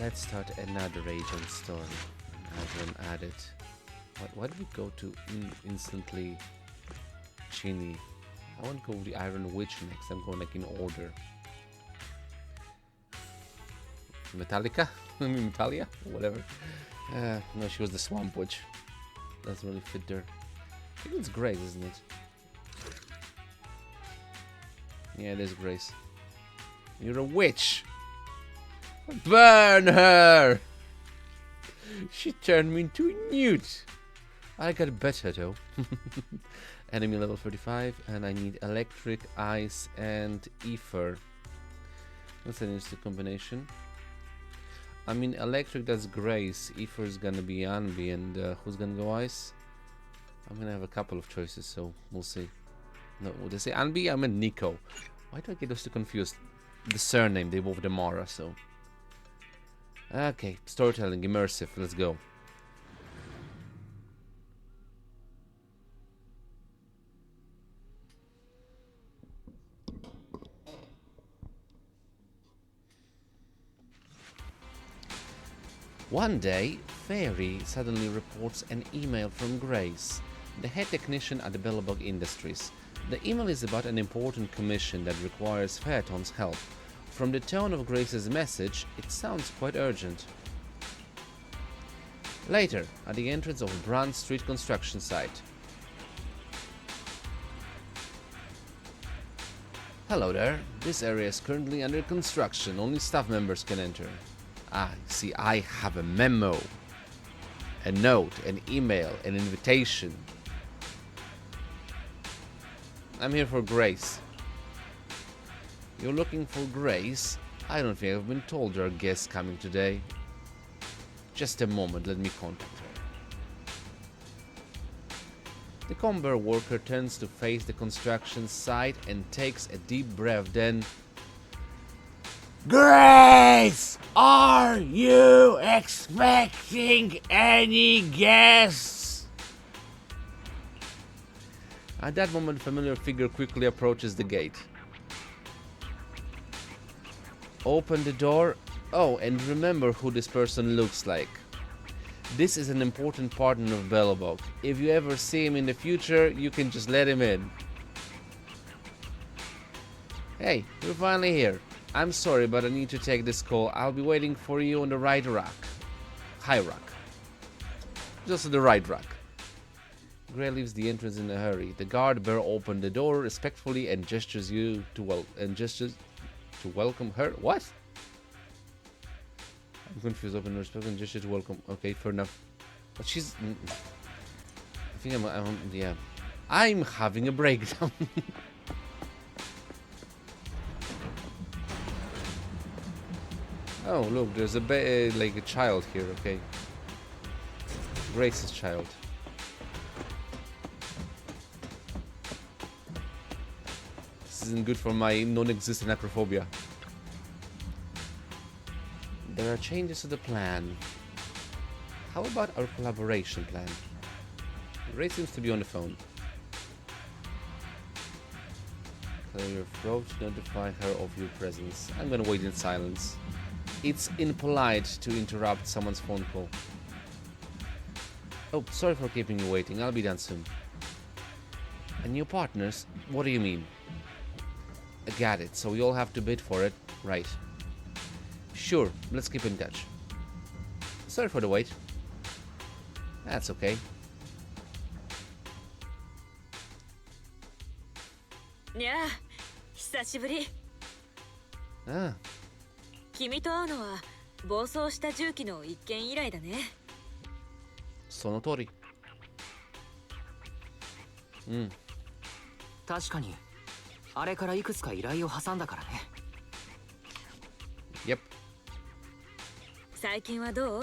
Let's start another agent story. Everyone added. Why did we go to instantly Chini? I want to go with the Iron Witch next. I'm going like in order. Metallica? Metallia? Whatever. No, she was the Swamp Witch. Doesn't really fit there. I think it's Grace, isn't it? Yeah, it is Grace. You're a witch! Burn her! She turned me into a newt. I got better though. Enemy level 35, and I need electric, ice, and ether. What's an interesting combination? I mean, electric, that's Grace. Ether is gonna be Anbi, and who's gonna go ice? I'm gonna have a couple of choices, so we'll see. No, would they say Anbi? I meant Nico. Why do I get those two confused? The surname, they both the Mara, so. Okay, storytelling, immersive, let's go. One day, Fairy suddenly reports an email from Grace, the head technician at the Bellabog Industries. The email is about an important commission that requires Phaeton's help. From the tone of Grace's message, it sounds quite urgent. Later, at the entrance of Brand Street construction site. Hello there, this area is currently under construction, only staff members can enter. Ah, see, I have a memo, a note, an email, an invitation. I'm here for Grace. You're looking for Grace? I don't think I've been told there are guests coming today. Just a moment, let me contact her. The Comber worker turns to face the construction site and takes a deep breath, then... Grace! Are you expecting any guests? At that moment, a familiar figure quickly approaches the gate. Open the door. Oh, and remember who this person looks like. This is an important partner of Bellabog. If you ever see him in the future, you can just let him in. Hey, you're finally here. I'm sorry, but I need to take this call. I'll be waiting for you on the right rack. High rack. Just the right rack. Gray leaves the entrance in a hurry. The guard bearer opened the door respectfully and gestures to welcome her. What? I'm confused. Open the respect and gesture to welcome. Okay, fair enough. But she's. I think yeah. I'm having a breakdown. Oh, look, there's like a child here, okay. Grace's child. This isn't good for my non-existent acrophobia. There are changes to the plan. How about our collaboration plan? Ray seems to be on the phone. Clear your throat to notify her of your presence. I'm gonna wait in silence. It's impolite to interrupt someone's phone call. Oh, sorry for keeping you waiting. I'll be done soon. And new partners? What do you mean? I got it. So we all have to bid for it? Right. Sure, let's keep in touch. Sorry for the wait. That's okay. Yeah, 久しぶり。 Ah. 君と会うのは暴走した重機の一件以来だね。その通り。うん。確かにあれからいくつか依頼を挟んだからね。Yep. 最近はどう？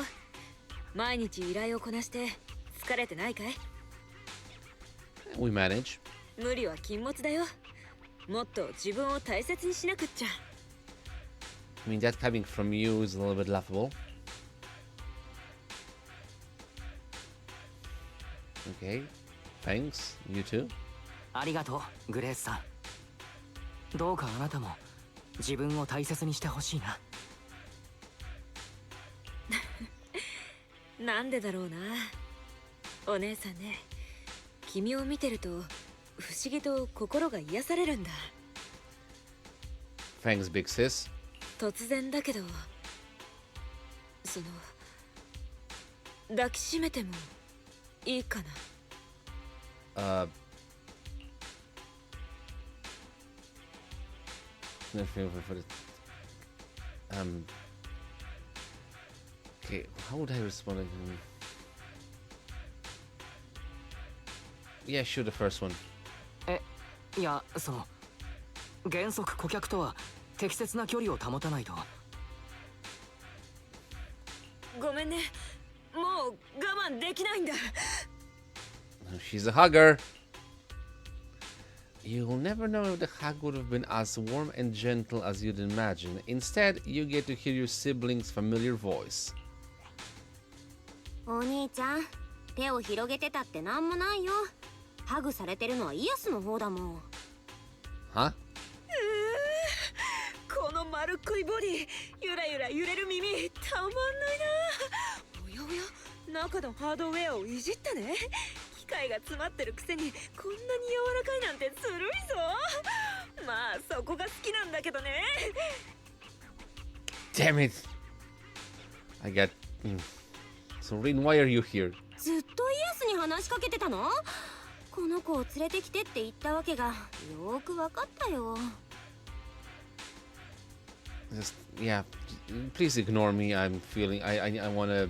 毎日依頼をこなして疲れてないかい？ We manage. 無理は禁物だよ。もっと自分を大切にしなくっちゃ。I mean, that coming from you is a little bit laughable. Okay, thanks. You too. ありがとう、グレースさん。どうかあなたも自分を大切にしてほしいな。なんでだろうな。お姉さんね、君を見てると不思議と心が癒されるんだ。 Thanks, big sis. 突然だけど、その抱きしめてもいいかな。Okay, how would I respond to him? Yeah, sure, the first one. いや、その原則顧客とは適切な距離を保たないと。ごめんね、もう我慢できないんだ。 She's a hugger. You'll never know if the hug would have been as warm and gentle as you'd imagine. Instead, you get to hear your sibling's familiar voice. お兄ちゃん、手を広げてたってなんもないよ。ハグされてるのはイエスの方だもん。Huh? この丸っこいボディ、ゆらゆら揺れる耳、たまんないな。おやおや、中のハードウェアをいじったね。機械が詰まってるくせにこんなに柔らかいなんてずるいぞ。まあそこが好きなんだけどね。 Damn it! I got... So, Rin, why are you here? ずっとイエスに話しかけてたの？この子を連れてきてって言ったわけがよーくわかったよ。Just, yeah, please ignore me. I'm feeling... I want to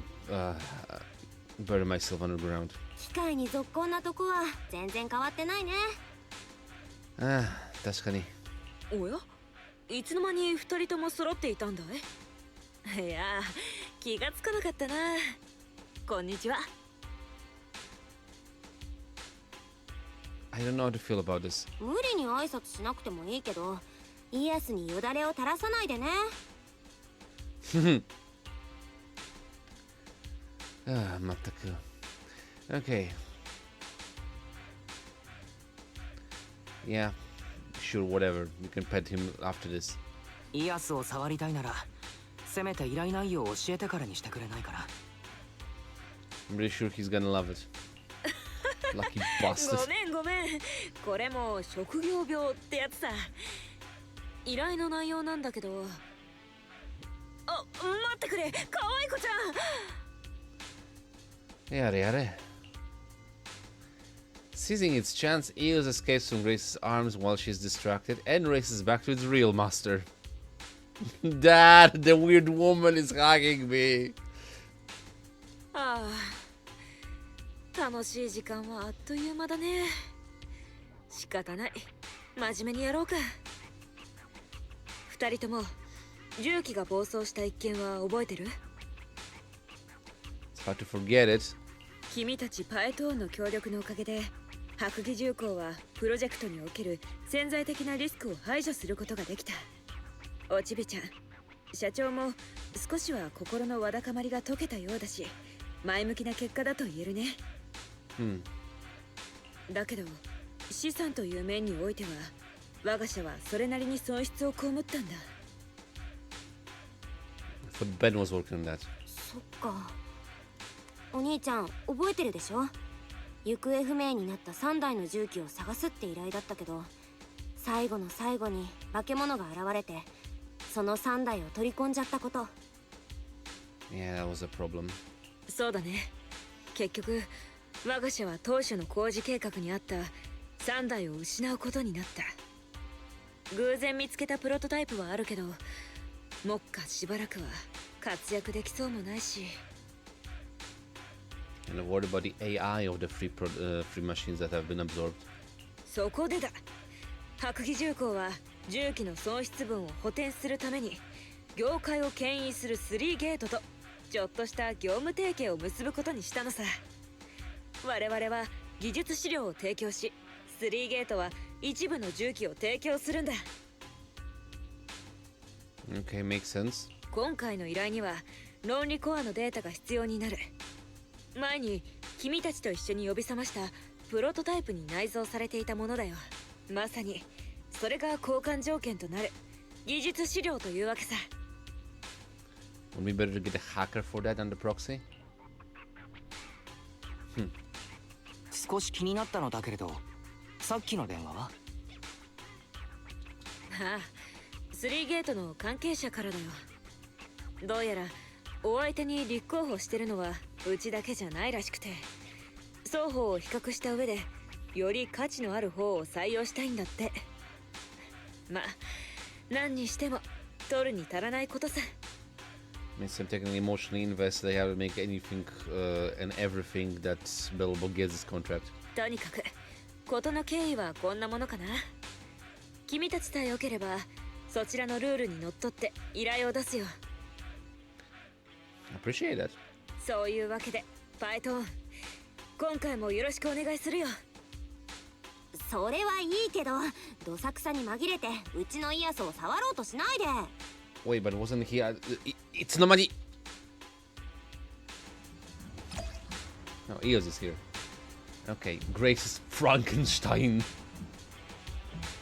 bury myself underground. 機械に続行なとこは全然変わってないね。ああ、確かに。おや、いつの間に二人とも揃っていたんだい？いや、気がつかなかったな。こんにちは。 I don't know how to feel about this. 無理に挨拶しなくてもいいけど、イエスによだれを垂らさないでね。ああ、まったく。Okay. Yeah, sure, whatever. You can pet him after this. イアスを触りたいなら、せめて依頼内容を教えてからにしてくれないかな。I'm really sure he's gonna love it. Lucky bastard. ごめんごめん、これも職業病ってやつさ。依頼の内容なんだけど、あ、待ってくれ、可愛い子ちゃん。やれやれ。Seizing its chance, Eos escapes from Grace's arms while she's distracted and races back to its real master. Dad, the weird woman is hugging me. ああ、楽しい時間はあっという間だね。仕方ない、真面目にやろうか。二人とも重機が暴走した一件は覚えてる？ It's hard to forget it. 君たちパエトーンの協力のおかげで白蟻重工はプロジェクトにおける潜在的なリスクを排除することができた。おちびちゃん、社長も少しは心のわだかまりが解けたようだし、前向きな結果だと言えるね。だけど資産という面においては我が社はそれなりに損失を被ったんだ。 But Ben was working on that. そっか。お兄ちゃん覚えてるでしょ？行方不明になった3台の重機を探すって依頼だったけど、最後の最後に化け物が現れてその3台を取り込んじゃったこと。 Yeah, that was a problem. そうだね。結局我が社は当初の工事計画にあった3台を失うことになった。偶然見つけたプロトタイプはあるけど、目下しばらくは活躍できそうもないし。 And what about the AI of the free machines that have been absorbed? そこでだ。白蟻重工は重機の損失分を補填するために業界を牽引する3ゲートとちょっとした業務提携を結ぶことにしたのさ。我々は技術資料を提供し、3ゲートは一部の重機を提供するんだ。 Okay, makes sense. 今回の依頼には論理コアのデータが必要になる。前に君たちと一緒に呼び覚ましたプロトタイプに内蔵されていたものだよ。まさにそれが交換条件となる技術資料というわけさ。 Would we better get a hacker for that and the proxy? 少し気になったのだけれど、さっきの電話は？ああ、3ゲートの関係者からだよ。どうやらお相手に立候補してるのはうちだけじゃないらしくて、双方を比較した上でより価値のある方を採用したいんだって。まあ何にしても取るに足らないことさ。Makes them technically emotionally invest. They have to make anything and everything that Bilbo gets this contract. とにかく事の経緯はこんなものかな。君たちさえ良ければそちらのルールにのっとって依頼を出すよ。Appreciate that. そういうわけでパイトン、今回もよろしくお願いするよ。それはいいけど、どさくさに紛れてうちのイアスを触ろうとしないで。 Wait, but wasn't he... It's no money! No, Eos is here. Okay, Grace's Frankenstein.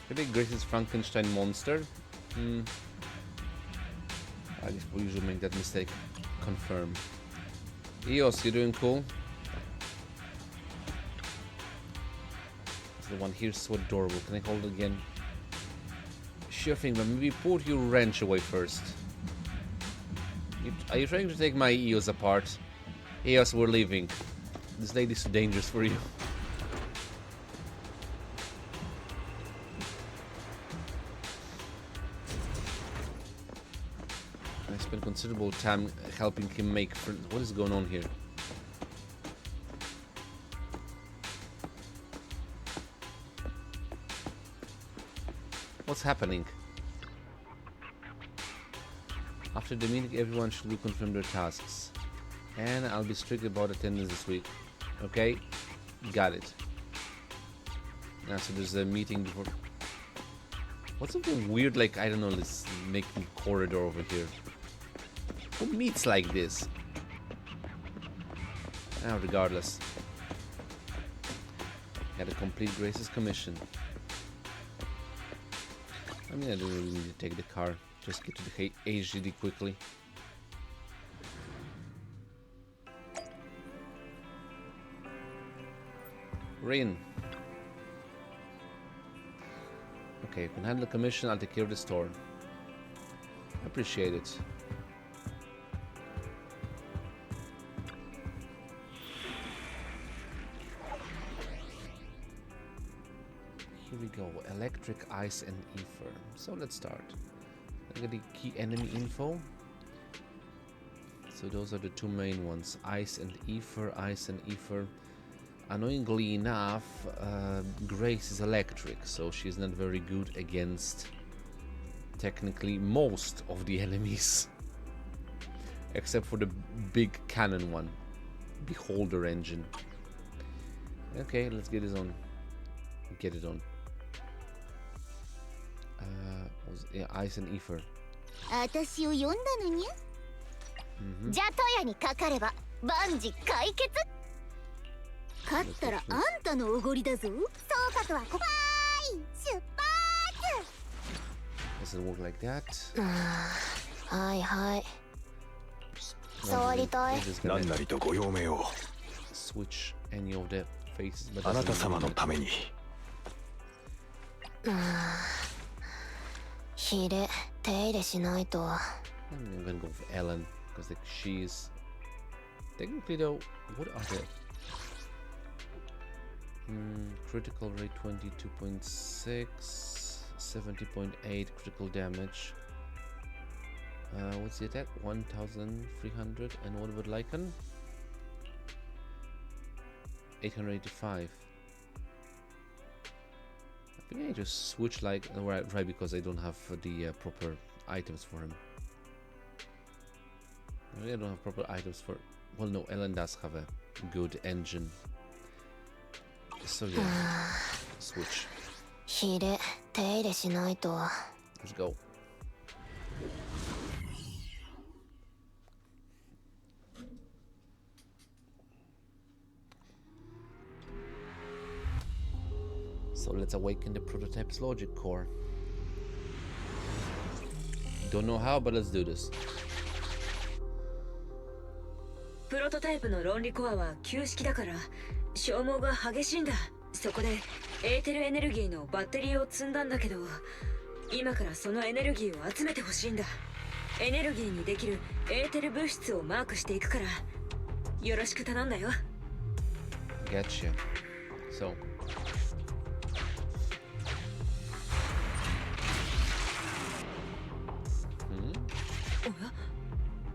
Maybe Grace's Frankenstein monster? I guess we usually make that mistake. Confirm. Eos, you doing cool? The one here's so adorable. Can I hold it again? Sure thing, but maybe put your wrench away first. Are you trying to take my Eos apart? Eos, we're leaving. This lady's too dangerous for you. I spent considerable time helping him make friends. What is going on here? What's happening? After the meeting, everyone should reconfirm their tasks. And I'll be strict about attendance this week. Okay? Got it. Now, so there's a meeting before... What's something weird like, I don't know, this making corridor over here? Who meets like this? Ah, regardless. Gotta complete Grace's commission. I mean, I don't really need to take the car. Just get to the HDD quickly. Rin. Okay, you can handle the commission. I'll take care of the store. Appreciate it. Here we go. Electric, ice, and ether. So let's start. Look at the key enemy info. So those are the two main ones. Ice and ether. Ice and ether. Annoyingly enough, Grace is electric, so she's not very good against technically most of the enemies. Except for the big cannon one. Beholder engine. Okay, let's get this on. Get it on. Yeah, ice and ether. 私を呼んだのにゃ、じゃとやにかかれば万事解決。勝ったらあんたのおごりだぞ。総括はこばーい出発。 Does it work like that? はいはい。触りたい。何なりとご用命を。 Switch any of the faces, but あなた様のために。ひれ、手入れしないと。I'm gonna go for Ellen because like she's technically though. What are they? Critical rate 22.6, 70.8 critical damage. What's the attack? 1,300. And what about Lycan? 885. I think I just switch like right because I don't have the proper items for him. I don't have proper items for. Well, no, Ellen does have a good engine. So yeah, switch. ひれ、手入れしないと。 Let's go. So let's awaken the prototype's logic core. Don't know how, but let's do this. プロトタイプの論理コアは旧式だから消耗が激しいんだ。そこでエーテルエネルギーのバッテリーを積んだんだけど、今からそのエネルギーを集めてほしいんだ。エネルギーにできるエーテル物質をマークしていくからよろしく頼んだよ。 Gotcha. Soおや、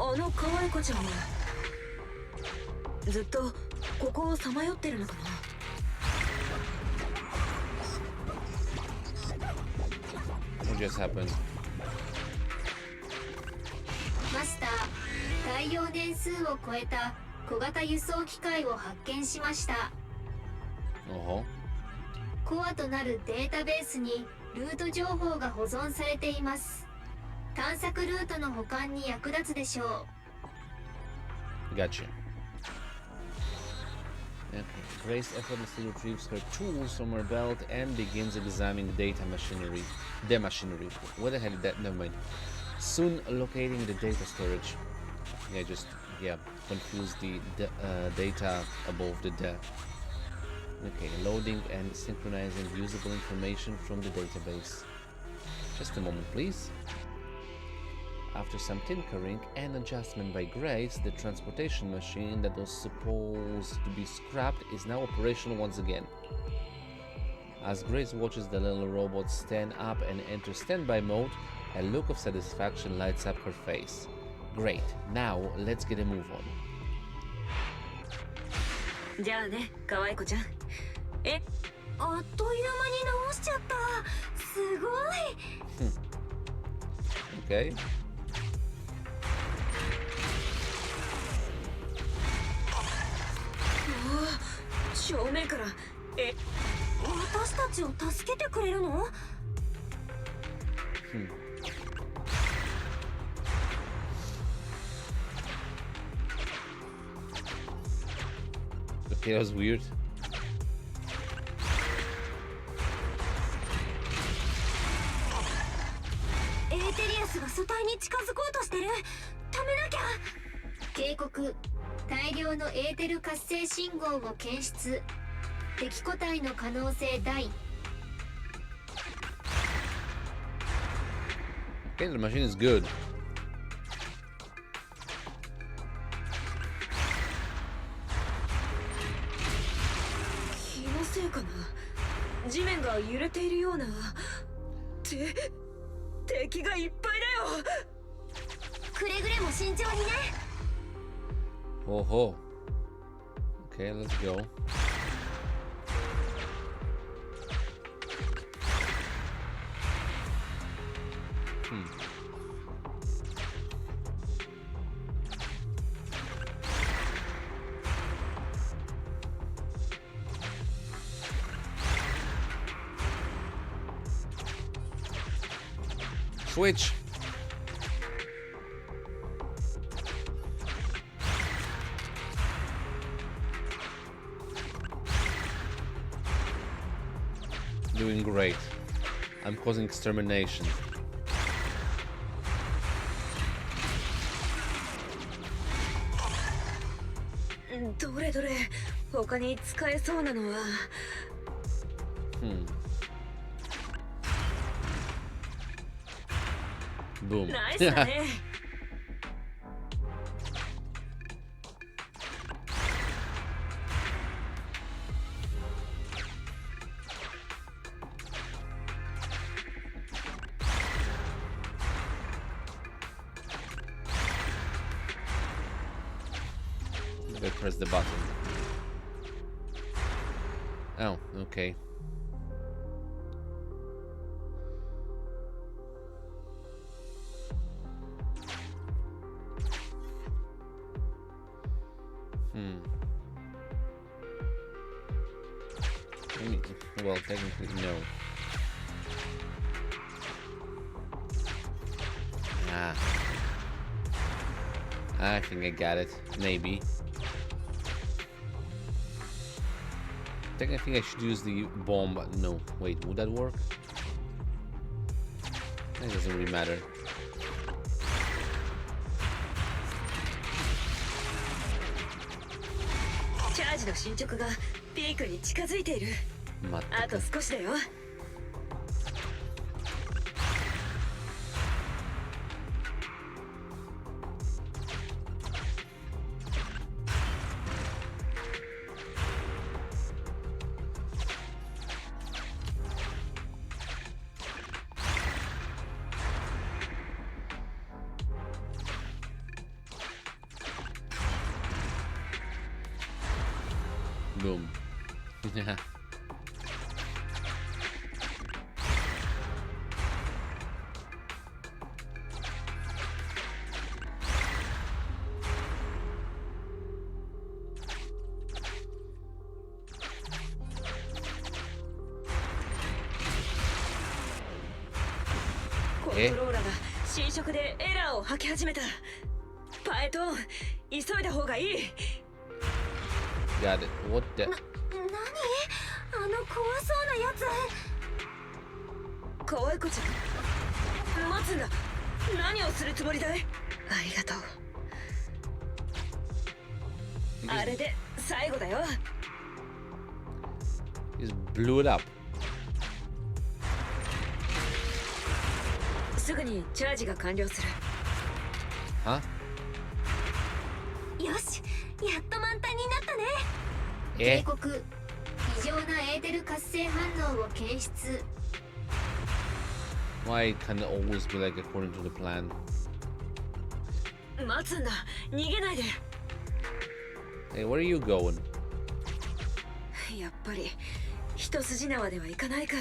あの可愛い子ちゃんはずっとここをさまよってるのかな。what just happened? マスター、耐用年数を超えた小型輸送機械を発見しました。Oh. コアとなるデータベースにルート情報が保存されています。探索ルートの保管に役立つでしょう。 Gotcha. Okay. Grace effortlessly retrieves her tools from her belt and begins examining the machinery. What the hell is that? Never mind. Soon locating the data storage. Confuse the data above the depth. Okay, loading and synchronizing usable information from the database. Just a moment, please. After some tinkering and adjustment by Grace, the transportation machine that was supposed to be scrapped is now operational once again. As Grace watches the little robot stand up and enter standby mode, a look of satisfaction lights up her face. Great, now let's get a move on. じゃあね、可愛い子ちゃん。あっという間に直しちゃった。すごい。Okay. 正面から私たちを助けてくれるの？ Okay, that was weird. エーテリアスが素体に近づこうとしてる。止めなきゃ。警告、大量のエーテル活性信号を検出。敵個体の可能性大。 Okay, the machine is good. 気のせいかな。地面が揺れているような。敵がいっぱいだよ。くれぐれも慎重にね。Oh ho. Okay, let's go. Switch. Doing great. I'm causing extermination. どれどれ、他に使えそうなのは。Boom. ナイスだね。Go press the button. Oh, okay. Well, technically, no. I think I got it. Maybe. Technically, I should use the bomb, but no. Wait, would that work? It doesn't really matter. の進捗がピークに近づいている。まったあと少しだよ。Boom.コントローラが新色でエラーを吐き始めた。パエトン、急いだ方がいい。Got it. What the? 何？あの怖そうなやつ。可愛い子ちゃん、待つんだ。何をするつもりだい？ありがとう。あれで最後だよ。Just blew it up. すぐにチャージが完了する。Huh? よし、やっと満タンになったね。警告、異常なエーテル活性反応を検出。 Why can it always be like according to the plan? 待つんだ。逃げないで。 Hey, where are you going? やっぱり一筋縄ではいかないか。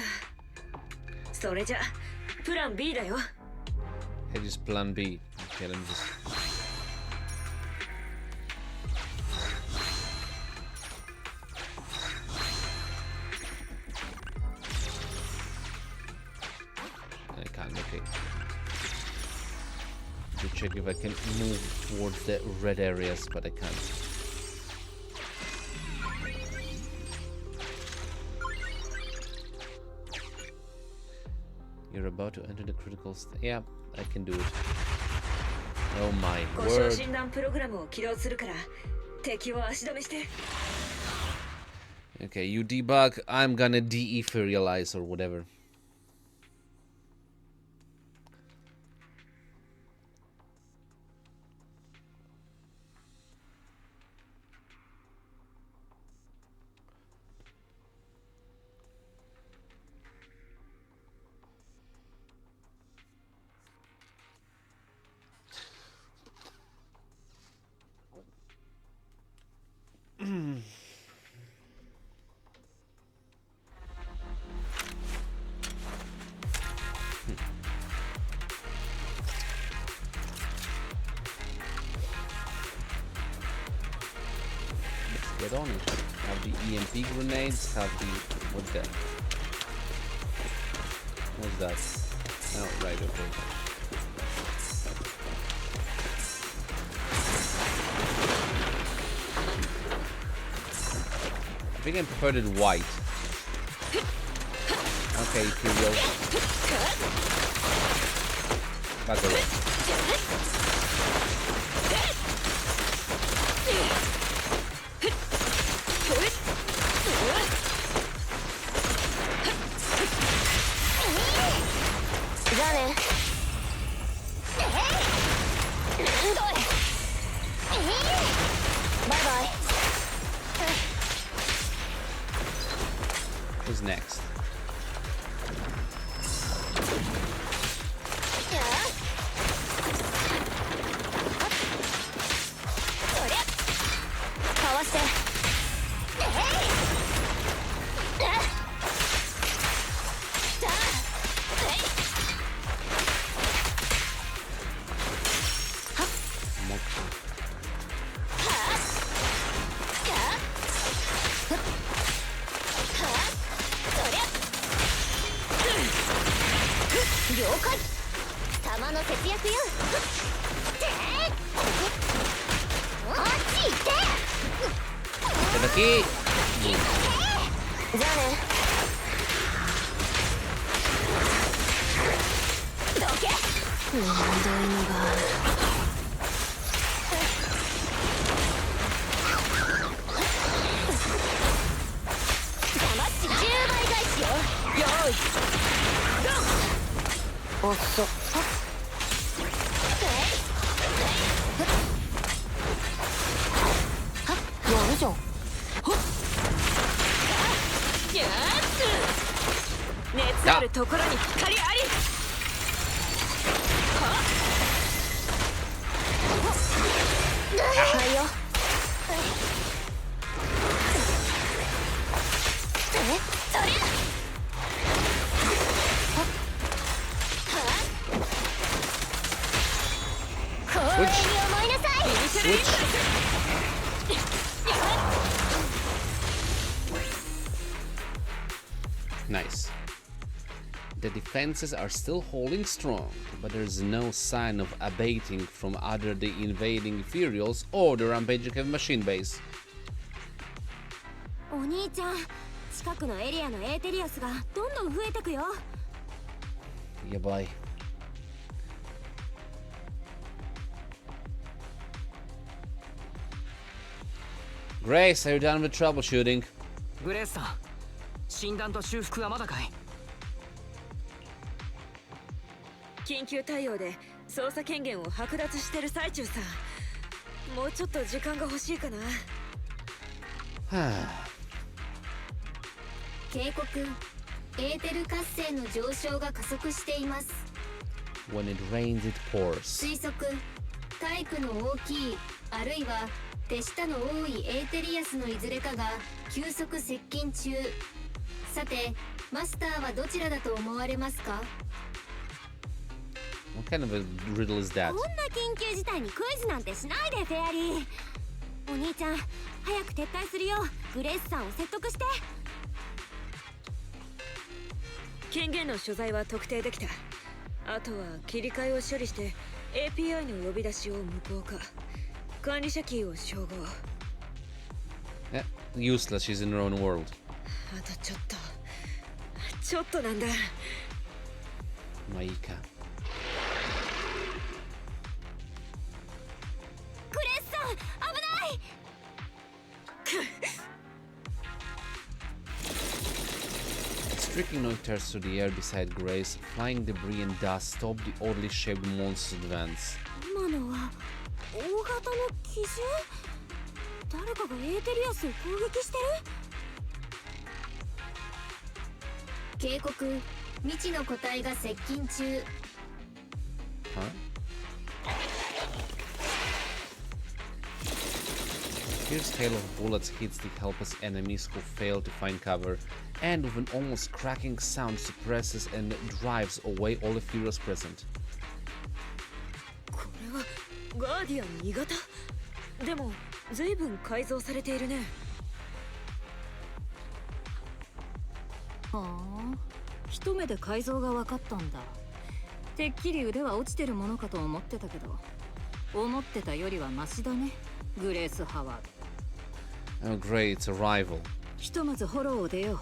それじゃプラン B だよ。 Hey, just plan B. Okay, let me just. I can't. Okay. To check if I can move towards the red areas, but I can't. You're about to enter the critical state. Yeah, I can do it. Oh my 故障 word. 診断プログラムを起動するから敵を足止めして。 Okay, you debug. I'm gonna de-etherealize or whatever. Get on it. Have the EMP grenades, have the... what the... What's that? Oh, right, okay. I think I preferred it white. Okay, Imperial. Back away. Who's next? Aquí. おっそやるじゃん。やつ熱あるところに光あり。はいよ。それ公園に思いなさい。イニシャルインパルス。 Nice. The defenses are still holding strong, but there's no sign of abating from either the invading Ethereals or the rampaging heavy machine base. お兄ちゃん、近くのエリアのエーテリアスがどんどん増えてくよ。Yeah, boy. Grace, are you done with troubleshooting? グレースさん、診断と修復はまだかい？緊急対応で操作権限を剥奪してる最中さ。もうちょっと時間が欲しいかな。警告、エーテル活性の上昇が加速しています。 When it rains, it pours. 推測、体躯の大きいあるいは手下の多いエーテリアスのいずれかが急速接近中。さてマスターはどちらだと思われますか？ What kind of a riddle is that? こんな緊急事態にクイズなんてしないで、フェアリー。お兄ちゃん、早く撤退するよ。グレースさんを説得して。権限の所在は特定できた。あとは切り替えを処理して API の呼び出しを無効化。管理者キーを照合。 Eh, useless, she's in her own world. あとちょっとなんだ。まあいいか。グレースさん、危ない。 Streaking noises through the air beside Grace, flying debris and dust stop the oddly shaped monster's advance. 今のは大型の奇獣？誰かがエーテリアスを攻撃してる？警告、未知の個体が接近中。 Huh? Fierce hail of bullets hits the helpless enemies who fail to find cover, and with an almost cracking sound suppresses and drives away all the Ethereals present. これはガーディアン2型。でも随分改造されているね。はあ、一目で改造が分かったんだ。てっきり腕は落ちてるものかと思ってたけど、思ってたよりはマシだね、グレース・ハワード。 Oh great, it's a rival. ひとまずフォローを出よ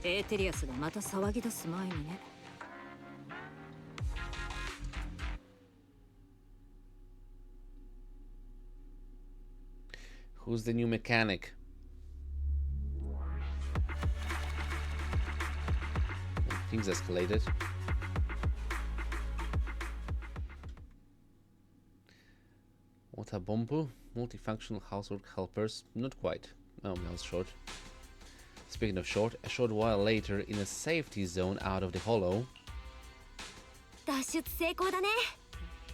う。エーテリアスがまた騒ぎ出す前にね。 Who's the new mechanic? Things escalated. What a bombu? Multifunctional household helpers? Not quite. Oh, that was short. Speaking of short, a short while later, in a safety zone out of the hollow. 脱出成功だね。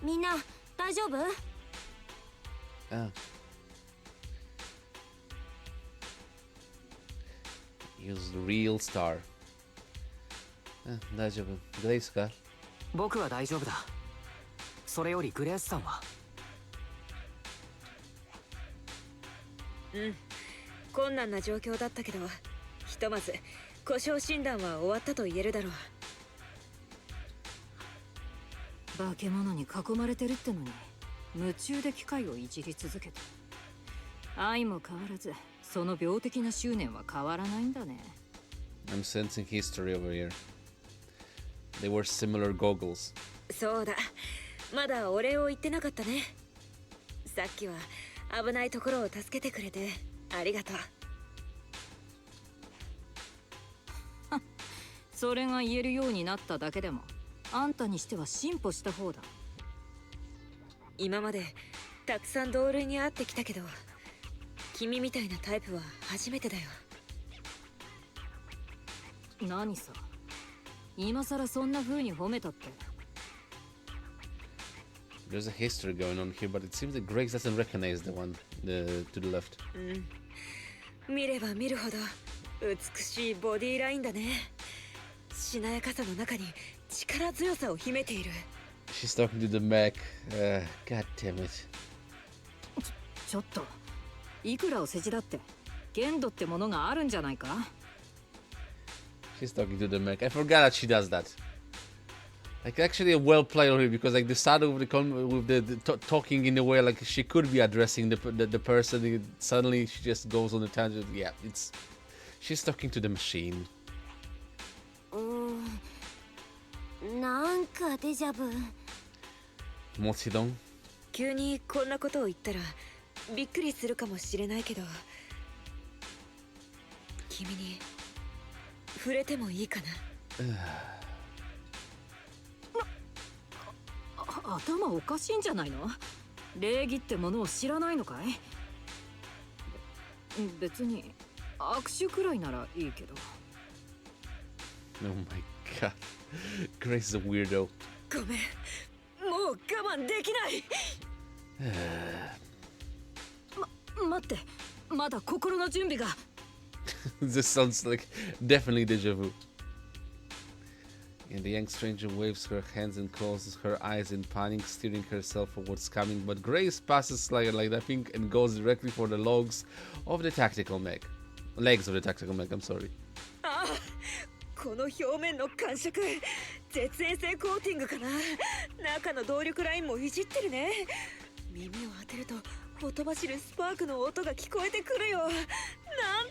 みんな大丈夫？ Ah. Use the real star. 大丈夫。どうですか？僕は大丈夫だ。それよりグレースさんは？うん、困難な状況だったけど、ひとまず故障診断は終わったと言えるだろう。化け物に囲まれてるってのに夢中で機械をいじり続けて、愛も変わらずその病的な執念は変わらないんだね。 I'm sensing history over here. They were similar goggles. そうだ、まだお礼を言ってなかったね。さっきは危ないところを助けてくれてありがとう。それが言えるようになっただけでもあんたにしては進歩した方だ。今までたくさん同類に会ってきたけど、君みたいなタイプは初めてだよ。何さ、今さらそんな風に褒めたって。 There's a history going on here, but it seems that Grace doesn't recognize the one to the left. 見れば見るほど美しいボディラインだね。しなやかさの中に力強さを秘めている。She's talking to the Mac. God damn it. ちょっといくらを世辞だって限度ってものがあるんじゃないか。 She's talking to the Mac. I forgot that she does that. Like actually a well played on her because like they started with the talking in a way like she could be addressing the person. Suddenly she just goes on a tangent. Yeah, she's talking to the machine. なんかデジャブ。もちろん。急にこんなことを言ったらびっくりするかもしれないけど、君に触れてもいいかな。頭おかしいんじゃないの？礼儀ってものを知らないのかい？別に握手くらいならいいけど。 Oh my god. Grace is a weirdo. ごめん、もう我慢できない。待って、まだ心の準備が。This sounds like definitely deja vu. And the young stranger waves her hands and closes her eyes in panic, steering herself for what's coming. But Grace passes like nothing and goes directly for the logs of the tactical mech. Legs of the tactical mech, I'm sorry. この表面の感触、絶縁性コーティングかな。中の動力ラインもいじってるね。耳を当てるとほとばしるスパークの音が聞こえてくるよ。なん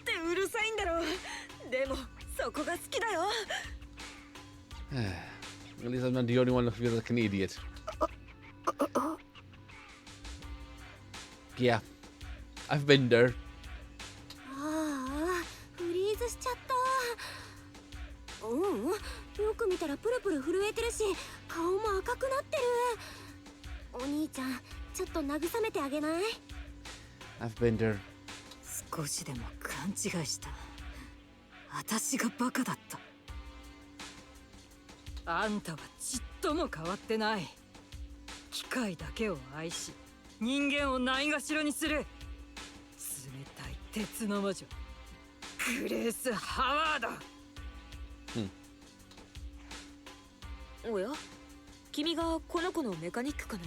てうるさいんだろう。でもそこが好きだよ。At least I'm not the only one who feels like an idiot. Yeah, I've been there. ああ、フリーズしちゃった。よく見たらプルプル震えてるし、顔も赤くなってる。お兄ちゃん、ちょっと慰めてあげない？ I've been there. 少しでも勘違いした。私がバカだった。あんたはちっとも変わってない。機械だけを愛し、人間をないがしろにする冷たい鉄の魔女、グレース・ハワード。おや、君がこの子のメカニックか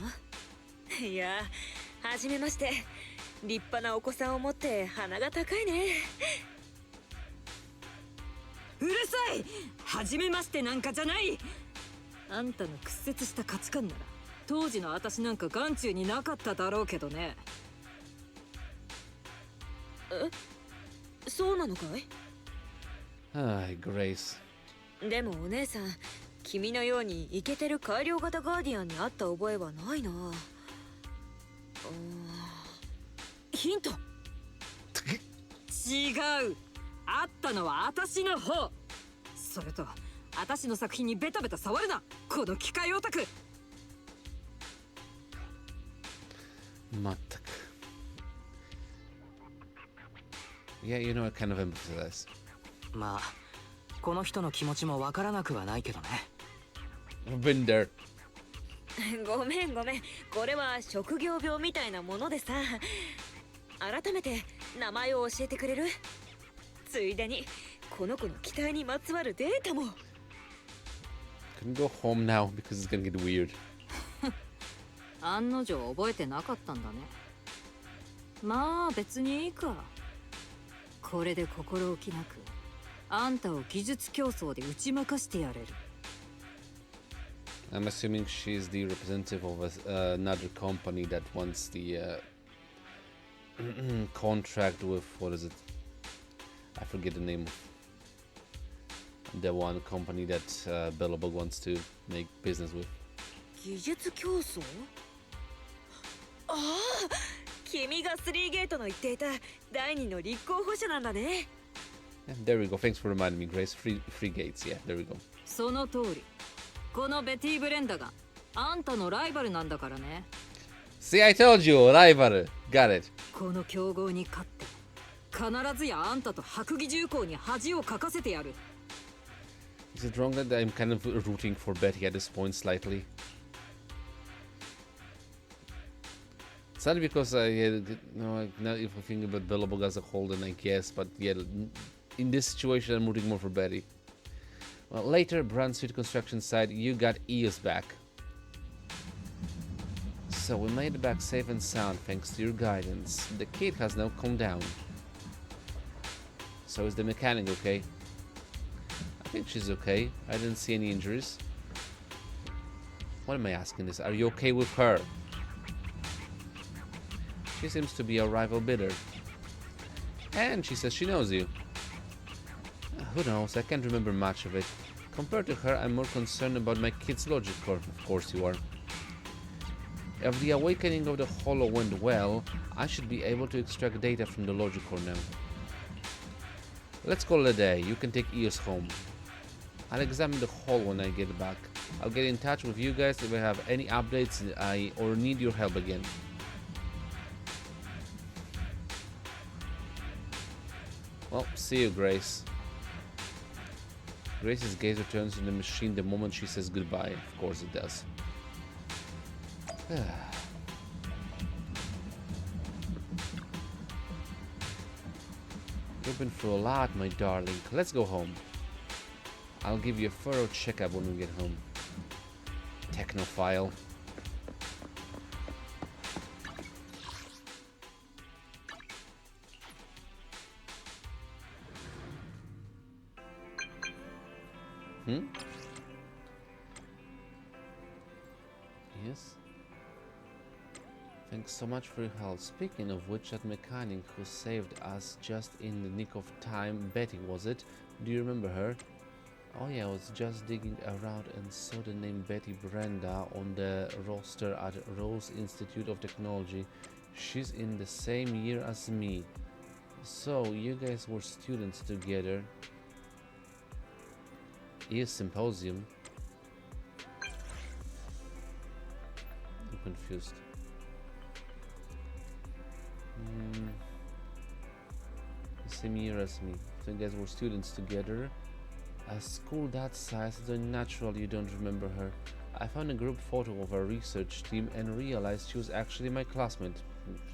な？いや、はじめまして。立派なお子さんを持って鼻が高いね。うるさい！はじめましてなんかじゃない。あんたの屈折した価値観なら当時の私なんか眼中になかっただろうけどね。え、そうなのかい？Grace. でもお姉さん、君のようにイケてる改良型ガーディアンに会った覚えはないな。ヒント。違う。あったのは私の方。それと私の作品にベタベタ触るな、この機械オタク。まったく。Yeah, you know, I kind of empathize. まあこの人の気持ちもわからなくはないけどね。I've been there. ごめんごめん、これは職業病みたいなものでさ。改めて名前を教えてくれる？ついでにこの子の期待にまつわるデータも。Can go home now because it's gonna get weird. 案の定覚えてなかったんだね。まあ別にいいか。これで心置きなくあんたを技術競争で打ち負かしてやれる。I'm assuming she's the representative of another company that wants the contract with, what is it? I forget the name of the one company that Bellable wants to make business with. 技術競争？ああ、君が3ゲートの言っていた第2の立候補者なんだね。Yeah, there we go. Thanks for reminding me, Grace. Free gates. Yeah, there we go. その通り。このベティ・ブレンダがあんたのライバルなんだからね。 See, I told you, rival. Got it. この強豪に勝って必ずやあんたと白蟻重工に恥をかかせてやる。 Is it wrong that I'm kind of rooting for Betty at this point slightly? It's not because now if I think about Bellabog as a whole, then I guess, but yeah, in this situation, I'm rooting more for Betty. Well, later, Brunswick construction site, you got Eos back. So we made it back safe and sound thanks to your guidance. The kid has now calmed down. So is the mechanic okay? I think she's okay. I didn't see any injuries. What am I asking this? Are you okay with her? She seems to be a rival bidder. And she says she knows you. Who knows? I can't remember much of it. Compared to her, I'm more concerned about my kid's logic core. Of course you are. If the awakening of the Hollow went well, I should be able to extract data from the logic core now. Let's call it a day. You can take Eos home. I'll examine the hall when I get back. I'll get in touch with you guys if I have any updates or need your help again. Well, see you, Grace. Grace's gaze returns to the machine the moment she says goodbye. Of course it does. You've been through a lot, my darling. Let's go home. I'll give you a thorough checkup when we get home. Technophile. Yes? Thanks so much for your help. Speaking of which, that mechanic who saved us just in the nick of time, Betty, was it? Do you remember her? Oh yeah, I was just digging around and saw the name Betty Brenda on the roster at Rose Institute of Technology. She's in the same year as me. So, you guys were students together. Is symposium. I'm confused. The same year as me. So you guys were students together. A school that size, it's natural you don't remember her. I found a group photo of our research team and realized she was actually my classmate.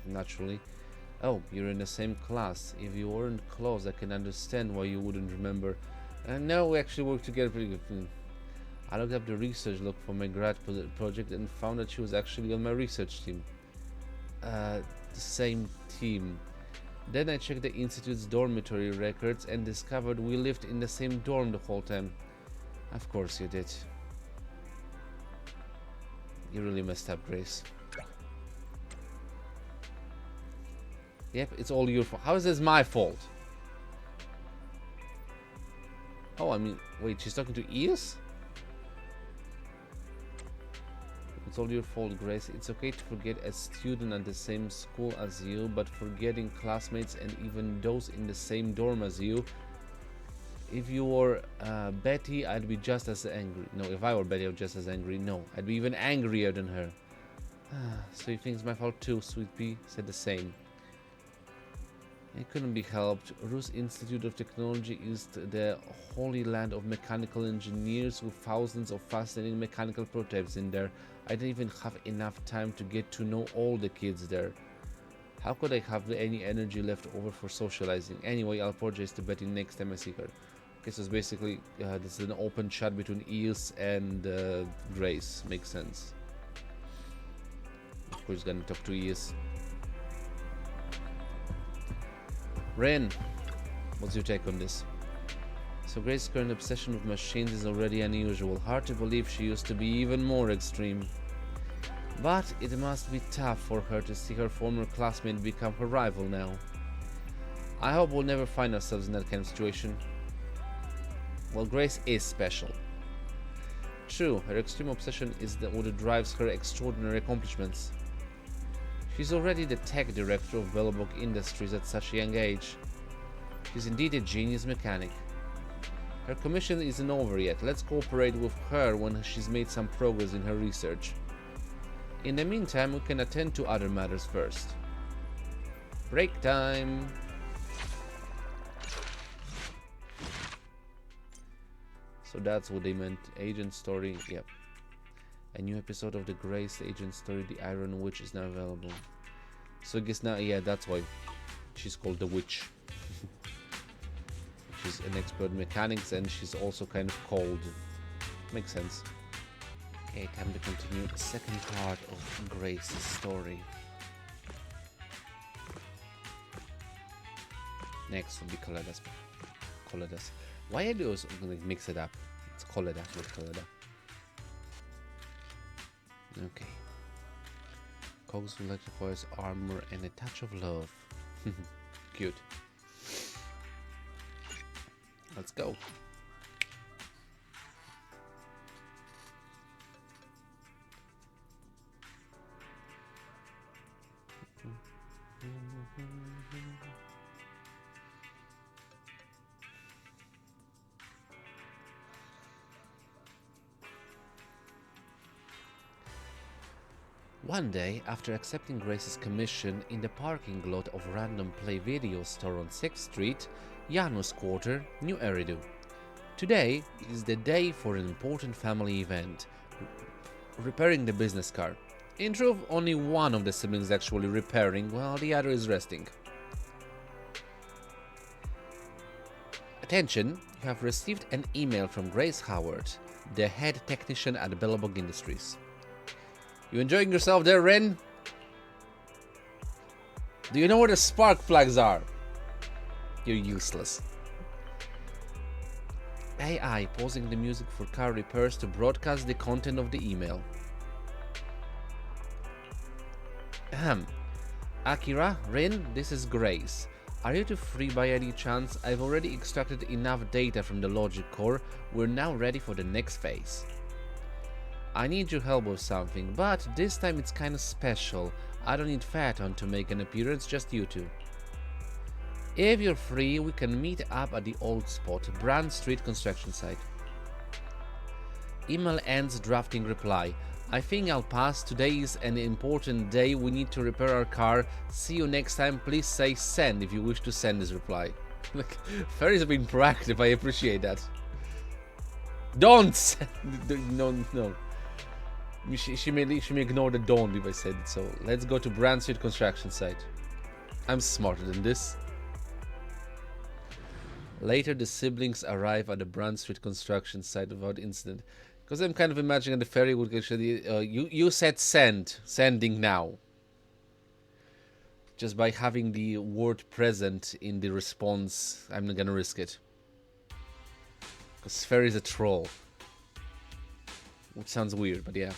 Naturally. Oh, you're in the same class. If you weren't close, I can understand why you wouldn't remember. And now we actually work together pretty good. I looked up the research log for my grad project and found that she was actually on my research team. The same team. Then I checked the institute's dormitory records and discovered we lived in the same dorm the whole time. Of course you did. You really messed up, Grace. Yep, it's all your fault. How is this my fault? Oh, I mean, wait, she's talking to Eos? It's all your fault, Grace. It's okay to forget a student at the same school as you, but forgetting classmates and even those in the same dorm as you. If you were Betty, I'd be just as angry. No, if I were Betty, I'd be just as angry. No, I'd be even angrier than her. So you think it's my fault too, Sweet Pea? Said the same. It couldn't be helped. Rus Institute of Technology is the holy land of mechanical engineers with thousands of fascinating mechanical prototypes in there. I didn't even have enough time to get to know all the kids there. How could I have any energy left over for socializing? Anyway, I'll apologize to Betty next time I see her. Okay, so it's basically this is an open chat between Eos and Grace. Makes sense. Of course, gonna talk to Eos. Ren, what's your take on this? So Grace's current obsession with machines is already unusual. Hard to believe she used to be even more extreme. But it must be tough for her to see her former classmate become her rival now. I hope we'll never find ourselves in that kind of situation. Well, Grace is special. True, her extreme obsession is what drives her extraordinary accomplishments. She's already the tech director of Bellabog Industries at such a young age. She's indeed a genius mechanic. Her commission isn't over yet. Let's cooperate with her when she's made some progress in her research. In the meantime, we can attend to other matters first. Break time! So that's what they meant. Agent story, yep. A new episode of the Grace Agent story, The Iron Witch, is now available. So I guess now, yeah, that's why she's called the Witch. She's an expert in mechanics and she's also kind of cold. Makes sense. Okay, time to continue the second part of Grace's story. Next will be Koleda's. Why I do also mix it up? It's Koleda, not Koleda. Okay. Cogs will electrifies armor and a touch of love. Cute. Let's go. One day, after accepting Grace's commission in the parking lot of Random Play Video Store on 6th Street, Janusz Quarter, New Aridan. Today is the day for an important family event, repairing the business car. In truth, only one of the siblings is actually repairing, while the other is resting. Attention, you have received an email from Grace Howard, the head technician at Bellabog Industries. You enjoying yourself there, Ren? Do you know where the spark plugs are? You're useless. AI pausing the music for car repairs to broadcast the content of the email. Ahem. Akira, Rin, this is Grace. Are you two free by any chance? I've already extracted enough data from the logic core. We're now ready for the next phase. I need your help with something, but this time it's kinda special. I don't need Phaeton to make an appearance, just you two. If you're free, we can meet up at the old spot, Brand Street construction site. Email ends drafting reply. I think I'll pass. Today is an important day. We need to repair our car. See you next time. Please say send if you wish to send this reply. Look, Ferry's been proactive. I appreciate that. Don't send. No. She may ignore the don't if I said it. So let's go to Brand Street construction site. I'm smarter than this. Later, the siblings arrive at the Brand Street construction site without incident. Because I'm kind of imagining the ferry would actually... you said send. Sending now. Just by having the word present in the response, I'm not gonna risk it. Because ferry's a troll. Which sounds weird, but yeah.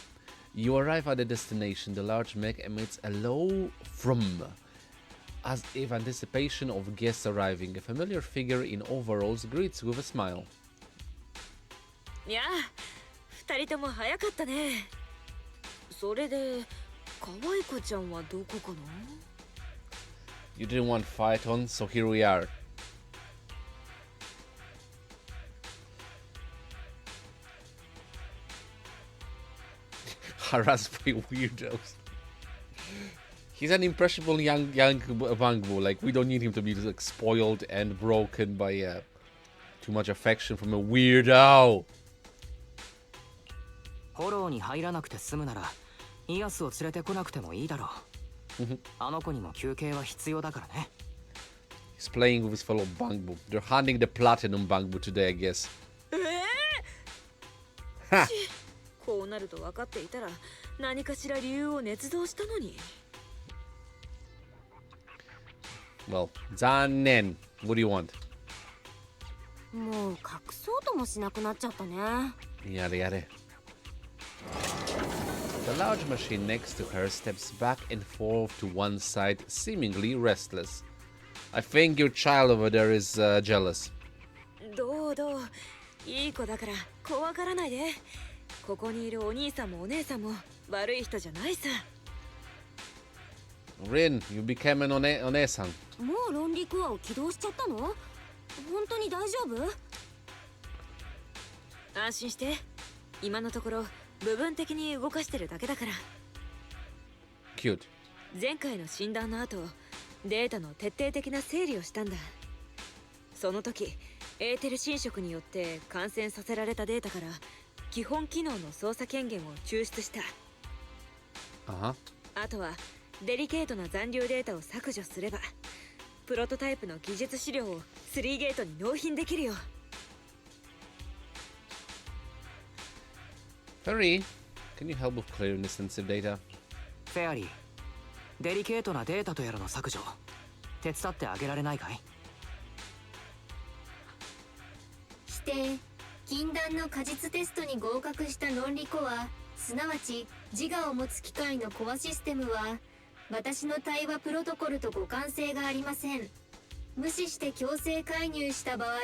You arrive at the destination. The large mech emits a low from, as if anticipation of guests arriving. A familiar figure in overalls greets with a smile. Yeah, 二人とも早かったね。それで、可愛い子ちゃんはどこかな? You didn't want Phaeton, so here we are. Harassed by weirdos. He's an impressionable young Bangbu. Like, we don't need him to be like, spoiled and broken by too much affection from a weirdo. フォローに入らなくて済むなら、イアスを連れてこなくてもいいだろう。あの子にも休憩は必要だからね。He's playing with his fellow Bangbu. They're hunting the platinum Bangbu today, I guess. Ha! こうなると分かっていたら何かしら理由を捏造したのに。Well, 残念. What do you want? もう隠そうともしなくなっちゃったね。Yare. The large machine next to her steps back and forth to one side, seemingly restless. I think your child over there is jealous. どういい子だから怖がらないで。ここにいるお兄さんもお姉さんも悪い人じゃないさ。Rin, you became an onesan. もう論理コアを起動しちゃったの？本当に大丈夫？安心して。今のところ部分的に動かしてるだけだから。 Cute. 前回の診断の後、データの徹底的な整理をしたんだ。その時エーテル侵食によって感染させられたデータから基本機能の操作権限を抽出した。あとはデリケートな残留データを削除すればプロトタイプの技術資料を3ゲートに納品できるよ。Ferry, can you help with clearing the sensitive data? フェアリー、デリケートなデータとやらの削除手伝ってあげられないかい？して禁断の果実テストに合格した論理コア、すなわち自我を持つ機械のコアシステムは私の対話プロトコルと互換性がありません。無視して強制介入した場合、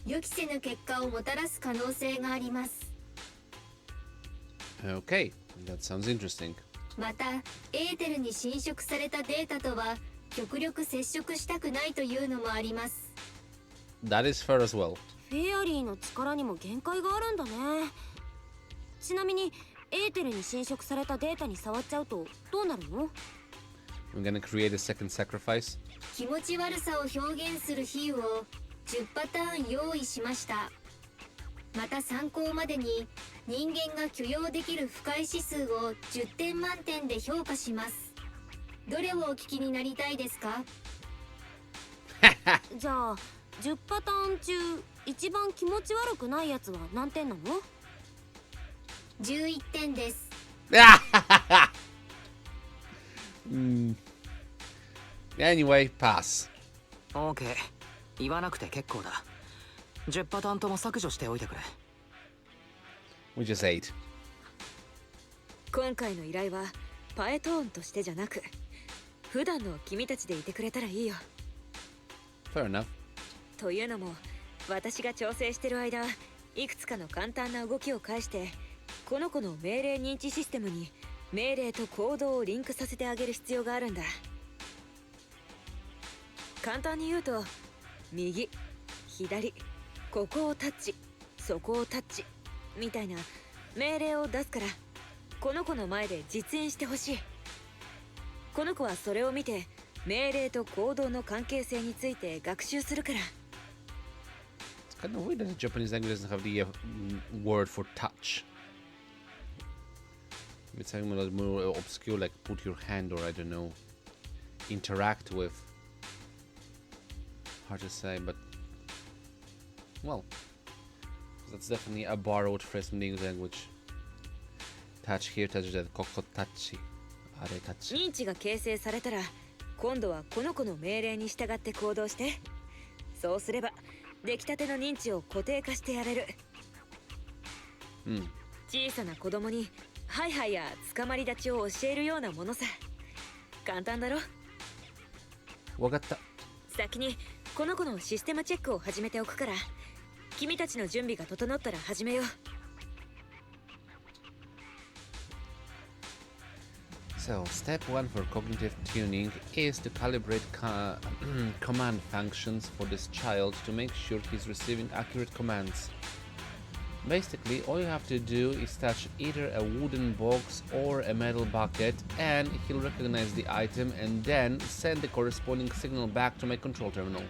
予期せぬ結果をもたらす可能性があります。 Okay, that sounds interesting. またエーテルに侵食されたデータとは極力接触したくないというのもあります。 That is fair as well. フェアリーの力にも限界があるんだね。ちなみにエーテルに侵食されたデータに触っちゃうとどうなるの？ I'm gonna create a second sacrifice. 気持ち悪さを表現する比喩を10パターン用意しました。また参考までに人間が許容できる不快指数を10点満点で評価します。どれをお聞きになりたいですか？じゃあ10パターン中一番気持ち悪くないやつは何点なの？11点です。Anyway, pass. OK、言わなくて結構だ。10パターンとも削除しておいてくれ。 We just ate. 今回の依頼はパエトーンとしてじゃなく普段の君たちでいてくれたらいいよ。 Fair enough. というのも私が調整してる間いくつかの簡単な動きを介してこの子の命令認知システムに命令と行動をリンクさせてあげる必要があるんだ。簡単に言うと右、左、ここをタッチ、そこをタッチみたいな命令を出すからこの子の前で実演してほしい。この子はそれを見て命令と行動の関係性について学習するから。 It's kind of weird that the Japanese language doesn't have the word for touch. It's something a little more obscure, like put your hand or I don't know, interact with. Hard to say, but well, that's definitely a borrowed phrase from the English language. Touch here, touch there, koko tachi, are tachi. 認知が形成されたら今度はこの子の命令に従って行動して。そうすれば出来たての認知を固定化してやれる。小さな子供にハイハイや捕まり立ちを教えるようなものさ。簡単だろ。わかった。先にこの子のシステムチェックを始めておくから君たちの準備が整ったら始めよう。 So, step 1 for cognitive tuning is to calibrate command functions for this child to make sure he's receiving accurate commands. Basically, all you have to do is touch either a wooden box or a metal bucket and he'll recognize the item and then send the corresponding signal back to my control terminal.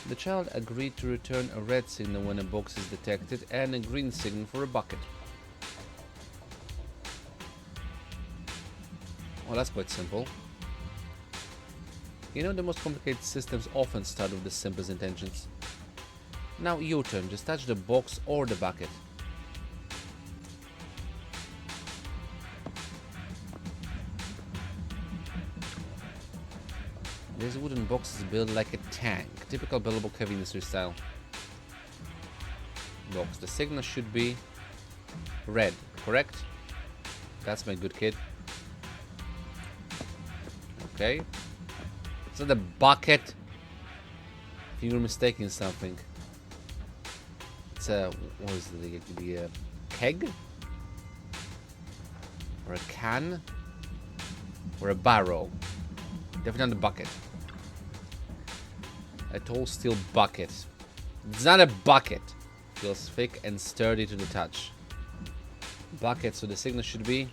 The child agreed to return a red signal when a box is detected and a green signal for a bucket. Well, that's quite simple. You know, the most complicated systems often start with the simplest intentions. Now your turn, just touch the box or the bucket. This wooden box is built like a tank, typical billable heavy industry style. Box. The signal should be red, correct? That's my good kid. Okay. It's not a bucket. If you're mistaking something. It's a, what is the keg? Or a can? Or a barrel? Definitely not a bucket. A tall steel bucket. It's not a bucket. Feels thick and sturdy to the touch. Bucket, so the signal should be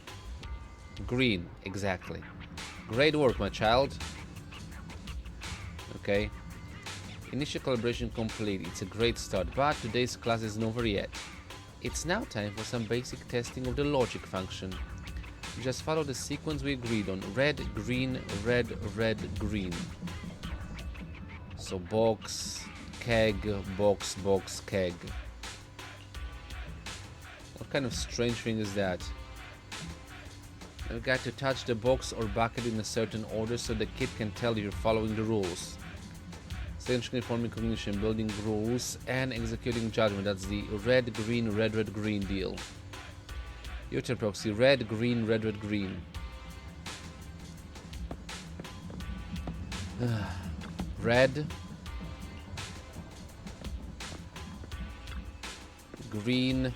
green, exactly. Great work, my child. Okay. Initial calibration complete. It's a great start, but today's class isn't over yet. It's now time for some basic testing of the logic function. Just follow the sequence we agreed on. Red, green, red, red, green. So box, keg, box, box, keg. What kind of strange thing is that? You've got to touch the box or bucket in a certain order so the kid can tell you're following the rules. Essentially forming cognition, building rules, and executing judgment. That's the red, green, red, red, green deal. Your turn, Proxy. Red, green, red, red, green. Red. Green.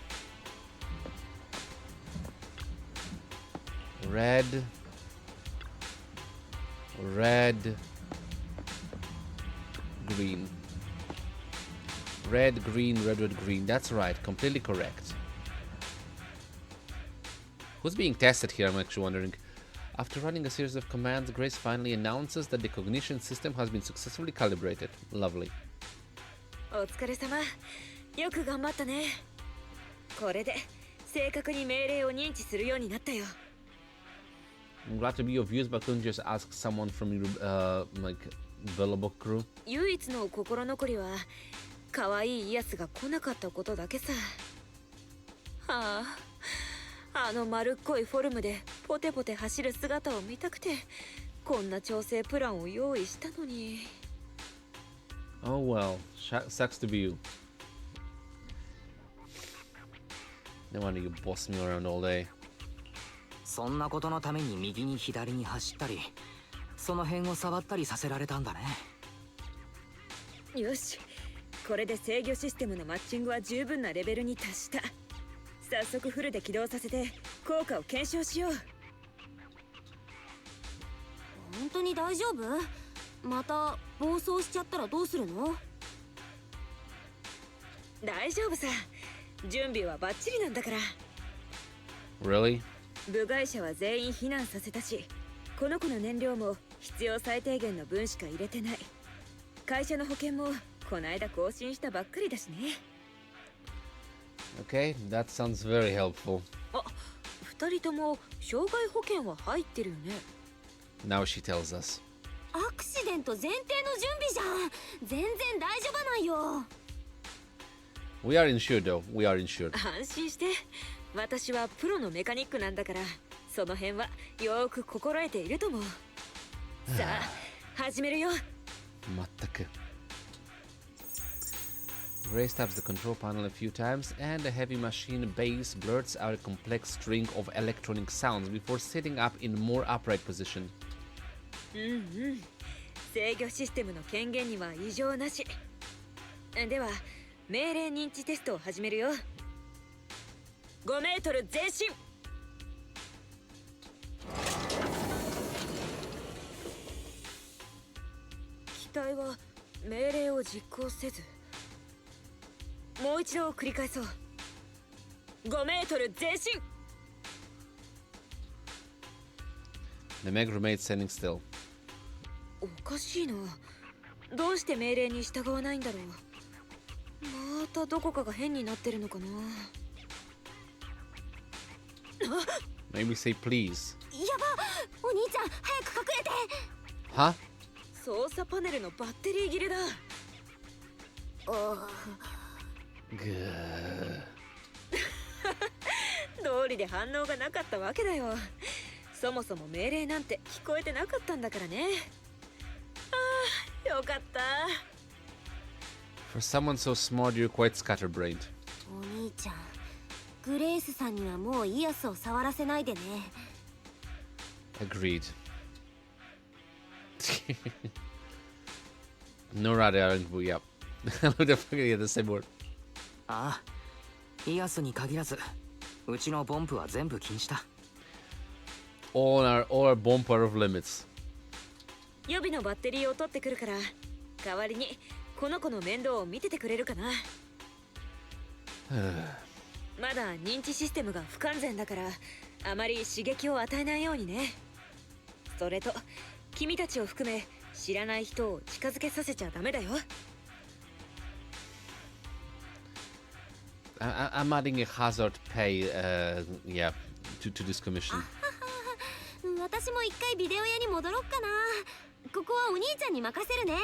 Red. Red. Green. Red, green, red, red, green. That's right. Completely correct. Who's being tested here, I'm actually wondering. After running a series of commands, Grace finally announces that the cognition system has been successfully calibrated. Lovely. お疲れ様。よく頑張ったね。これで正確に命令を認知するようになったよ。I'm glad to be of use, but couldn't you just ask someone from your like billable crew? 唯一の心残りは可愛いイアスが来なかったことだけさ。はあ。あの丸っこいフォルムでポテポテ走る姿を見たくてこんな調整プランを用意したのに。Oh well, sucks to be you. No wonder you boss me around all day. そんなことのために右に左に走ったり、その辺を触ったりさせられたんだね。よし、これで制御システムのマッチングは十分なレベルに達した。早速フルで起動させて効果を検証しよう。本当に大丈夫？また暴走しちゃったらどうするの？大丈夫さ。準備はバッチリなんだから。Really? 部外者は全員避難させたし、この子の燃料も必要最低限の分しか入れてない。会社の保険もこないだ更新したばっかりだしね。Okay, that sounds very helpful. あ、二人とも障害保険は入ってるよね。Now she tells us. アクシデント前提の準備じゃん。全然大丈夫ないよ。We are insured though. We are insured. 安心して。私はプロのメカニックなんだから、その辺はよく心得ていると思う。さあ、始めるよ。まったく。Grace taps the control panel a few times and the heavy machine bass blurts out a complex string of electronic sounds before sitting up in more upright position. 制御システムの権限には異常なし。では、命令認知テストを始めるよ。5メートル前進。機体は命令を実行せず。もう一度繰り返そう。5メートル前進。The Meg remained standing still. おかしいな。どうして命令に従わないんだろう。またどこかが変になってるのかな。Maybe say please. やば、お兄ちゃん早く隠れて。は？操作パネルのバッテリー切れだ。ぐー。道理で反応がなかったわけだよ。そもそも命令なんて聞こえてなかったんだからね。ああ、よかった。For someone so smart, you're quite scatterbrained. お兄ちゃん、グレイスさんにはもうイアスを触らせないでね。Agreed. No radar, yep. What the fuck are the same word? ああ、イアスに限らず、うちのボンプは全部禁止だ。All our bomb are of limits. 予備のバッテリーを取ってくるから、代わりにこの子の面倒を見ててくれるかな。まだ認知システムが不完全だからあまり刺激を与えないようにね。それと君たちを含め知らない人を近づけさせちゃダメだよ。I'm adding a hazard pay, yeah, to this commission. 私も一回ビデオ屋に戻ろっかな。ここはお兄ちゃんに任せるね。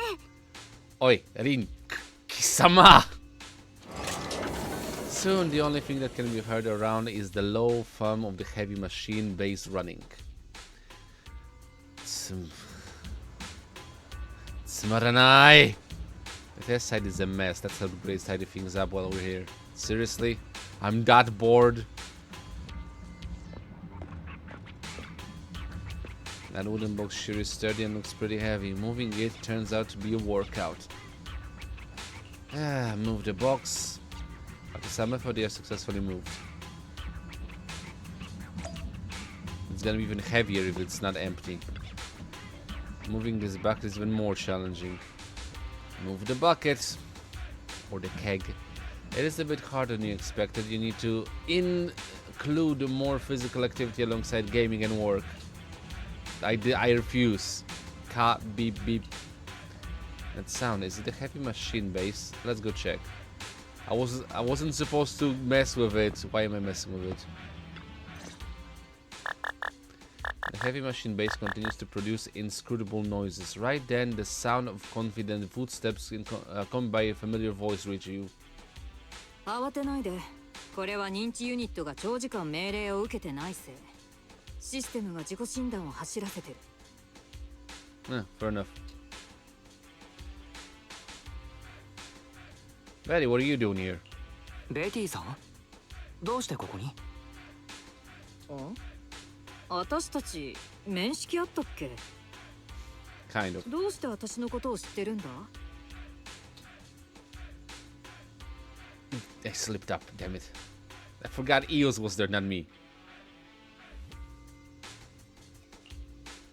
Oi, Rin, Kisama! Soon, the only thing that can be heard around is the low thump of the heavy machine bass running. Smaranai! The test site is a mess. Let's help Grace tidy things up while we're here. Seriously? I'm that bored. That wooden box sure is sturdy and looks pretty heavy. Moving it turns out to be a workout. Move the box. After some effort, they are successfully moved. It's gonna be even heavier if it's not empty. Moving this bucket is even more challenging. Move the bucket. Or the keg. It is a bit harder than you expected. You need to include more physical activity alongside gaming and work. I refuse. Beep beep. That sound, is it a heavy machine base? Let's go check. I wasn't supposed to mess with it. Why am I messing with it? The heavy machine base continues to produce inscrutable noises. Right then, the sound of confident footsteps accompanied by a familiar voice reach you. 慌てないで。これは認知ユニットが長時間命令を受けてないせい。システムが自己診断を走らせてる。Fair enough. Betty, what are you doing here? ベティさん、どうしてここに？私たち面識あったっけ？ Kind of. どうして私のことを知ってるんだ？ I slipped up, damn it. I forgot Eos was there, not me.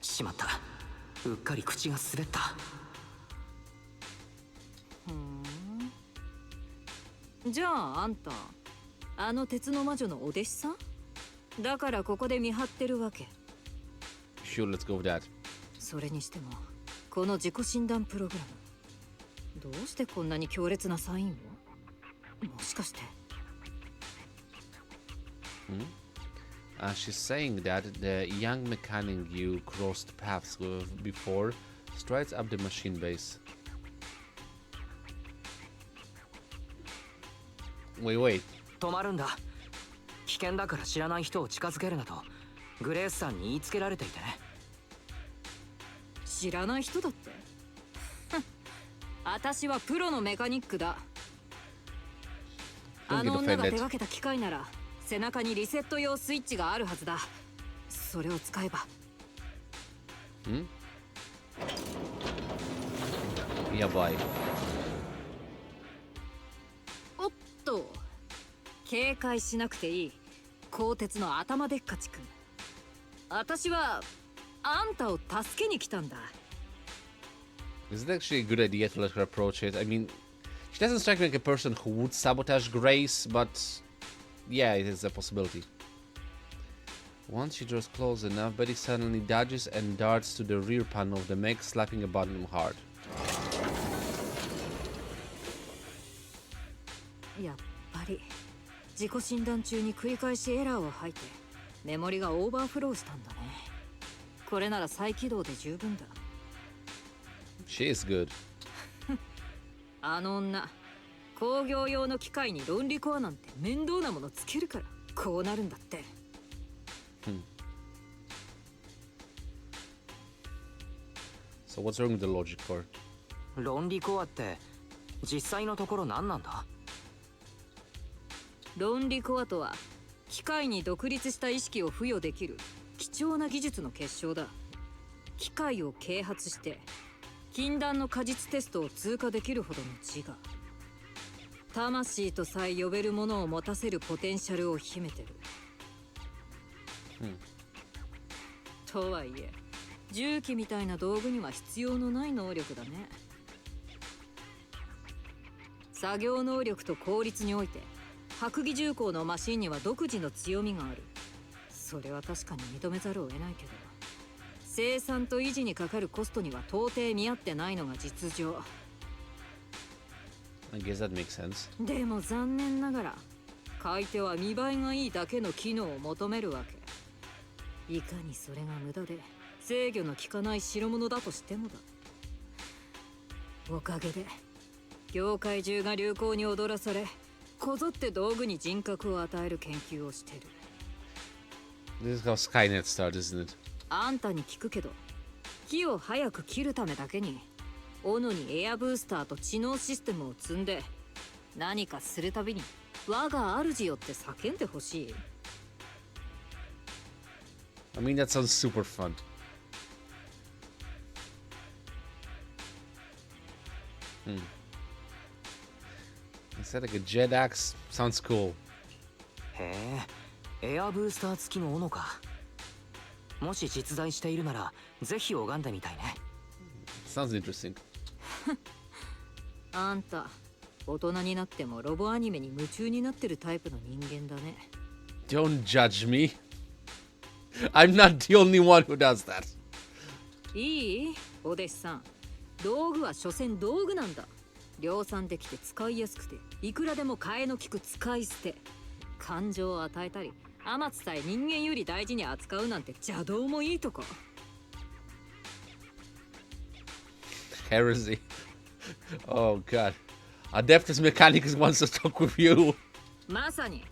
しまった。うっかり口が滑った。じゃああんた、あの鉄の魔女のお弟子さん？だからここで見張ってるわけ。Sure, let's go with that. それにしても、この自己診断プログラム、どうしてこんなに強烈なサインを？もしかして。She's saying that the young mechanic you crossed paths with before strides up the machine base. Wait. 止まるんだ。危険だから知らない人を近づけるなとグレースさんに言いつけられていてね。知らない人だって？私はプロのメカニックだ。あの女が手掛けた機械なら背中にリセット用スイッチがあるはずだ。それを使えば。やばい。おっと、警戒しなくていい。鋼鉄の頭でっかちくん。私はあんたを助けに来たんだ。Is it actually a good idea to let her approach it? I mean, she doesn't strike me like a person who would sabotage Grace, but yeah, it is a possibility. Once she draws close enough, Betty suddenly dodges and darts to the rear panel of the mech, slapping a button hard. やっぱり自己診断中に繰り返しエラーを吐いてメモリがオーバーフローしたんだね。これなら再起動で十分だ。She is good. あの女、工業用の機械に論理コアなんて面倒なものつけるからこうなるんだって。So what's wrong with the logic core? 論理コアって実際のところ何なんだ？論理コアとは機械に独立した意識を付与できる貴重な技術の結晶だ。機械を啓発して禁断の果実テストを通過できるほどの自我、魂とさえ呼べるものを持たせるポテンシャルを秘めてる。とはいえ重機みたいな道具には必要のない能力だね。作業能力と効率において白蟻重工のマシンには独自の強みがある。それは確かに認めざるを得ないけど、生産と維持にかかるコストには到底見合ってないのが実情。 I guess that makes sense. でも残念ながら買い手は見栄えがいいだけの機能を求めるわけ。いかにそれが無駄で制御の効かない代物だとしてもだ。おかげで業界中が流行に踊らされ、こぞって道具に人格を与える研究をしてる。 This is how Skynet started, isn't it? あんたに聞くけど、木を早く切るためだけに斧にエアブースターと知能システムを積んで、何かするたびに我が主よって叫んでほしい。 I mean, that sounds super fun. Is that like a jet axe? Sounds cool. へえ、エアブースター付きの斧か。もし実在しているならぜひ拝んでみたいね。 Sounds interesting. あんた大人になってもロボアニメに夢中になってるタイプの人間だね。 Don't judge me. I'm not the only one who does that. いい？お弟子さん、道具は所詮道具なんだ。量産できて使いやすくていくらでも替えの利く使い捨て。感情を与えたり天津さえ人間より大事に扱うなんて邪道もいいとこ。 Heresy. Oh god. Adeptus Mechanicus wants to talk with you. まさに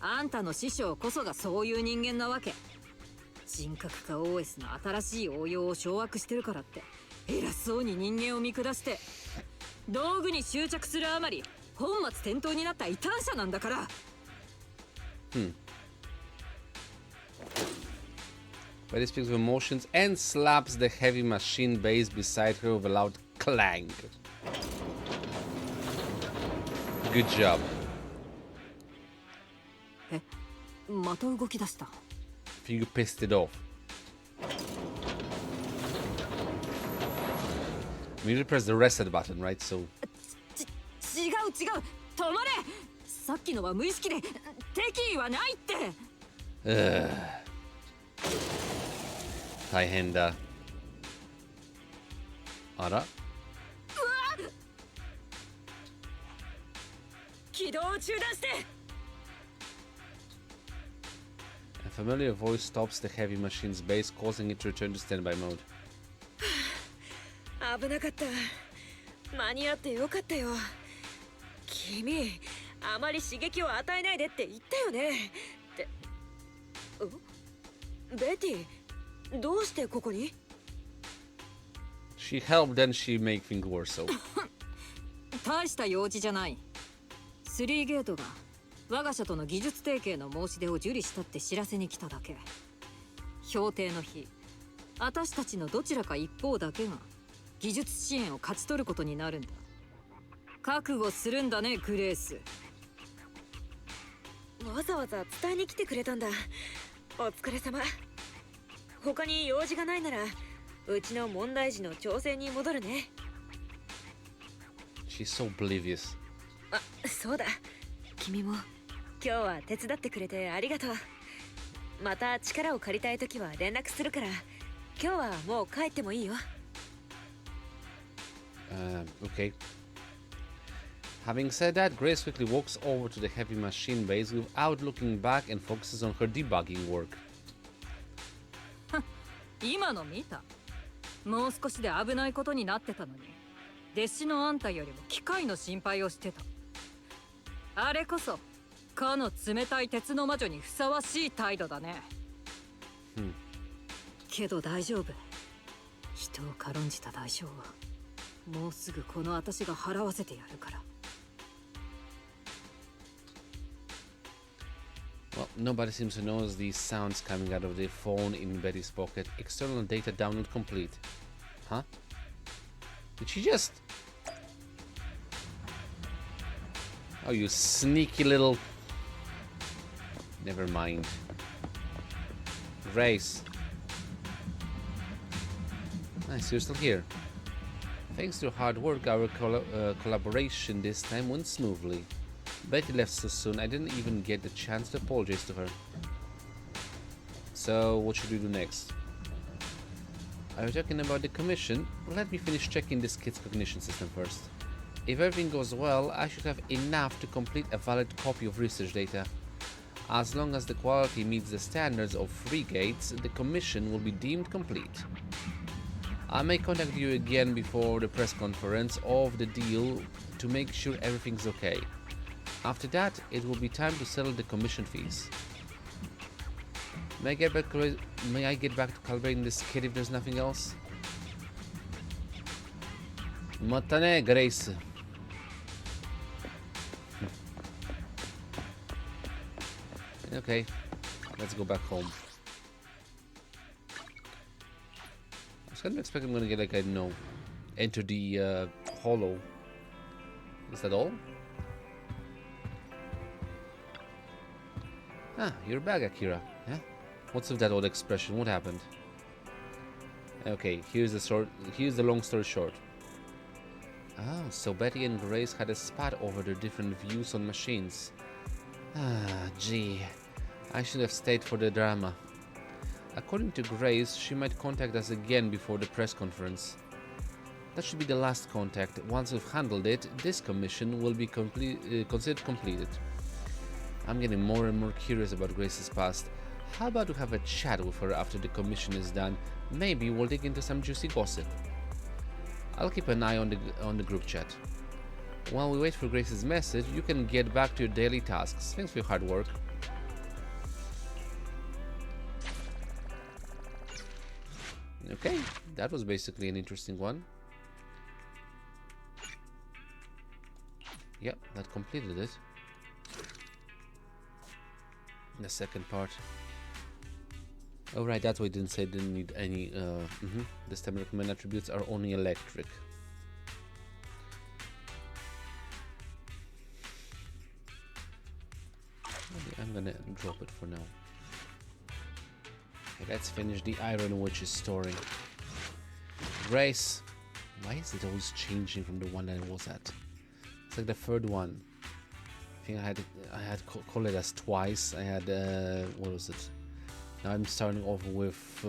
あんたの師匠こそがそういう人間なわけ。人格化 OS の新しい応用を掌握してるからって偉そうに人間を見下して道具に執着するあまり本末転倒になった異端者なんだから。But he speaks with emotions and slaps the heavy machine base beside her with a loud clang. Good job. え、また動き出した。 I think you pissed it off. We need to press the reset button, right? So. 違う違う、止まれ。さっきのは無意識で敵意はないって。大変だ。あら？起動を中断して。 A familiar voice stops the heavy machine's base, causing it to return to standby mode. 危なかった。間に合ってよかったよ。君、あまり刺激を与えないでって言ったよね。ってベティ、どうしてここに？ She helped, then she make things worse. So. 大した用事じゃない。3ゲートが我が社との技術提携の申し出を受理したって知らせに来ただけ。評定の日、私たちのどちらか一方だけが技術支援を勝ち取ることになるんだ。覚悟するんだね、グレース。わざわざ伝えに来てくれたんだ。お疲れ様。他に用事がないならうちの問題児の調整に戻るね。 She's so oblivious. あ、そうだ。君も今日は手伝ってくれてありがとう。また力を借りたいときは連絡するから、今日はもう帰ってもいいよ。Okay. Having said that, Grace quickly walks over to the heavy machine base without looking back and focuses on her debugging work. 今の見た？もう少しで危ないことになってたのに、弟子のあんたよりも機械の心配をしてた。あれこそかの冷たい鉄の魔女にふさわしい態度だね。けど大丈夫。人を軽んじた代償はもうすぐこの私が払わせてやるから。 Well, nobody seems to notice these sounds coming out of the phone in Betty's pocket. External data download complete. Huh? Did she just... Oh, you sneaky little... Never mind. Grace. Nice, you're still here. Thanks to your hard work, our collaboration this time went smoothly. Betty left so soon, I didn't even get the chance to apologize to her. So, what should we do next? Are you talking about the commission? Let me finish checking this kid's cognition system first. If everything goes well, I should have enough to complete a valid copy of research data. As long as the quality meets the standards of frigates, the commission will be deemed complete. I may contact you again before the press conference of the deal to make sure everything's okay. After that, it will be time to settle the commission fees. May I get back to calibrating this kid if there's nothing else? Matane, Grace. Okay, let's go back home. I was kind of expecting I'm gonna get like, I don't know, enter the hollow. Is that all? Ah, you're back, Akira. Yeah? What's with that old expression? What happened? Okay, here's the long story short. Oh, so Betty and Grace had a spat over their different views on machines. Ah, gee. I should have stayed for the drama. According to Grace, she might contact us again before the press conference. That should be the last contact. Once we've handled it, this commission will be considered completed. I'm getting more and more curious about Grace's past. How about we have a chat with her after the commission is done? Maybe we'll dig into some juicy gossip. I'll keep an eye on the group chat. While we wait for Grace's message, you can get back to your daily tasks. Thanks for your hard work. Okay, that was basically an interesting one. Yep, that completed it. The second part. Oh right, that's why I didn't say I didn't need any This time recommend attributes are only electric. I'm gonna drop it for now. Okay, let's finish the Iron Witch's story. Grace. Why is it always changing from the one that I was at? It's like the third one. I think I had called it as twice. I had what was it? Now I'm starting off with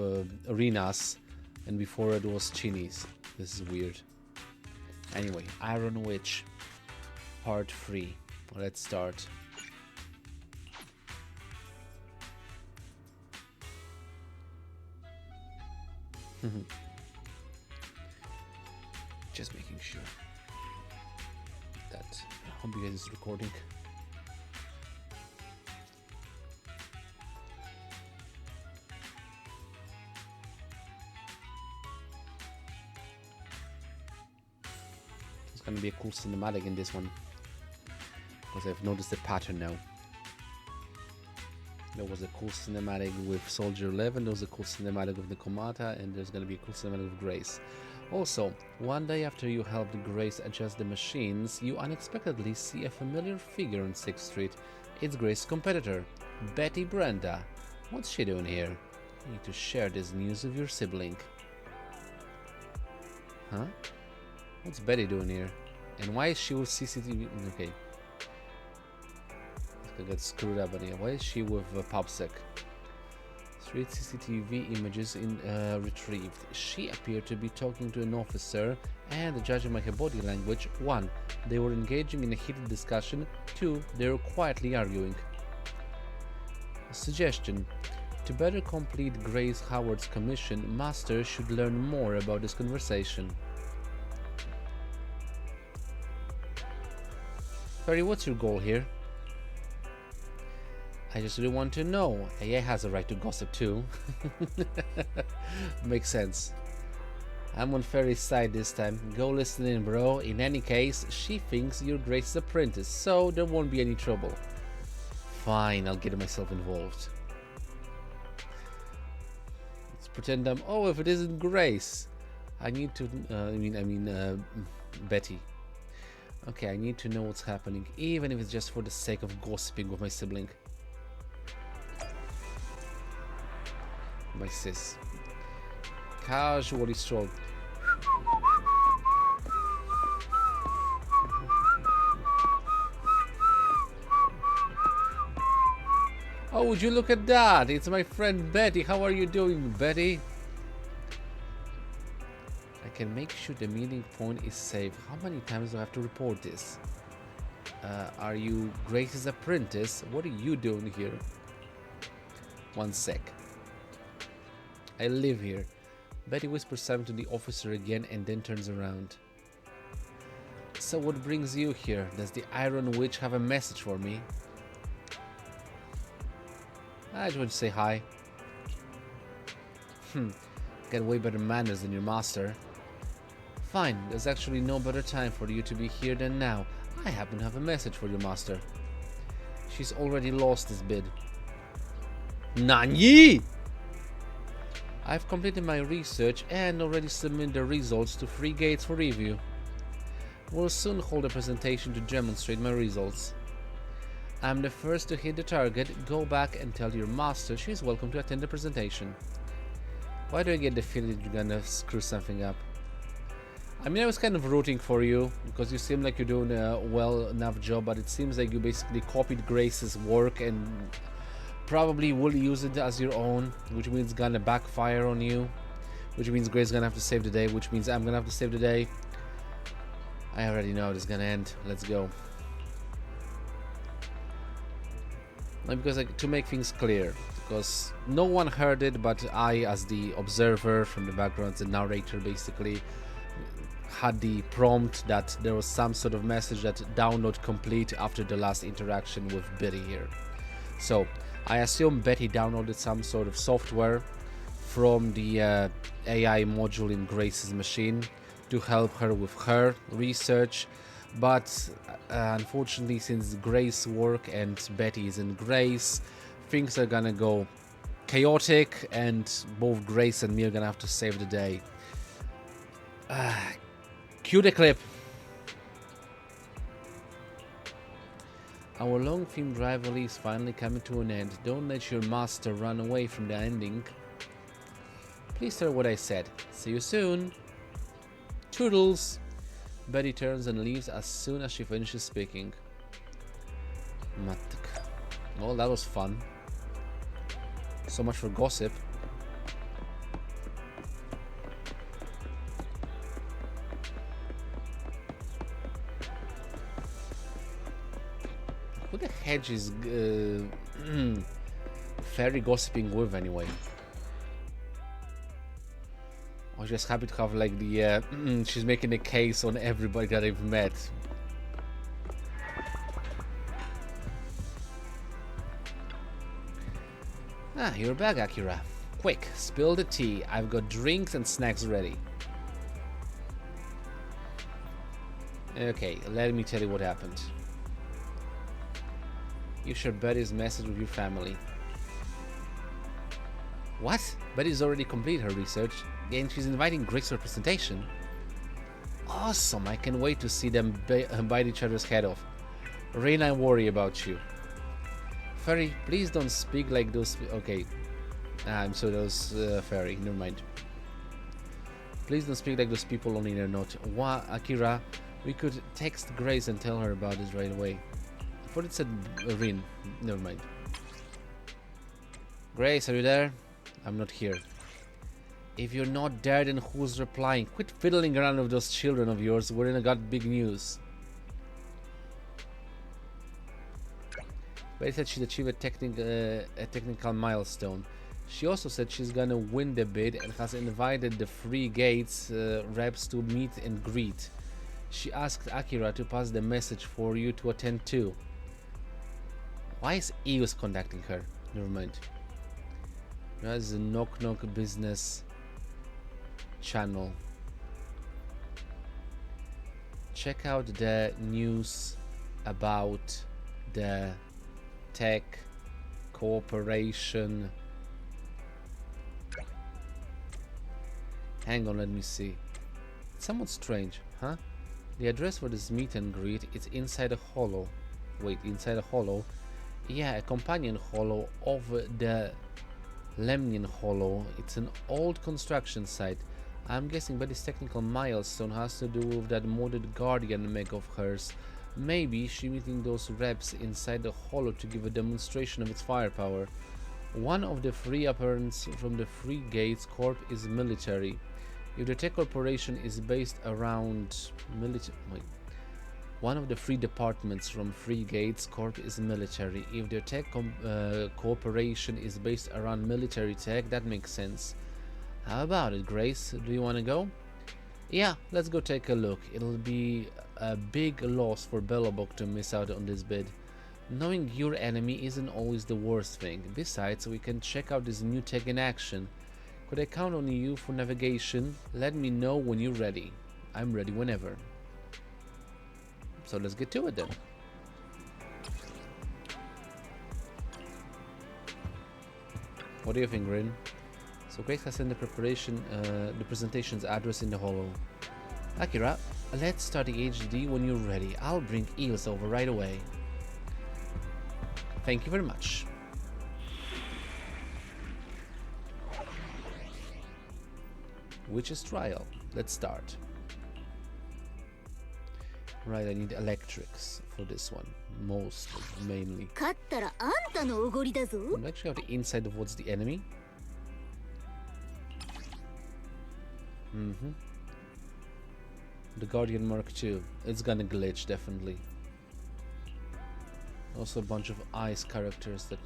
arenas, and before it was Chini's. This is weird. Anyway, Iron Witch, part 3. Let's start. Just making sure that OBS is recording. There's gonna be a cool cinematic in this one because I've noticed the pattern now. There was a cool cinematic with Soldier 11, there was a cool cinematic with Nikomata, and there's gonna be a cool cinematic with Grace. Also, one day after you helped Grace adjust the machines, you unexpectedly see a familiar figure on 6th Street. It's Grace's competitor, Betty Brenda. What's she doing here? You need to share this news with your sibling. Huh? What's Betty doing here? And why is she with CCTV? Okay. I got screwed up in here. Why is she with PubSec? 3 CCTV images retrieved. She appeared to be talking to an officer, and judging by her body language, 1. They were engaging in a heated discussion, 2. They were quietly arguing. A suggestion. To better complete Grace Howard's commission, Master should learn more about this conversation. Fairy, what's your goal here? I just really want to know. AA has a right to gossip too. Makes sense. I'm on Fairy's side this time. Go listen in, bro. In any case, she thinks you're Grace's apprentice, so there won't be any trouble. Fine, I'll get myself involved. Let's pretend I'm... Oh, if it isn't Grace. I need to... Betty. Okay, I need to know what's happening, even if it's just for the sake of gossiping with my sibling. My sis. Casually stroll. Oh, would you look at that? It's my friend Betty. How are you doing, Betty? I can make sure the meeting point is safe. How many times do I have to report this? Are you Grace's apprentice? What are you doing here? One sec. I live here. Betty whispers something to the officer again and then turns around. So what brings you here? Does the Iron Witch have a message for me? I just want to say hi. Got way better manners than your master. Fine, there's actually no better time for you to be here than now. I happen to have a message for your master. She's already lost this bid. Nani? I've completed my research and already submitted the results to Free Gates for review. We'll soon hold a presentation to demonstrate my results. I'm the first to hit the target. Go back and tell your master she's welcome to attend the presentation. Why do I get the feeling that you're gonna screw something up? I mean, I was kind of rooting for you because you seem like you're doing a well enough job, but it seems like you basically copied Grace's work and probably will use it as your own, which means it's gonna backfire on you, which means Grace's gonna have to save the day, which means I'm gonna have to save the day. I already know how this is gonna end. Let's go. Because to make things clear, because no one heard it, but I, as the observer from the background, the narrator, basically had the prompt that there was some sort of message that download complete after the last interaction with Betty here. So I assume Betty downloaded some sort of software from the AI module in Grace's machine to help her with her research, but unfortunately, since Grace work and Betty is in Grace, things are gonna go chaotic and both Grace and me are gonna have to save the day. Cue the clip. Our long themed rivalry is finally coming to an end. Don't let your master run away from the ending. Please hear what I said. See you soon. Toodles. Betty turns and leaves as soon as she finishes speaking. Matek. Well, that was fun. So much for gossip. Who the heck is fairy gossiping with anyway? I was just happy to have like the she's making a case on everybody that I've met. Ah, you're back, Akira. Quick, spill the tea. I've got drinks and snacks ready. Okay, let me tell you what happened. You shared Betty's message with your family. What? Betty's already completed her research, and she's inviting Grace to her presentation. Awesome, I can't wait to see them bite each other's head off. Rain, I worry about you. Fairy, please don't speak like those... Okay. I'm sorry, that was Fairy, never mind. Please don't speak like those people on the internet. Akira, we could text Grace and tell her about this right away. I thought it said Rin. Never mind. Grace, are you there? I'm not here. If you're not there, then who's replying? Quit fiddling around with those children of yours. We're in got big news. Betty said she's achieved a technical milestone. She also said she's gonna win the bid and has invited the Free Gates reps to meet and greet. She asked Akira to pass the message for you to attend too. Why is EOS contacting her? Never mind. That's a knock business channel. Check out the news about the tech cooperation. Hang on, let me see. It's somewhat strange, huh? The address for this meet and greet is inside a hollow. Wait, inside a hollow? Yeah, a companion hollow of the Lemnian Hollow. It's an old construction site. I'm guessing Betty's technical milestone has to do with that modded guardian mech of hers. Maybe she's meeting those reps inside the hollow to give a demonstration of its firepower. One of the three appearance from the Free Gates Corp is military. If the tech corporation is based around one of the three departments from Free Gates Corp is military. If the tech cooperation is based around military tech, that makes sense. How about it, Grace? Do you want to go? Yeah, let's go take a look. It'll be a big loss for Bellobok to miss out on this bid. Knowing your enemy isn't always the worst thing. Besides, we can check out this new tech in action. Could I count on you for navigation? Let me know when you're ready. I'm ready whenever. So let's get to it then. What do you think, Rin? So Grace has sent the presentation's address in the hollow. Akira, let's start the HD when you're ready. I'll bring Eels over right away. Thank you very much. Witch's Trial. Let's start. Right, I need electrics for this one. Mainly. I'm actually on the inside of what's the enemy. The Guardian Mark II. It's gonna glitch, definitely. Also a bunch of ice characters that...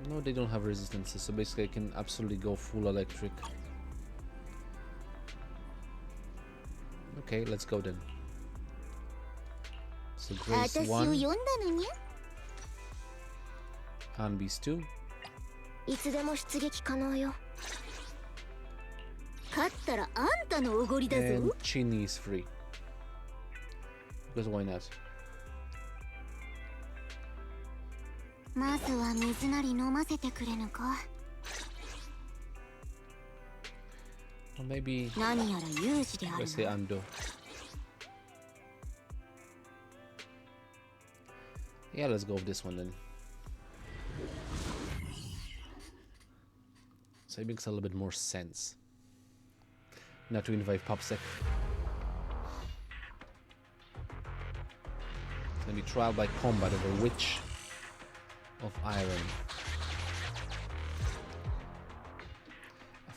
No, they don't have resistances, so basically I can absolutely go full electric. Okay, let's go then. So Grace 1, Hanbeast 2. And Chinny is free. Because why not? Or maybe let's say Ando. Yeah, let's go with this one then. So it makes a little bit more sense. Not to invite Popsec. It's gonna be trial by combat of a Witch of Iron.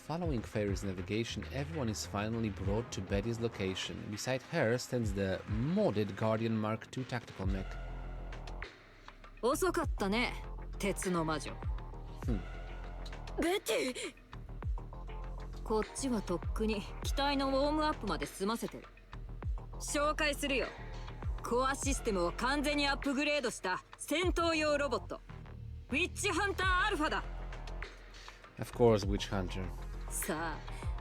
Following Fairy's navigation, everyone is finally brought to Betty's location. Beside her stands the modded Guardian Mark II tactical mech. 遅かったね、鉄の魔女。ベティ。こっちはとっくに機体のウォームアップまで済ませてる。紹介するよ。コアシステムを完全にアップグレードした戦闘用ロボット。ウィッチハンターアルファだ。Of course, Witch Hunter. さ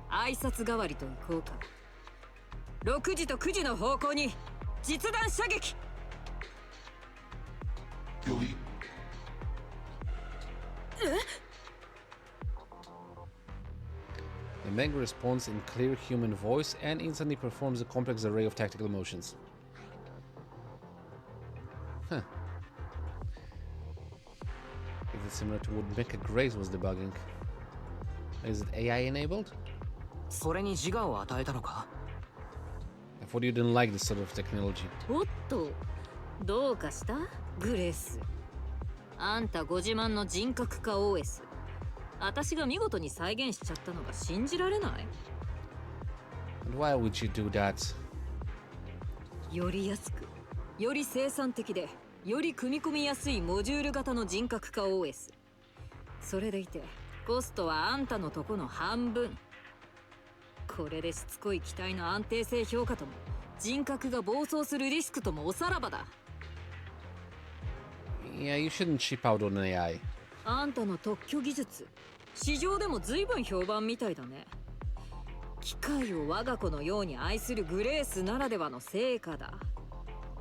あ、挨拶代わりといこうか。6時と9時の方向に実弾射撃。The mech responds in clear human voice and instantly performs a complex array of tactical motions. Huh. Is it similar to what Mecha Grace was debugging? Is it AI enabled? それに自我を与えたのか? I thought you didn't like this sort of technology. おっと、どうかしたグレース。あんたご自慢の人格化 OS。私が見事に再現しちゃったのが信じられない？ And why would you do that? より安く、より生産的で、より組み込みやすいモジュール型の人格化 OS。それでいて、コストはあんたのとこの半分。これでしつこい機体の安定性評価とも、人格が暴走するリスクともおさらばだ。Yeah, you shouldn't cheap out on AI. あんたの特許技術、市場でも随分評判みたいだね。機械を我が子のように愛するグレースならではの成果だ。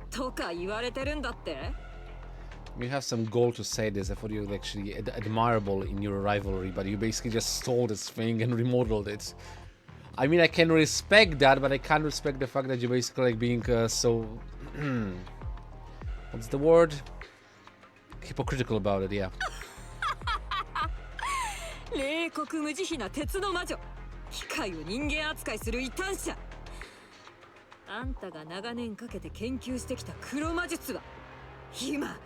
とか言われてるんだって。You have some goal to say this. I thought you were actually admirable in your rivalry, but you basically just stole this thing and remodeled it. I mean, I can respect that, but I can't respect the fact that you're basically like being so... What's the word? Hypocritical about it, yeah. 冷酷無慈悲な鉄の魔女。機械を人間扱いする異端者。あんたが長年かけて研究してきた黒魔術は今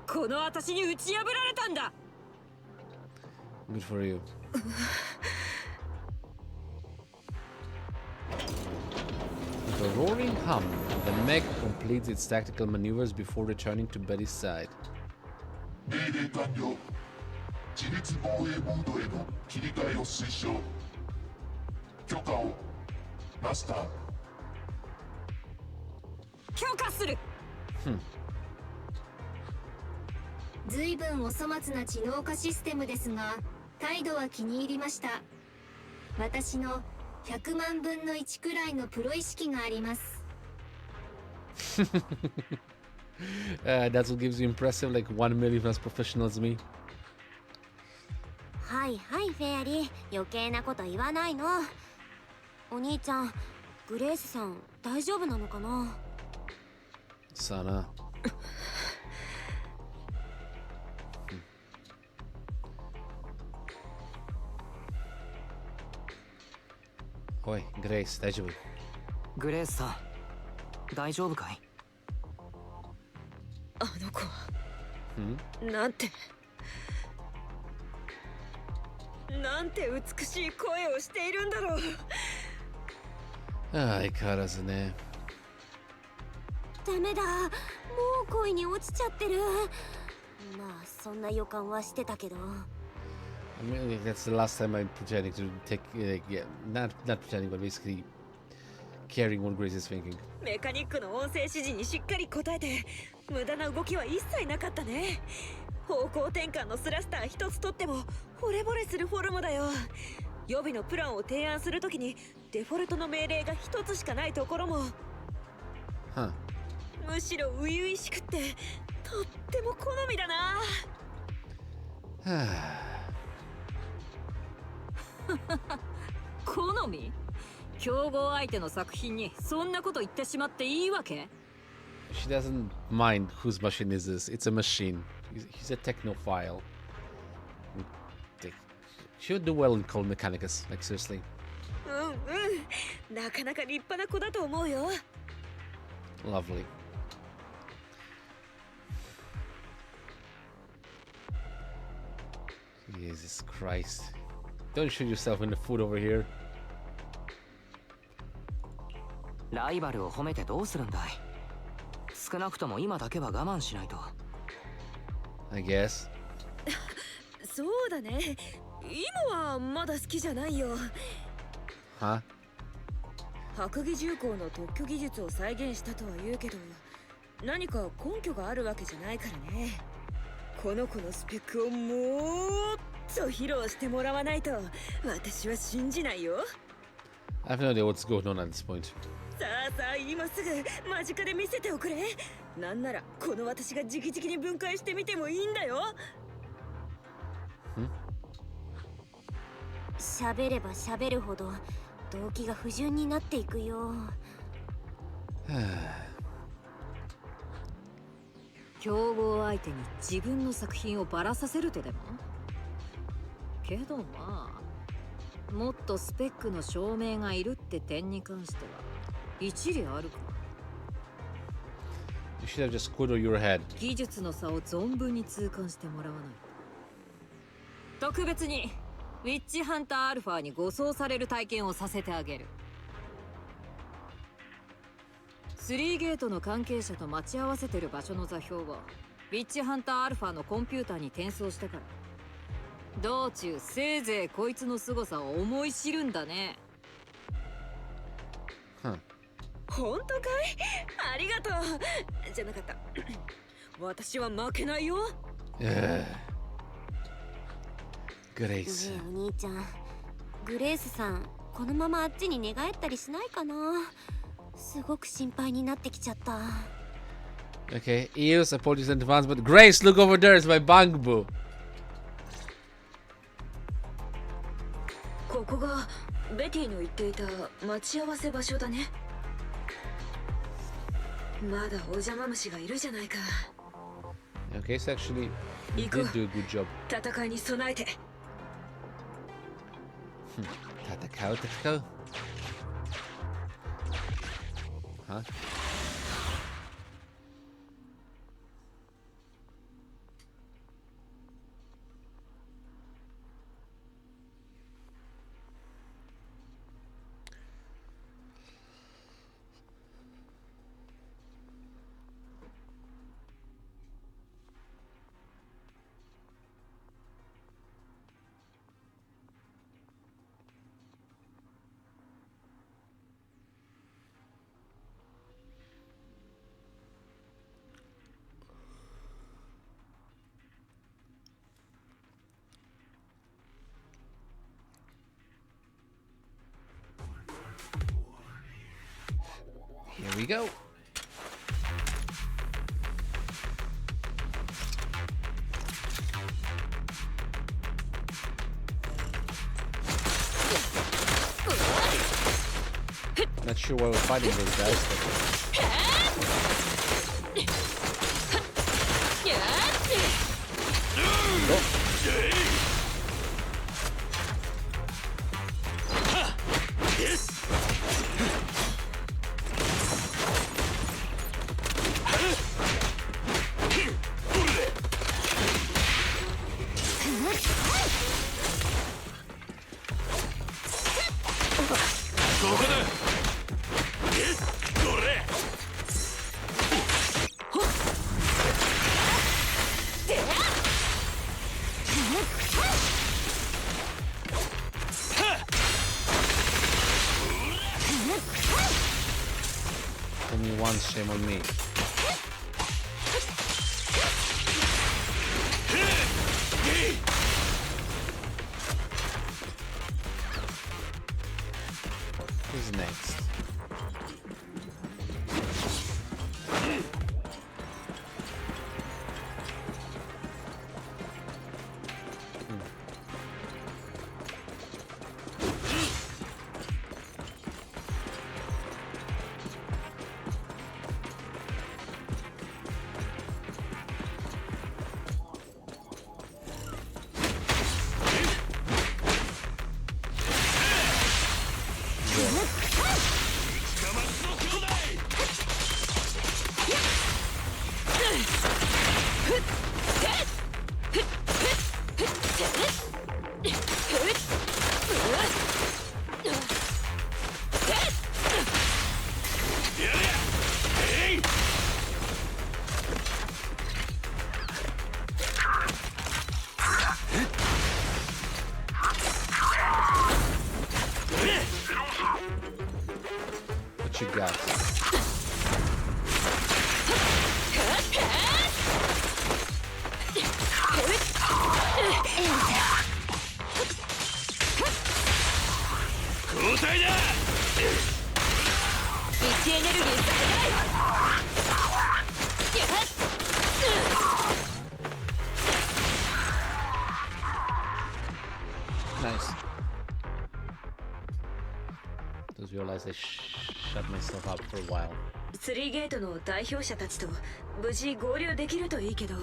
この私に打ち破られたんだ。 Good for you. With a roaring hum, the mech completes its tactical maneuvers before returning to Betty's side. 命令完了。自立防衛モードへの切り替えを推奨。許可を。マスター。許可する。ずいぶんお粗末な知能化システムですが、態度は気に入りました。私の100万分の1くらいのプロ意識があります。That's what gives you impressive, like 1 million as professional as me. はいはいフェアリー、余計なこと言わないの。お兄ちゃん、グレースさん大丈夫なのかな。さあな。おい、グレース大丈夫？グレースさん、大丈夫かい？あの子はなんて美しい声をしているんだろう。相変わらずね。ダメだ、もう恋に落ちちゃってる。まあそんな予感はしてたけど。I mean, that's the last time I'm pretending to take, yeah, not pretending, but basically caring what Grace is thinking. メカニックの音声指示にしっかり答えて、無駄な動きは一切なかったね。方向転換のスラスター一つとっても惚れ惚れするフォルムだよ。予備のプランを提案するときにデフォルトの命令が一つしかないところも、むしろ初々しくってとっても好みだな。好み？競合相手の作品にそんなこと言ってしまっていいわけ？ She doesn't mind whose machine is this. It's a machine. He's a technophile. She would do well in Cold Mechanicus, like seriously. なかなか立派な子だと思うよ。Lovely. Jesus Christ. Don't shoot yourself in the foot over here. ライバルを褒めてどうするんだい？少なくとも今だけは我慢しないと。I guess. そうだね。今はまだ好きじゃないよ。は？白蟻重工の特許技術を再現したとは言うけど、何か根拠があるわけじゃないからね。この子のスペックをもっと披露してもらわないと私は信じないよ。I have no idea what's going on at this point. さあさあ今すぐ間近で見せておくれ。なんならこの私が直々に分解してみてもいいんだよ。喋れば喋るほど動機が不純になっていくよ。競合相手に自分の作品をばらさせるとでも？けどまあもっとスペックの証明がいるって点に関しては一理あるか。 You should have just squirreled your head. 技術の差を存分に痛感してもらわないと。特別にウィッチハンターアルファに護送される体験をさせてあげる。3ゲートの関係者と待ち合わせてる場所の座標をウィッチハンターアルファのコンピューターに転送したから、道中せいぜいこいつの凄さを思い知るんだね。本当かい？ありがとう。じゃなかった。私は負けないよ。グレイス。ねえお兄ちゃん、グレースさんこのままあっちに寝返ったりしないかな。すごく心配になってきちゃった。 Okay, Eos, apologies in advance, but Grace, look over there, it's my bangbu. ここがベティの言っていた待ち合わせ場所だね。まだお邪魔虫がいるじゃないか。 Okay, so actually, you did do a good job. 戦いに備えて。戦う。Huh? Here we go. Not sure why we're fighting those guys, but... Only one, shame on me. Who's next? What you got? Nice. Just realized I shut myself up for a while. 3ゲートの代表者たちと無事合流できるといいけど。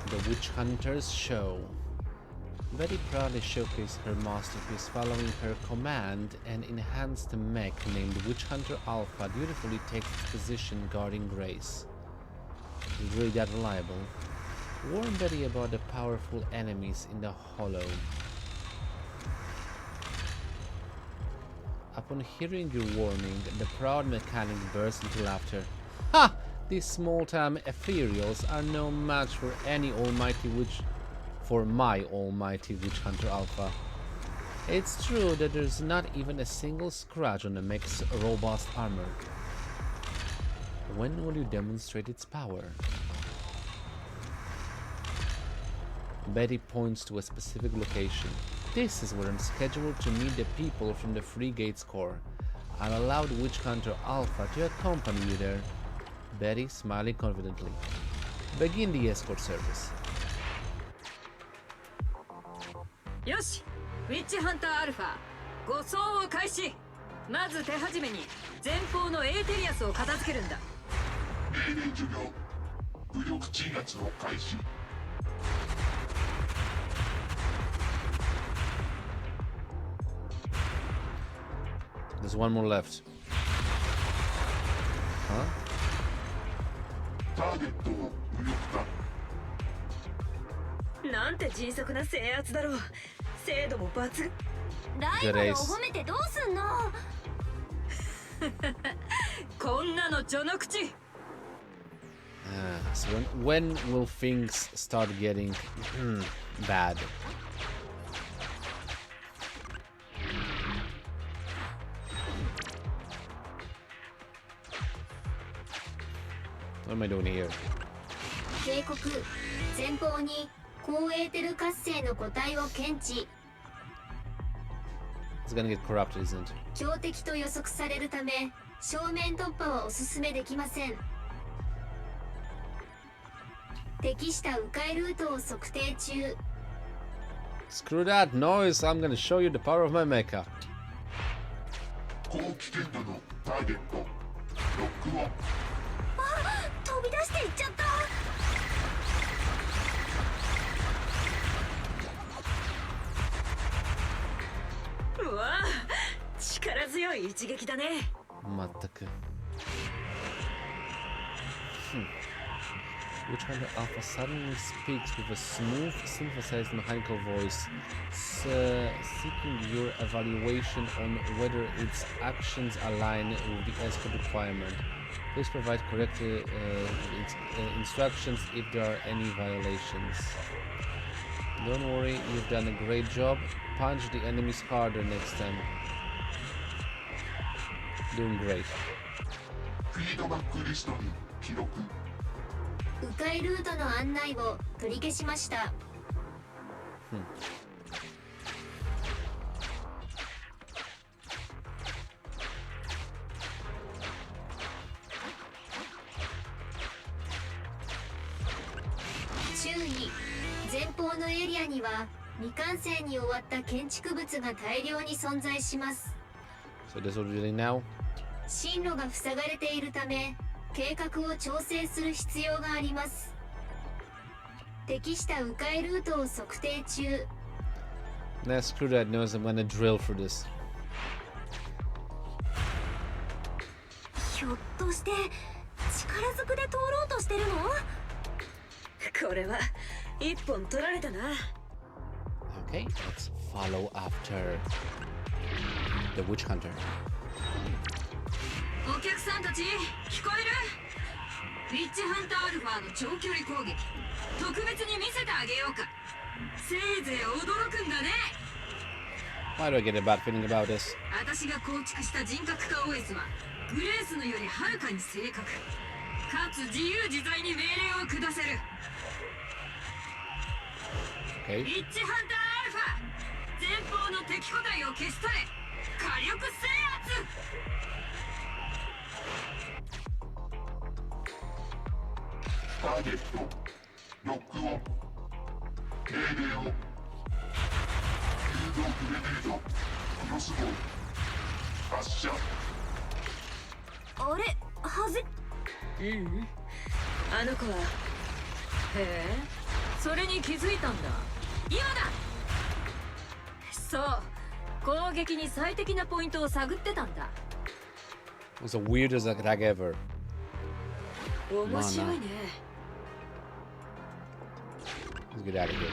The Witch Hunters Show. Very proudly showcased her masterpiece following her command. An enhanced mech named Witch Hunter Alpha dutifully takes its position guarding Grace. Is it really that reliable? Warn Betty about the powerful enemies in the Hollow. Upon hearing your warning, the proud mechanic burst into laughter. Ha! These small-time ethereals are no match for my almighty Witch Hunter Alpha. It's true that there's not even a single scratch on the mech's robust armor. When will you demonstrate its power? Betty points to a specific location. This is where I'm scheduled to meet the people from the Free Gates Corps. I'll allow the Witch Hunter Alpha to accompany you there. Betty smiling confidently. Begin the escort service. よし、ウィッチハンターアルファ護送を開始。まず手始めに前方のエーテリアスを片付けるんだ。命令授業武力鎮圧を開始。There's one more left. Huh? ターゲットを無力化。なんて迅速な制圧だろう。精度も抜群。ライバルを褒めてどうすんの。こんなの序の口。So when will things start getting bad? What am I doing here? 警告、前方に高エーテル活性の個体を検知。 It's gonna get corrupted, isn't it? 強敵と予測されるため正面突破はおすすめできません。適した迂回ルートを測定中。 Screw that noise! I'm gonna show you the power of my mecha. 高危険度のターゲットロックオン。飛び出していっちゃった。うわあ、力強い一撃だね。まったく。Which Hunter Alpha suddenly speaks with a smooth, synthesized mechanical voice, seeking your evaluation on whether its actions align with the escort requirement. Please provide correct instructions if there are any violations. Don't worry, you've done a great job. Punch the enemies harder next time. Doing great. フィードバックリストに記録。迂回ルートの案内を取り消しました。注意、前方のエリアには未完成に終わった建築物が大量に存在します。 So that's what we're doing now. 進路が塞がれているため計画を調整する必要があります。適した迂回ルートを測定中。 Nah, screw that noise. I'm gonna drill for this. ひょっとして力ずくで通ろうとしてるの？これは一本取られたな。Okay, let's follow after the witch hunter. お客さんたち聞こえる？ウィッチハンターアルファの長距離攻撃特別に見せてあげようか。せいぜい驚くんだね。 Why do I get a bad feeling about this? 私が構築した人格化 OS はグレースのよりはるかに正確かつ自由自在に命令を下せる。 Okay. ウィッチハンターアルファ前方の敵個体を消し去れ。火力制圧。ターゲットロックオン。命令を。誘導グレネードクロスボウ発射。あれ、はず。あの子は。へえ、それに気づいたんだ。今だ。そう攻撃に最適なポイントを探ってたんだ。 It was the weirdest attack ever. 面白いね。 Let's get out of here.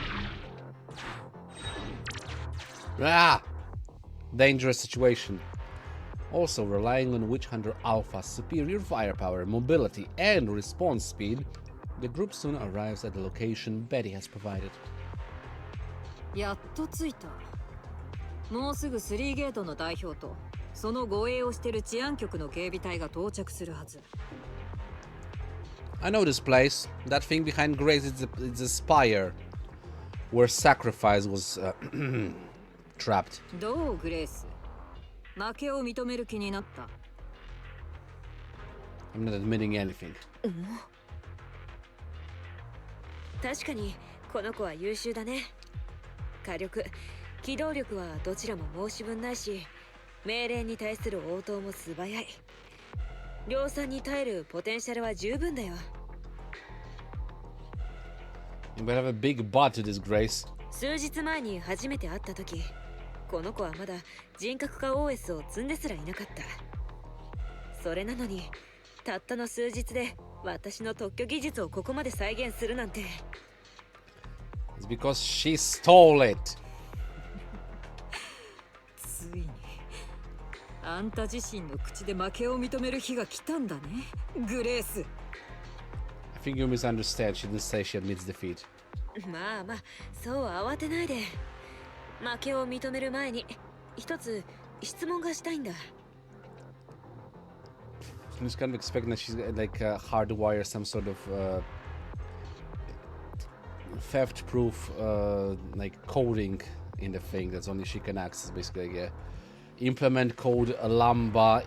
Ah! Dangerous situation. Also, relying on Witch Hunter Alpha's superior firepower, mobility, and response speed, the group soon arrives at the location Betty has provided. やっと着いた。もうすぐ3ゲートの代表とその護衛をしている治安局の警備隊が到着するはず。 I know this place. That thing behind Grace is a spire where sacrifice was trapped. どうグレース、負けを認める気になった？ I'm not admitting anything. 確かにこの子は優秀だね。火力、機動力はどちらも申し分ないし、命令に対する応答も素早い。量産に耐えるポテンシャルは十分だよ。You better have a big butt to this Grace. 数日前に初めて会った時、この子はまだ人格化 OS を積んですらいなかった。それなのにたったの数日で私の特許技術をここまで再現するなんて。 It's because she stole it. ついにあんた自身の口で負けを認める日が来たんだね、グレース。 I think you misunderstand. She didn't say she admits defeat. まあまあ、そう慌てないで。負けを認める前に一つ質問がしたいんだ。I'm just kind of expecting that she's like hardwire some sort of theft-proof like coding in the thing that's only she can access. Basically, like, implement code lambda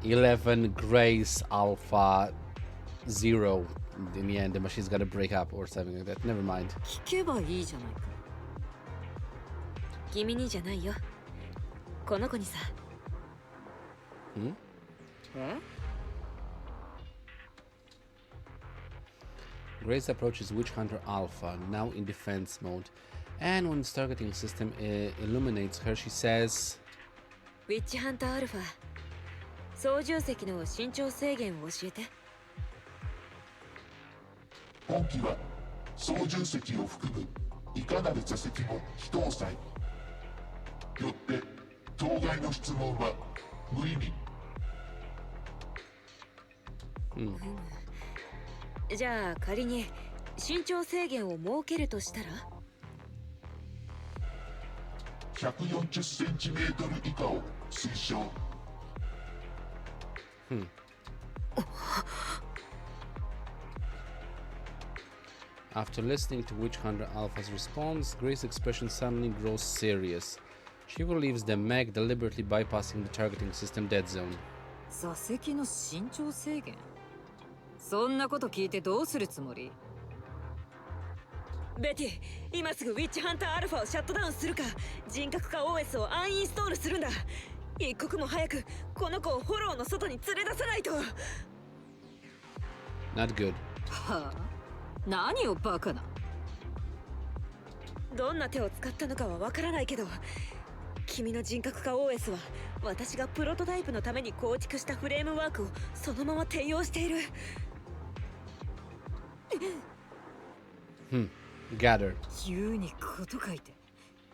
11 Grace Alpha 0. In the end, the machine's got to break up or something like that. Never mind. 聞けばいいじゃないか。君にじゃないよ、この子にさ。え？ Grace approaches Witch Hunter Alpha, now in defense mode, and when its targeting system illuminates her, she says, ウィッチハンターアルファ、操縦席の身長制限を教えて。本機は操縦席を含むいかなる座席も非搭載。よって当該の質問は無意味。じゃあ仮に身長制限を設けるとしたら、140センチメートル以下を推奨。After listening to Witch Hunter Alpha's response, Grace's expression suddenly grows serious. She relieves the mech, deliberately bypassing the targeting system dead zone. 座席の身長制限？そんなこと聞いてどうするつもり？ベティ、今すぐウィッチハンターアルファをシャットダウンするか、人格化 OS をアンインストールするんだ。一刻も早くこの子をフォローの外に連れ出さないと。 Not good. はあ？何をバカな。どんな手を使ったのかはわからないけど、君の人格化 OS は私がプロトタイプのために構築したフレームワークをそのまま転用している。Gather. 急にこと書いて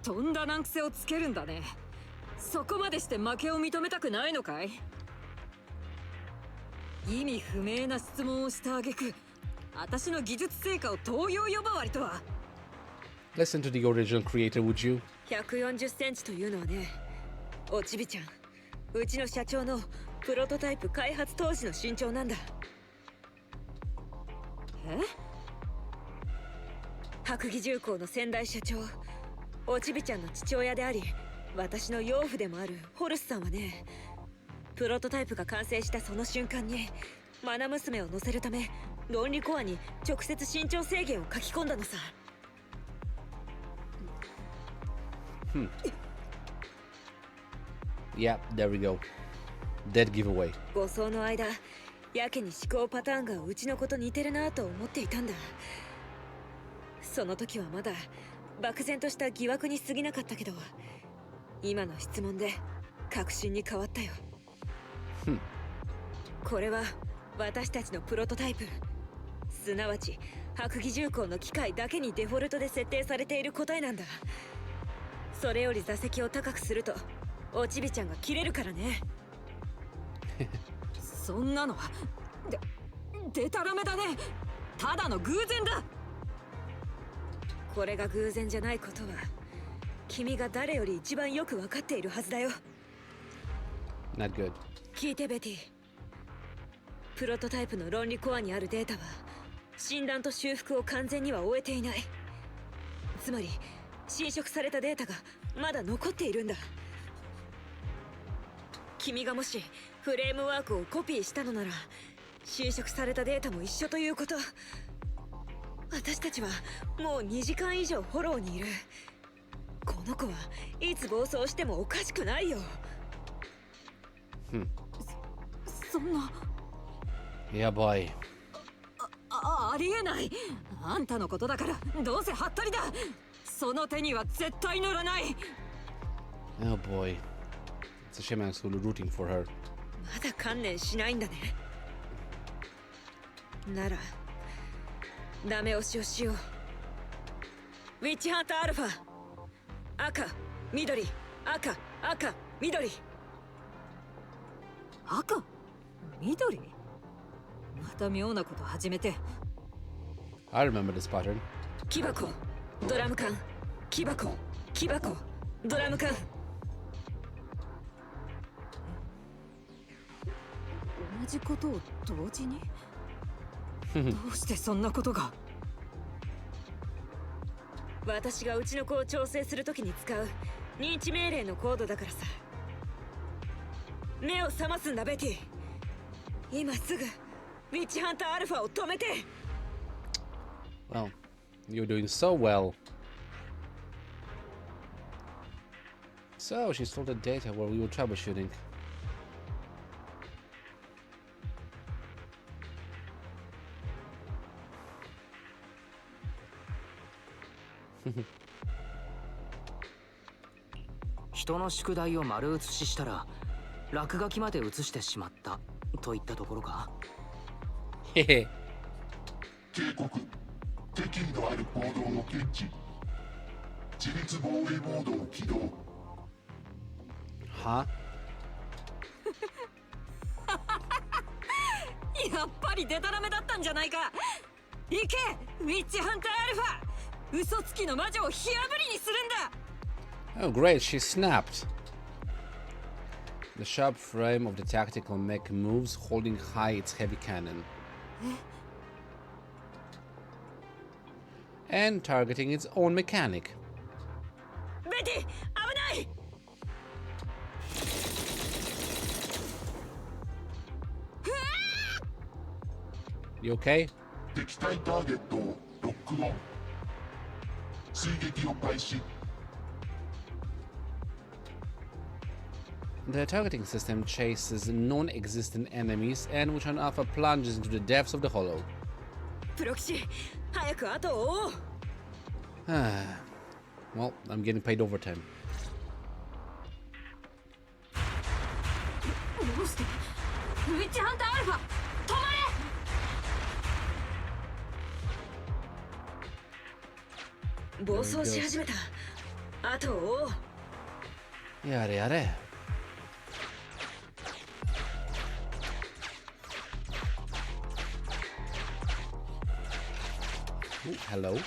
とんだ難癖をつけるんだね。そこまでして負けを認めたくないのかい？意味不明な質問をした挙句、私の技術成果を東洋呼ばわりとは。 Listen to the original creator, would you? 140センチというのはね、おちびちゃん、うちの社長のプロトタイプ開発当時の身長なんだ。え？白木重工の先代社長、おちびちゃんの父親であり私の養父でもあるホルスさんはね、プロトタイプが完成したその瞬間にマナ娘を乗せるため論理コアに直接身長制限を書き込んだのさ。Yeah, there we go. Dead giveaway. 護送の間、やけに思考パターンがうちの子と似てるなと思っていたんだ。その時はまだ漠然とした疑惑に過ぎなかったけど、今の質問で確信に変わったよ。これは私たちのプロトタイプ、すなわち白木重工の機械だけにデフォルトで設定されている答えなんだ。それより座席を高くするとおちびちゃんが切れるからね。そんなのはでたらめだね。ただの偶然だ。これが偶然じゃないことは君が誰より一番よく分かっているはずだよ。 Not good. 聞いてベティ、プロトタイプの論理コアにあるデータは診断と修復を完全には終えていない。つまり侵食されたデータがまだ残っているんだ。君がもしフレームワークをコピーしたのなら侵食されたデータも一緒ということ。私たちはもう2時間以上フォローにいる。この子はいつ暴走してもおかしくないよ。そんな。Yeah, boy. ありえない。あんたのことだからどうせハッタリだ。その手には絶対乗らない。 Oh boy. It's a shame I'm still rooting for her. まだ観念しないんだね。ならダメ押しをしよう。ウィッチハンターアルファ、赤緑赤赤緑。赤緑、また妙なこと始めて。 I remember this pattern. 木箱ドラム缶木箱木箱ドラム缶。同じことを同時に。どうしてそんなことが。私がうちの子を調整するときに使う認知命令のコードだからさ。目を覚ますんだベティ。今すぐウィッチハンターアルファを止めて。 Well, you're doing so well. So, she stole the data while we were troubleshooting. Hmm. 人の宿題を丸写ししたら落書きまで写してしまったといったところか。Hehe. 警告、敵意のある行動を検知。自立防衛モードを起動。Huh? やっぱりデタラメだったんじゃないか。行けウィッチハンターアルファ。嘘つきの魔女を火あぶりにするんだ。 Oh, great, she snapped. The sharp frame of the tactical mech moves, holding high its heavy cannon. And targeting its own mechanic. ベティ危ない。 You okay? 敵対ターゲットをロックオン。追撃を開始。 The targeting system chases non-existent enemies, and Witch Alpha plunges into the depths of the hollow. プロキシ早く後を追おう。 Well, I'm getting paid overtime. どうしてウィッチハンターアルファ止まれ。暴走し始めた。後を追おう。 Yare yare. Ooh, hello.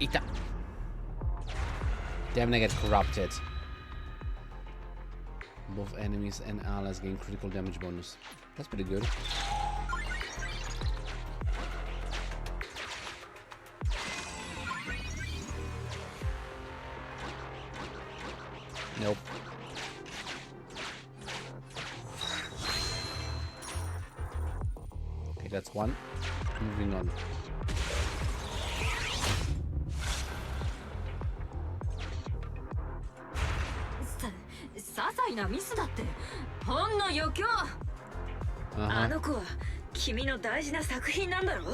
Ita. Damn, I get corrupted. Both enemies and allies gain critical damage bonus. That's pretty good. Nope. Okay, that's one. Moving on.些細なミスだってほんの余興。あの子は君の大事な作品なんだろ。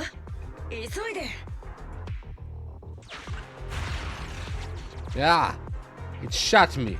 急いで。 Yeah, it shot me.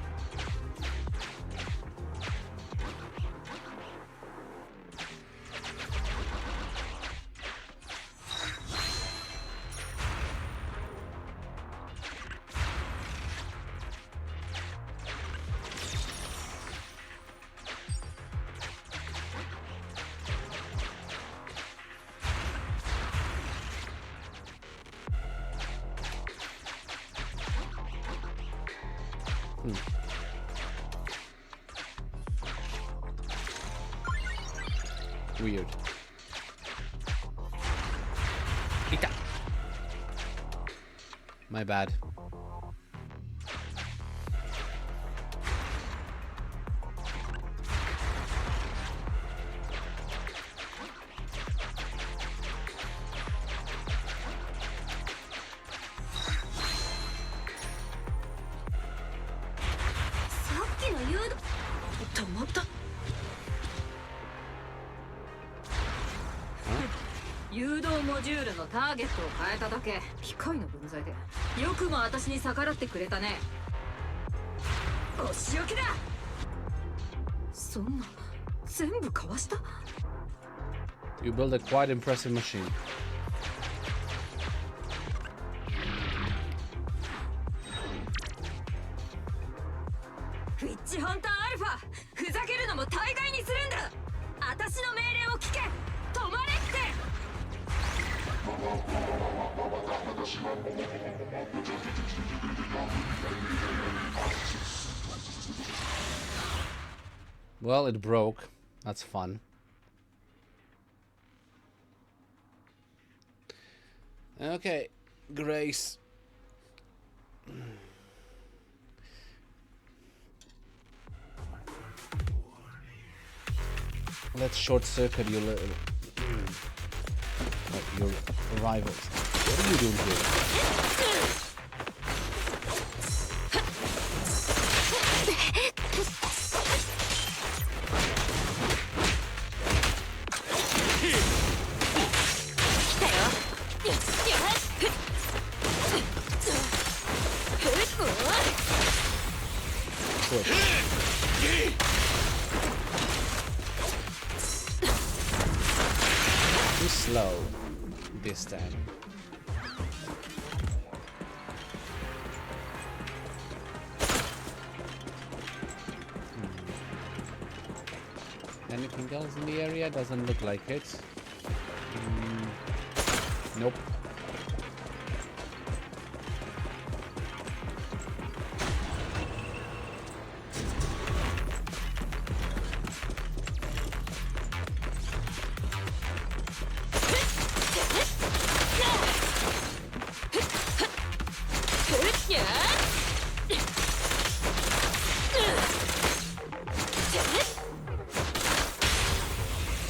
Weird. Ita. My bad. の誘導止まった。誘導モジュールのターゲットを変えただけ。機械の分際でよくも私に逆らってくれたね。お仕置きだ。そんな全部かわした。 You build a quite impressive machine. ウィッチハンターアルファ、ふざけるのも大概にするんだ。私の命令を聞け。止まれって。 Well, it broke. That's fun. Okay, Grace. Let's short circuit your rivals. What are you doing here? Push. Too slow this time. Anything else in the area? Doesn't look like it. Nope.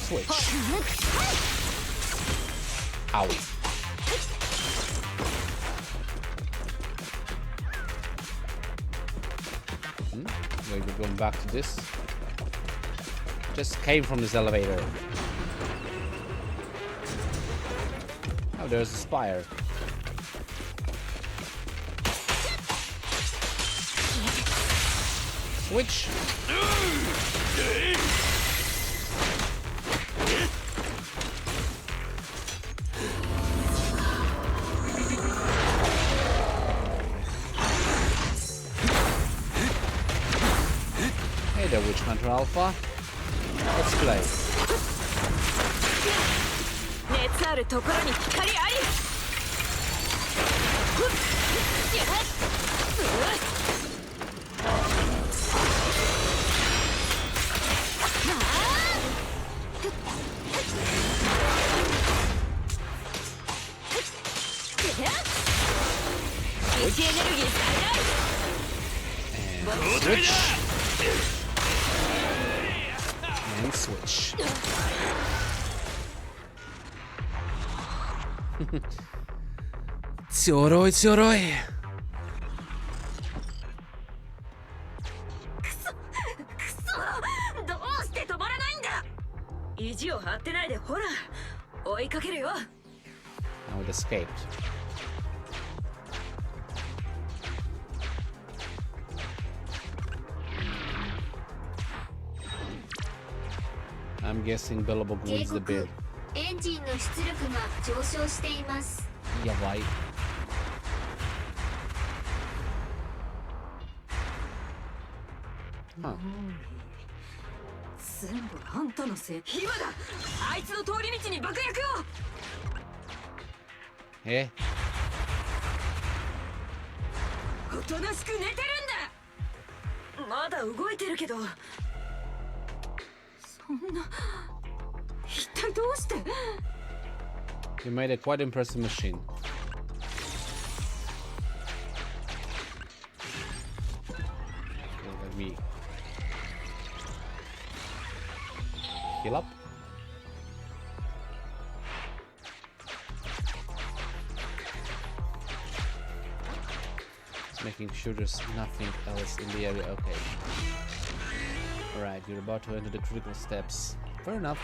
Switch. Ow. Wait, we're going back to this. Just came from this elevator. Oh, there's a spire. Switch. Hey there, Witch Hunter Alpha. Let's play. 熱あるところに光あり。位置エネルギー最大。 And switch. And switch. Цёрой, цёрой. どうして止まらないんだ。意地を張ってないでほら追いかけるよ。 Now it escaped. I'm guessing Billabong wins the bid. エンジンの出力が上昇しています。やばい。全部あんたのせい。今だ。あいつの通り道に爆薬を。え？おとなしく寝てるんだ。まだ動いてるけど。そんな。一体どうして？ You made a quite impressive machine. Let me heal up. Just making sure there's nothing else in the area. Okay. Alright, you're about to enter the critical steps. Fair enough.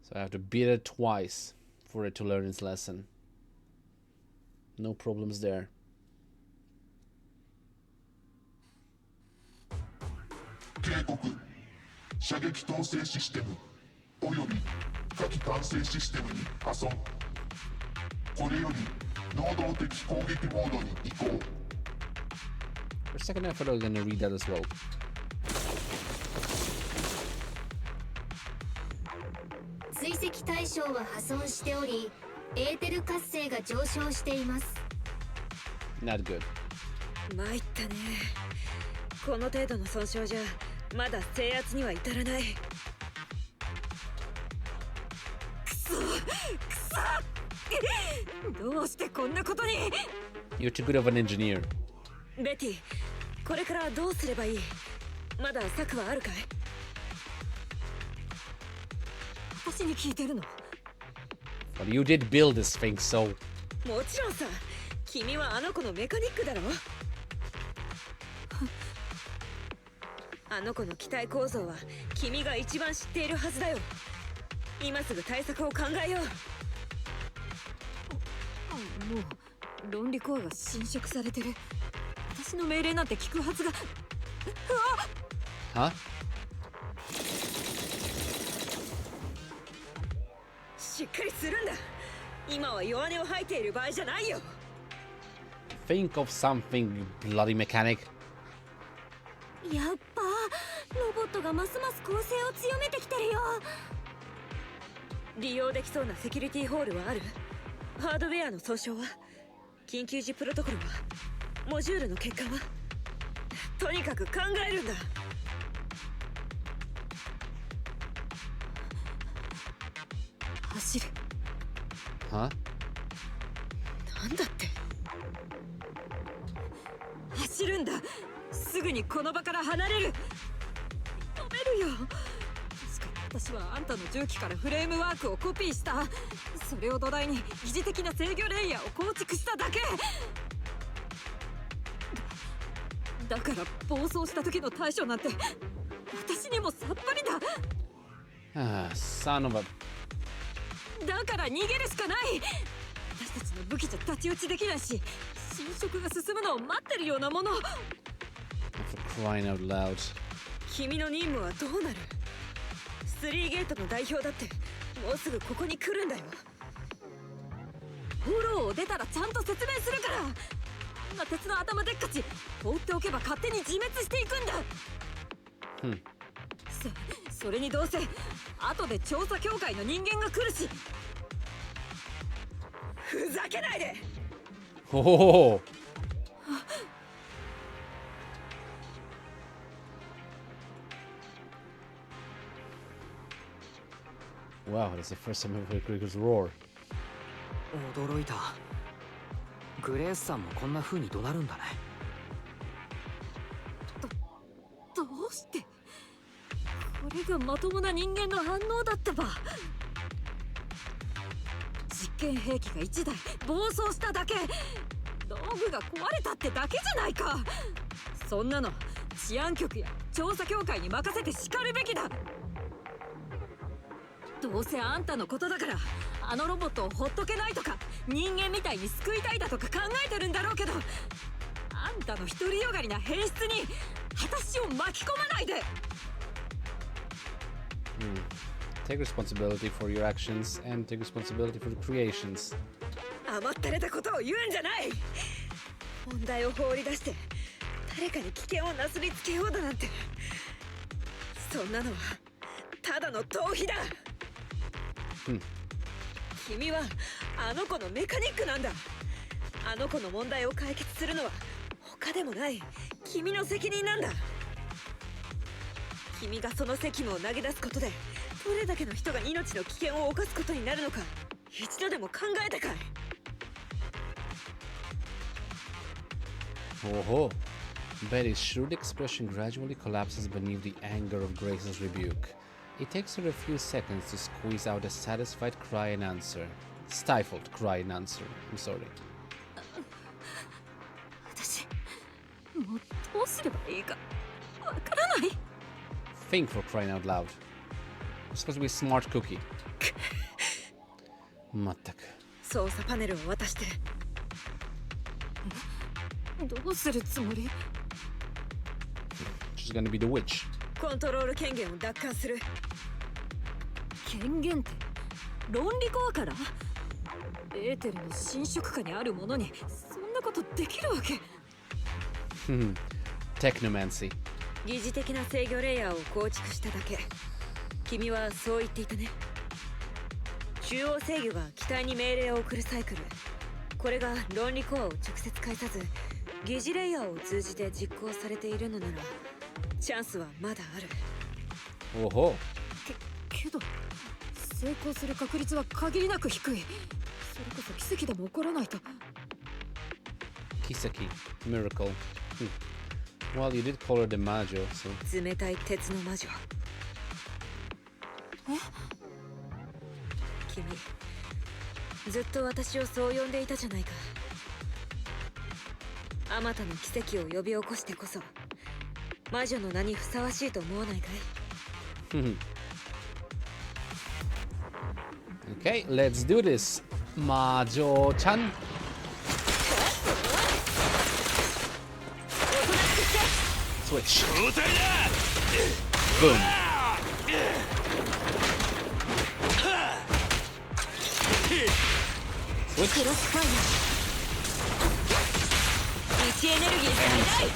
So I have to beat it twice for it to learn its lesson. No problems there. 警告射撃統制システムおよび火器管制システムに破損これより能動的攻撃モードに移行 For a second I thought I was gonna read that as well. 追跡対象は破損しておりエーテル活性が上昇しています。 Not good. 参ったね。この程度の損傷じゃまだ制圧には至らない。くそどうしてこんなことに。 You're too good of an engineer. ベティ、これからどうすればいい？まだ策はあるかい？私に聞いてるの？ Well, you did build this thing, so... もちろんさ、君はあの子のメカニックだろ？あの子の機体構造は君が一番知っているはずだよ。今すぐ対策を考えよう。もう論理コアが侵食されてる。私の命令なんて聞くはずが。Huh? しっかりするんだ。今は弱音を吐いている場合じゃないよ。 Think of something, you bloody mechanic. やっぱロボットがますます攻勢を強めてきてるよ。利用できそうなセキュリティホールはある？ハードウェアの損傷は？緊急時プロトコルは？モジュールの欠陥は？とにかく考えるんだ。走る。 Huh? なんだって。走るんだ。すぐにこの場から離れる。止めるよ。確か私はあんたの重機からフレームワークをコピーした。それを土台に疑似的な制御レイヤーを構築しただけ。だから暴走した時の対処なんて私にもさっぱりだ。Ah, son of a... だから逃げるしかない。私たちの武器じゃ太刀打ちできないし、侵食が進むのを待ってるようなもの。 For crying out loud. 君の任務はどうなる？スリーゲートの代表だってもうすぐここに来るんだよ。フォローを出たらちゃんと説明するから。こんな鉄の頭でっかち放っておけば勝手に自滅していくんだ。それにどうせ後で調査協会の人間が来るし。ふざけないで。 Oh! Wow, that's the first time I've heard Gregor's roar. 驚いた。グレースさんもこんな風に怒鳴るんだね。どうしてこれがまともな人間の反応だったば。実験兵器が1台暴走しただけ。道具が壊れたってだけじゃないか。そんなの治安局や調査協会に任せて叱るべきだ。どうせあんたのことだからあのロボットをほっとけないとか人間みたいに救いたいだとか考えてるんだろうけど、あんたの独りよがりな変質に私を巻き込まないで。Take responsibility for your actions and take responsibility for the creations. 甘ったれたことを言うんじゃない。問題を放り出して誰かに危険をなすりつけようだなんて、そんなのはただの逃避だ。君はあの子のメカニックなんだ。あの子の問題を解決するのは他でもない君の責任なんだ。君がその責務を投げ出すことでどれだけの人が命の危険を冒すことになるのか一度でも考えたかい？ Oh, Betty's shrewd expression gradually collapses beneath the anger of Grace's rebuke. It takes her a few seconds to squeeze out a satisfied cry and answer. Stifled cry and answer. I'm sorry. 私もうどうすればいいかわからない。 Think, for crying out loud. You're supposed to be a smart cookie. まったく。操作パネルを渡して。どうするつもり？ She's gonna be the witch. コントロール権限を奪還する。権限って論理コアから？エーテルの侵食下にあるものにそんなことできるわけ？Technomancy. 疑似的な制御レイヤーを構築しただけ。君はそう言っていたね。中央制御が機体に命令を送るサイクル。これが論理コアを直接介さず疑似レイヤーを通じて実行されているのならチャンスはまだある。おほ。けど成功する確率は限りなく低い。それこそ奇跡でも起こらないと。Kiseki. Miracle. Well, you did call her the Majo, so... 冷たい鉄の魔女。君ずっと私をそう呼んでいたじゃないか。あまたの奇跡を呼び起こしてこそ魔女の名にふさわしいと思わないかい？ Okay, let's do this. Majo-chan. Switch. Boom. Switch. 位置エネルギー最大。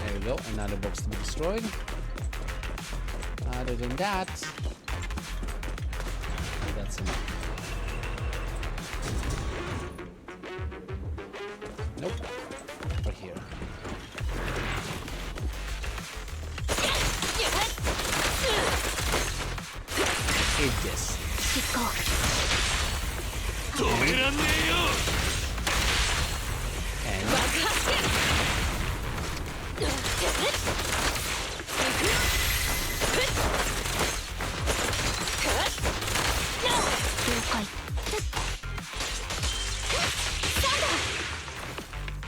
There we go, another box to be destroyed. Other than that, that's enough. Nope. Over here. Eat this. And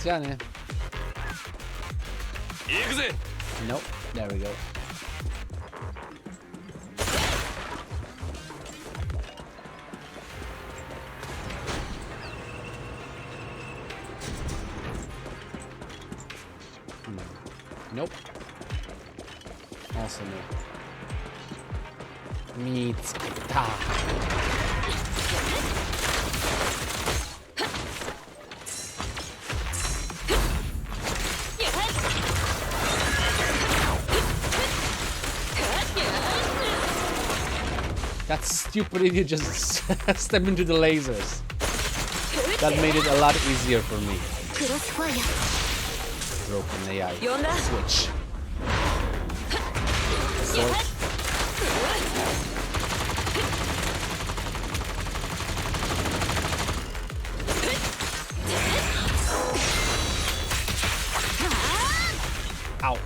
got it. Nope. There we go. Nope. Also no. Meat. That stupid idiot just stepped into the lasers. That made it a lot easier for me. Broken AI. Switch. Sword. Ow.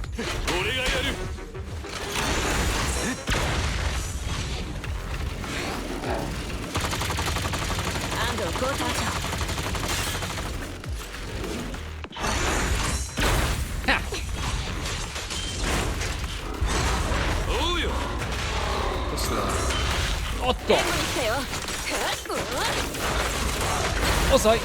Otto! 遅い。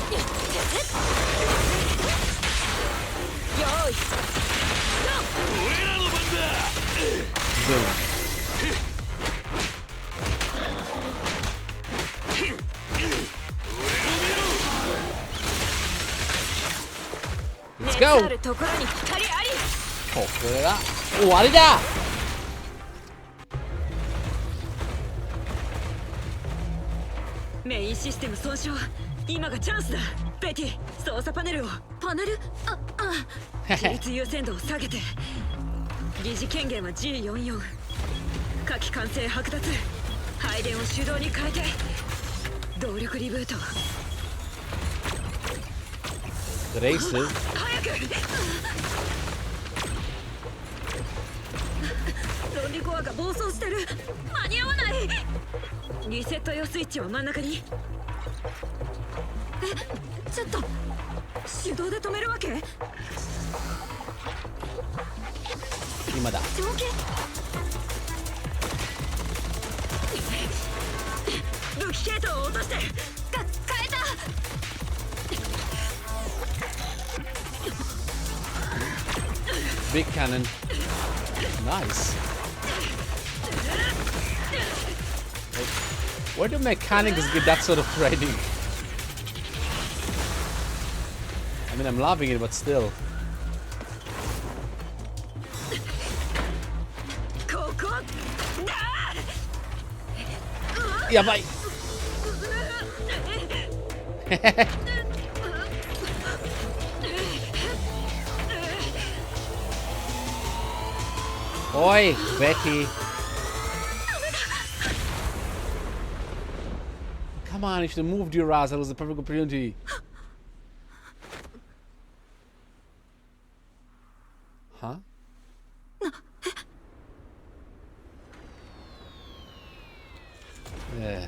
Let's go! これが終わりだ。メインシステム損傷。今がチャンスだ。ベティ、操作パネルを。パネル？比率優先度を下げて。疑似権限は G44。火器完成剥奪。配電を手動に変えて動力リブート。Grace? 早く。論理コアが暴走してる。間に合わない。リセット用スイッチは真ん中に。ちょっと手動で止めるわけ？今だ。蒸気。武器系統を落として変えた。Big cannon. Nice. Where do mechanics get that sort of training? I mean, I'm loving it, but still. ここだ。やばい。Oi, Betty. Come on, you should have moved your ass. That was the perfect opportunity. Huh? Yeah.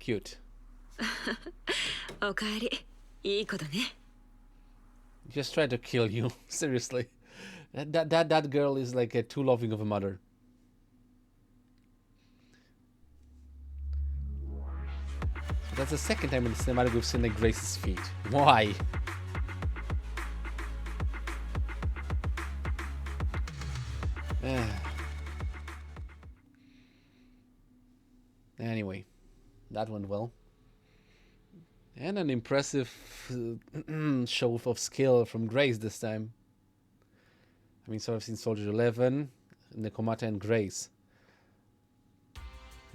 Cute. おかえり。いい子だね。Just tried to kill you. Seriously. That girl is like too loving of a mother. So that's the second time in the cinematic we've seen like Grace's feet. Why? Anyway, that went well. And an impressive show of skill from Grace this time. I mean, so I've seen Soldier 11, Nekomata, and Grace.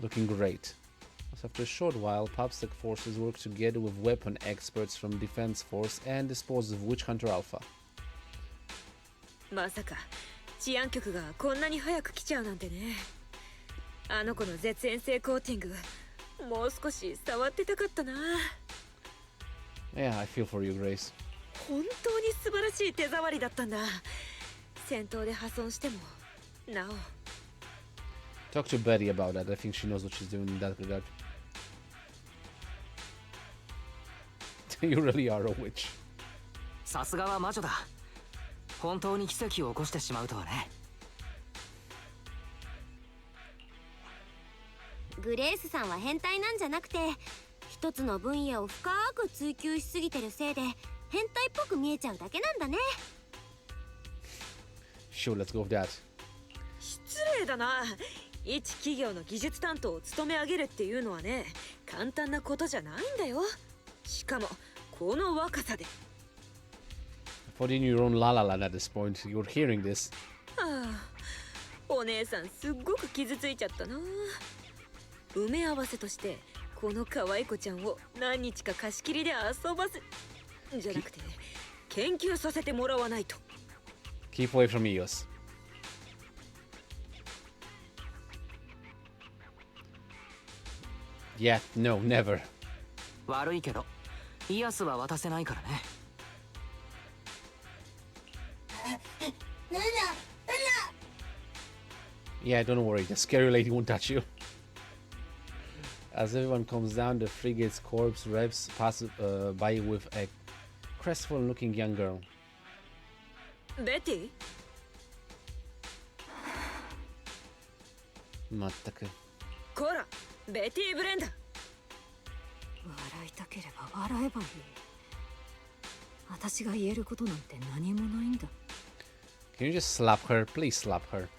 Looking great. So after a short while, PubSec forces work together with weapon experts from Defense Force and dispose of Witch Hunter Alpha. まさか治安局がこんなに早く来ちゃうなんてね。あの子の絶縁性コーティング、もう少し触ってたかったな。Yeah, I feel for you, Grace. 本当に素晴らしい手触りだったんだ。戦闘で破損してもなお。Talk to Betty about that. I think she knows what she's doing in that regard. You really are a witch. さすがは魔女だ。本当に奇跡を起こしてしまうとはね。グレースさんは変態なんじゃなくて、一つの分野を深く追求しすぎてるせいで変態っぽく見えちゃうだけなんだね。Sure, let's go with that. 失礼だな。一企業の技術担当を務め上げるっていうのはね、簡単なことじゃないんだよ。しかもこの若さで。Put in your own la la land at this point. You're hearing this. はあ、お姉さんすっごく傷ついちゃったな。埋め合わせとしてこの可愛い子ちゃんを何日か貸し切りで遊ばせじゃなくて研究させてもらわないと。Keep away from Eos. Yeah, no, never. 悪いけど、イアスは渡せないからね。Yeah, don't worry. The scary lady won't touch you. As everyone comes down, the frigate's corpse revs pass by with a crestfallen-looking young girl. ベティ？まったく。こら、ベティ・ブレンダ。笑いたければ笑えばいい。私が言えることなんて何もないんだ。Can you just slap her? Please slap her.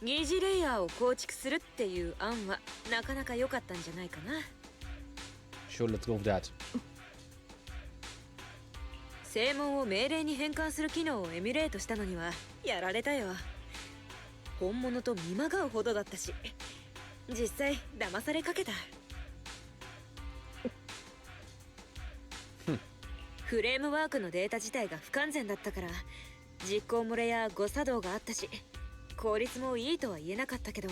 疑似レイヤーを構築するっていう案はなかなか良かったんじゃないかな。Sure, let's go with that. 正門を命令に変換する機能をエミュレートしたのにはやられたよ。本物と見まがうほどだったし、実際騙されかけた。フレームワークのデータ自体が不完全だったから実行漏れや誤作動があったし、効率もいいとは言えなかったけど、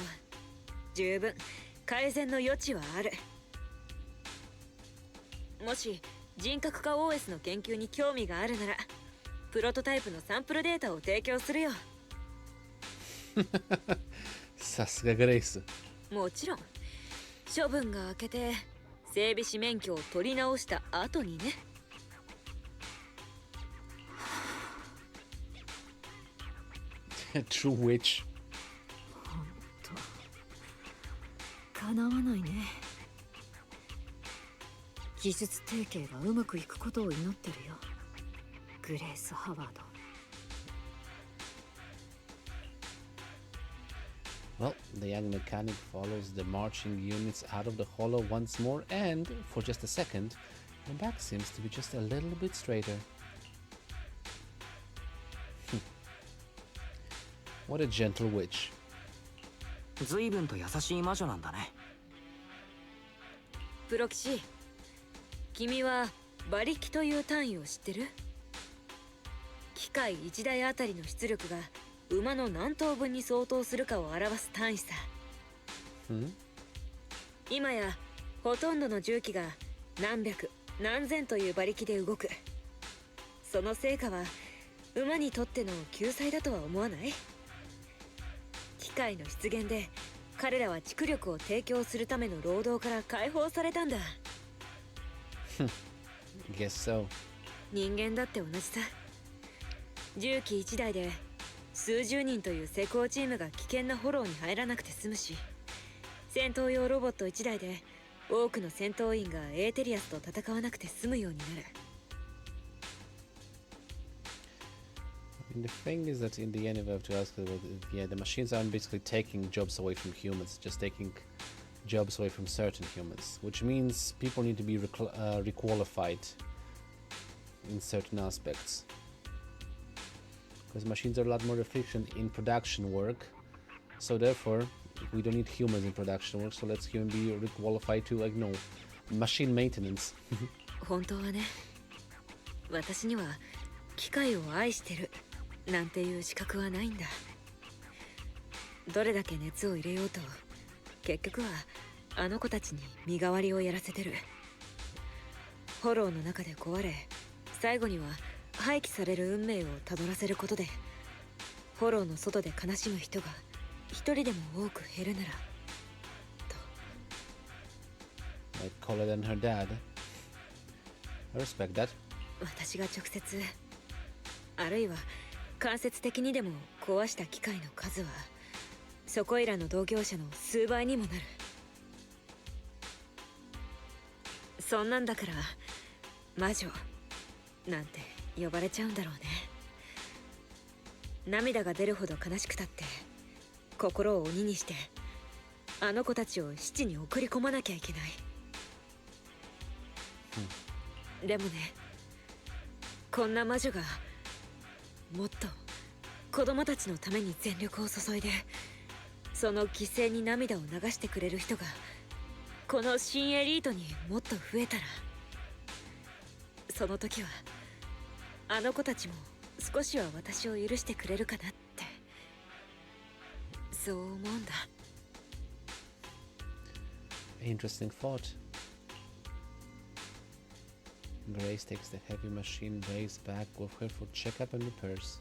十分改善の余地はある。もし人格化 OS の研究に興味があるなら、プロトタイプのサンプルデータを提供するよ。さすがグレイス。もちろん処分が明けて整備士免許を取り直した後にね。True witch。 ほんと叶わないね。技術提携がうまくいくことを祈ってるよ、グレース・ハワード。Well, the young mechanic follows the marching units out of the hollow once more, and, for just a second, her back seems to be just a little bit straighter. What a gentle witch. 随分と優しい魔女なんだね。プロ騎士、君は馬力という単位を知ってる？機械1台あたりの出力が馬の何頭分に相当するかを表す単位さ。今やほとんどの重機が何百何千という馬力で動く。その成果は馬にとっての救済だとは思わない？機械の出現で彼らは蓄力を提供するための労働から解放されたんだ。Guess so. 人間だって同じさ。重機1台で数十人という施工チームが危険なフォローに入らなくて済むし、戦闘用ロボット1台で多くの戦闘員がエーテリアスと戦わなくて済むようになる。And the thing is that in the end, if I have to ask, yeah, the machines aren't basically taking jobs away from humans, just taking jobs away from certain humans, which means people need to be requalified in certain aspects. Because machines are a lot more efficient in production work, so therefore we don't need humans in production work, so let's human be requalified to, like, no, machine maintenance. 本当はね、私には機械を愛してるなんていう資格はないんだ。どれだけ熱を入れようと結局はあの子たちに身代わりをやらせてる。フォローの中で壊れ、最後には廃棄される運命をたどらせることで、フォローの外で悲しむ人が一人でも多く減るならと。 Like cooler than her dad. I respect that. 私が直接あるいは間接的にでも壊した機械の数はそこいらの同業者の数倍にもなる。そんなんだから魔女なんて呼ばれちゃうんだろうね。涙が出るほど悲しくたって心を鬼にしてあの子たちを七に送り込まなきゃいけない。でもね、こんな魔女がもっと子供たちのために全力を注いでその犠牲に涙を流してくれる人がこの新エリートにもっと増えたら、その時はあの子たちも少しは私を許してくれるかなって、そう思うんだ。 Interesting thought. Grace takes the heavy machine base back with her for checkup and repairs.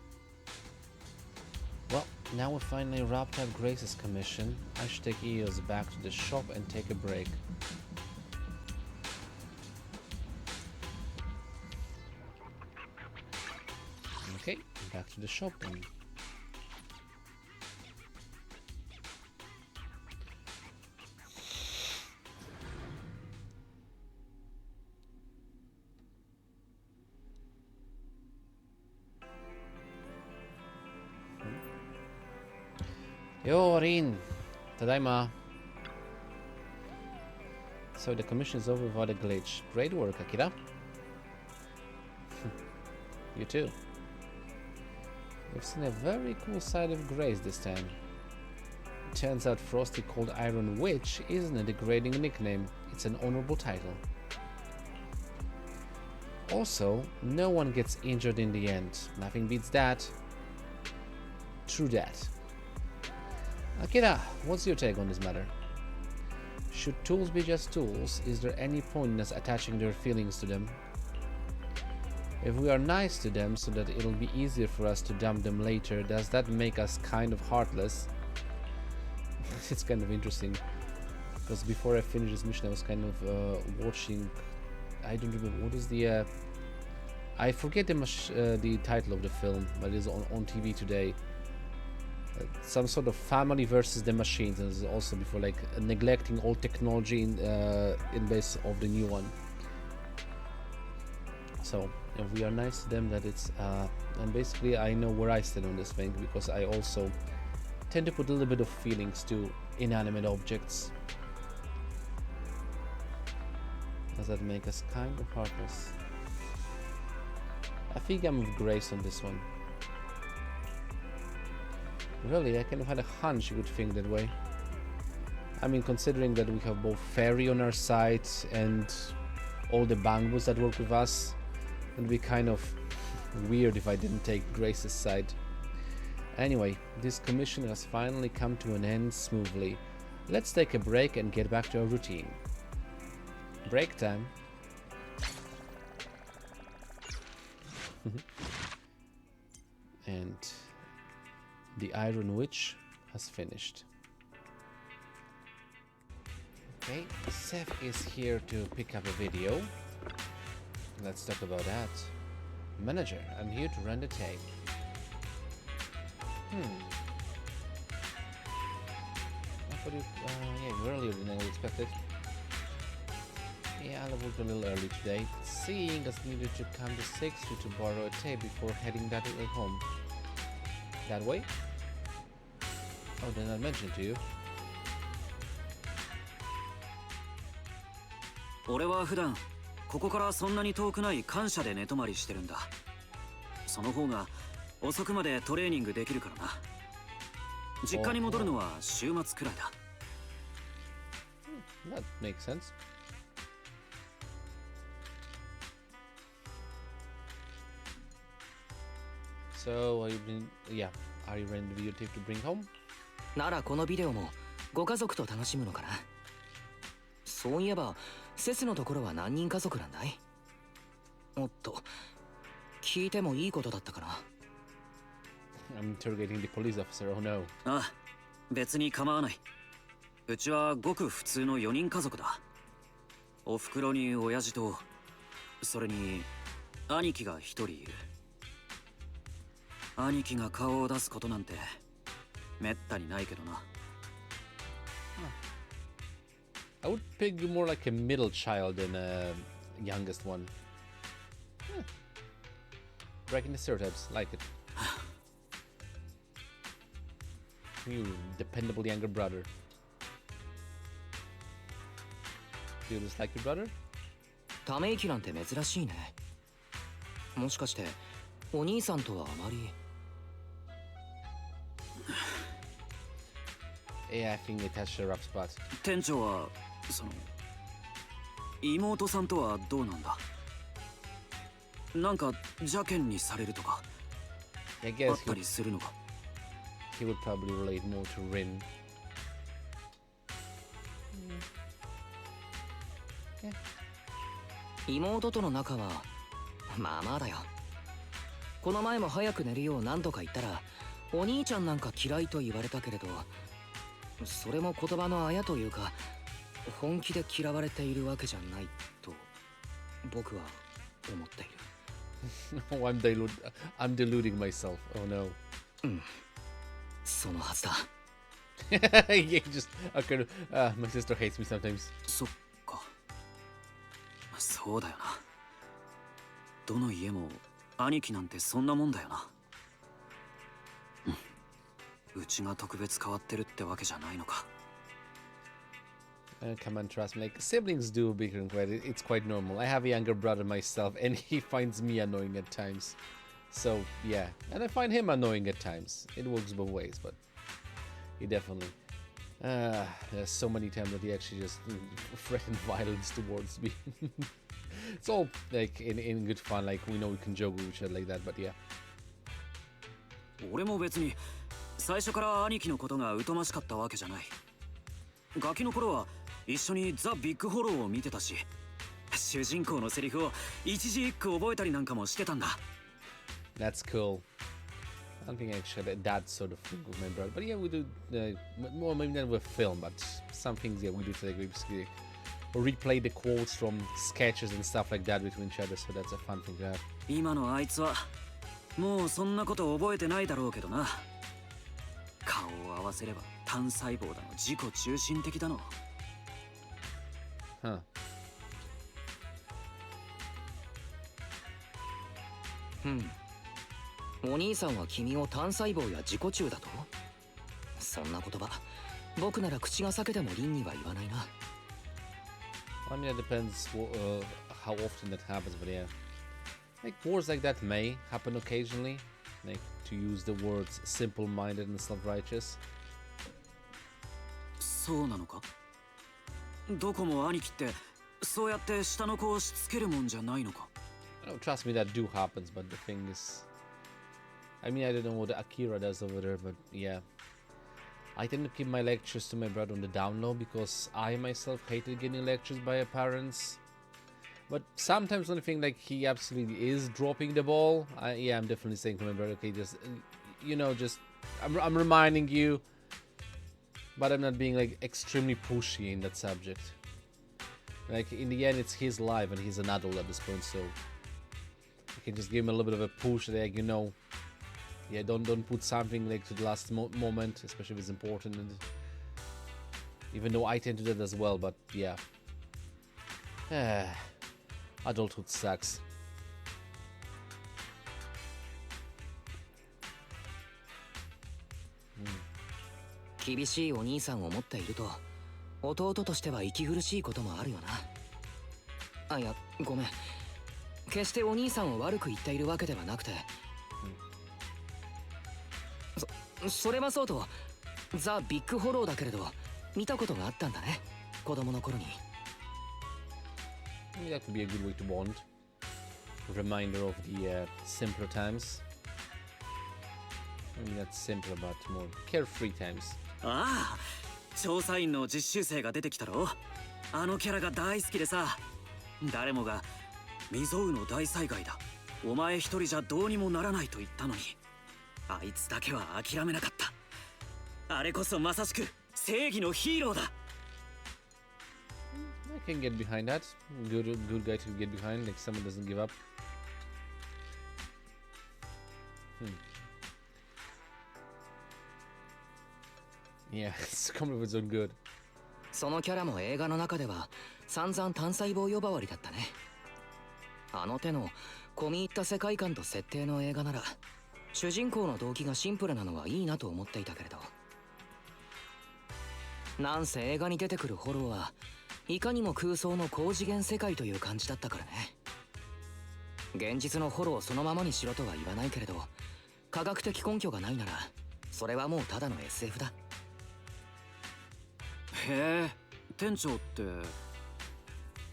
Well, now we finally wrapped up Grace's commission. I should take Eos back to the shop and take a break. Okay, back to the shop then. Yo, Rin! Tadaima! So the commission is over without a glitch. Great work, Akira. You too. We've seen a very cool side of Grace this time. Turns out Frosty called Iron Witch isn't a degrading nickname, it's an honorable title. Also, no one gets injured in the end. Nothing beats that. True that. Akira, what's your take on this matter? Should tools be just tools? Is there any point in us attaching their feelings to them? If we are nice to them so that it'll be easier for us to dump them later, does that make us kind of heartless? It's kind of interesting, because before I finished this mission I was kind of watching, I don't remember, what is the I forget the title of the film, but it's on TV today. Some sort of family versus the machines, and it's also before, like, neglecting all technology in base of the new one. So if we are nice to them, that it's and basically I know where I stand on this thing, because I also tend to put a little bit of feelings to inanimate objects. Does that make us kind of heartless? I think I'm with Grace on this one. Really, I kind of had a hunch you would think that way. I mean, considering that we have both Fairy on our side and all the Bangbus that work with us, it would be kind of weird if I didn't take Grace's side. Anyway, this commission has finally come to an end smoothly. Let's take a break and get back to our routine. Break time. And the Iron Witch has finished. Okay, Seth is here to pick up a video. Let's talk about that. Manager, I'm here to run the tape. I thought yeah, earlier than I expected. Yeah, I left a little early today, seeing us needed to come to 6th Street to borrow a tape before heading that way home. That way? Oh, did I mention to you? 俺は普段ここからそんなに遠くない官舎で寝泊まりしてるんだ。その方が遅くまでトレーニングできるからな。実家に戻るのは週末くらいだ。That makes sense. So, are you renting the videotape to bring home? ならこのビデオもご家族と楽しむのかな。そういえばセスのところは何人家族なんだい？おっと、聞いてもいいことだったかな。I'm interrogating the police officer. Oh no. ああ、別に構わない。うちはごく普通の4人家族だ。おふくろに親父と、それに兄貴が1人いる。兄貴が顔を出すことなんてめったにないけどな。I would pick you more like a middle child than a youngest one. Breaking the stereotypes, like it. You dependable younger brother. Do you just like your brother? ため息なんて珍しいね。もしかしてお兄さんとはあまり。Yeah, I think they touched a rough spot. 店長はその妹さんとはどうなんだ。なんか邪険にされるとか I あ guess ったりするのか。he would probably relate more to Rin. Yeah. 妹との仲はまあまあだよ。この前も早く寝るよう何度か言ったらお兄ちゃんなんか嫌いと言われたけれど、それも言葉のあやというか本気で嫌われているわけじゃないと僕は思っている。Oh, I'm deluding myself. Oh no. そのはずだ。Yeah, just okay. My sister hates me sometimes. そっか。そうだよな。どの家も兄貴なんてそんなもんだよな。うちが特別変わってるってわけじゃないのか。Come on, trust me. Like, siblings do bicker and quite. It's quite normal. I have a younger brother myself, and he finds me annoying at times. So yeah, and I find him annoying at times. It works both ways, but he definitely. There's so many times that he actually just threatened violence towards me. It's all like in good fun. Like we know we can joke with each other like that, but yeah. 俺も別に最初から兄貴のことが疎ましかったわけじゃない。ガキの頃は一緒にザ・ビッグ・ホローを見てたし、主人公のセリフを一字一句覚えたりなんかもしてたんだ。That's cool. I don't think I actually had that sort of thing with my brother, but yeah, we do more maybe not with film, but some things yeah we do like we basically replay the quotes from sketches and stuff like that between each other, so that's a fun thing to have. 今のあいつはもうそんなこと覚えてないだろうけどな。顔を合わせれば単細胞だの自己中心的だの。Huh. お兄さんは君を単細胞や自己中だと？そんな言葉、僕なら口が裂けても凛には言わないな。I mean, it depends how often that happens, but yeah. Like words like that may happen occasionally, like to use the words simple-minded and self-righteous. そうなのか？どこも兄貴ってそうやって下の子をしつけるもんじゃないのか？ Oh, trust me, that do happens, but the thing is, I mean, I don't know what Akira does over there, but yeah. I tend to keep my lectures to my brother on the down low because I myself hated getting lectures by our parents. But sometimes when I think like he absolutely is dropping the ball, yeah, I'm definitely saying to my brother, okay, just, you know, just, I'm reminding you, but I'm not being like extremely pushy in that subject. Like in the end, it's his life and he's an adult at this point, so you can just give him a little bit of a push, like, you know, yeah, don't put something like to the last moment, especially if it's important. And even though I tend to do that as well, but yeah. Adulthood sucks. 厳しいお兄さんを持っていると弟としては息苦しいこともあるよな。あ、いや、ごめん。決してお兄さんを悪く言っているわけではなくて、それはそうとザ・ビッグ・ホローだけれど見たことがあったんだね、子供の頃に。Maybe that could be a good way to bond. A reminder of the simpler times. Maybe not simpler, but more carefree times. ああ、調査員の実習生が出てきたろ。あのキャラが大好きでさ、誰もが未曾有の大災害だ、お前一人じゃどうにもならないと言ったのに、あいつだけは諦めなかった。あれこそまさしく正義のヒーローだ。I can get behind that. Good guy to get behind, like someone doesn't give up. Yeah, it's coming with its own good. そのキャラも映画の中では散々単細胞呼ばわりだったね。あの手の込み入った世界観と設定の映画なら主人公の動機がシンプルなのはいいなと思っていたけれど、なんせ映画に出てくるホローはいかにも空想の高次元世界という感じだったからね。現実のホローをそのままにしろとは言わないけれど、科学的根拠がないならそれはもうただの SF だ。へえ、店長って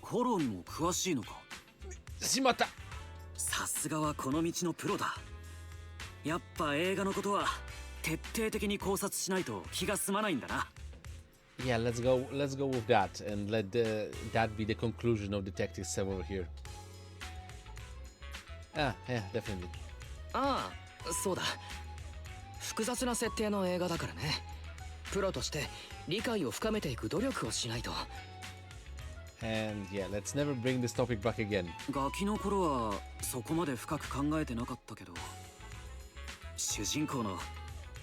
ホローにも詳しいのか。しまった。さすがはこの道のプロだ。やっぱ映画のことは徹底的に考察しないと気が済まないんだな。Yeah, let's go with that and let that be the conclusion of Detective 7 over here. Ah, yeah, definitely. ああ、そうだ。複雑な設定の映画だからね。プロとして理解を深めていく努力をしないと。And yeah, let's never bring this topic back again. ガキの頃はそこまで深く考えてなかったけど、主人公の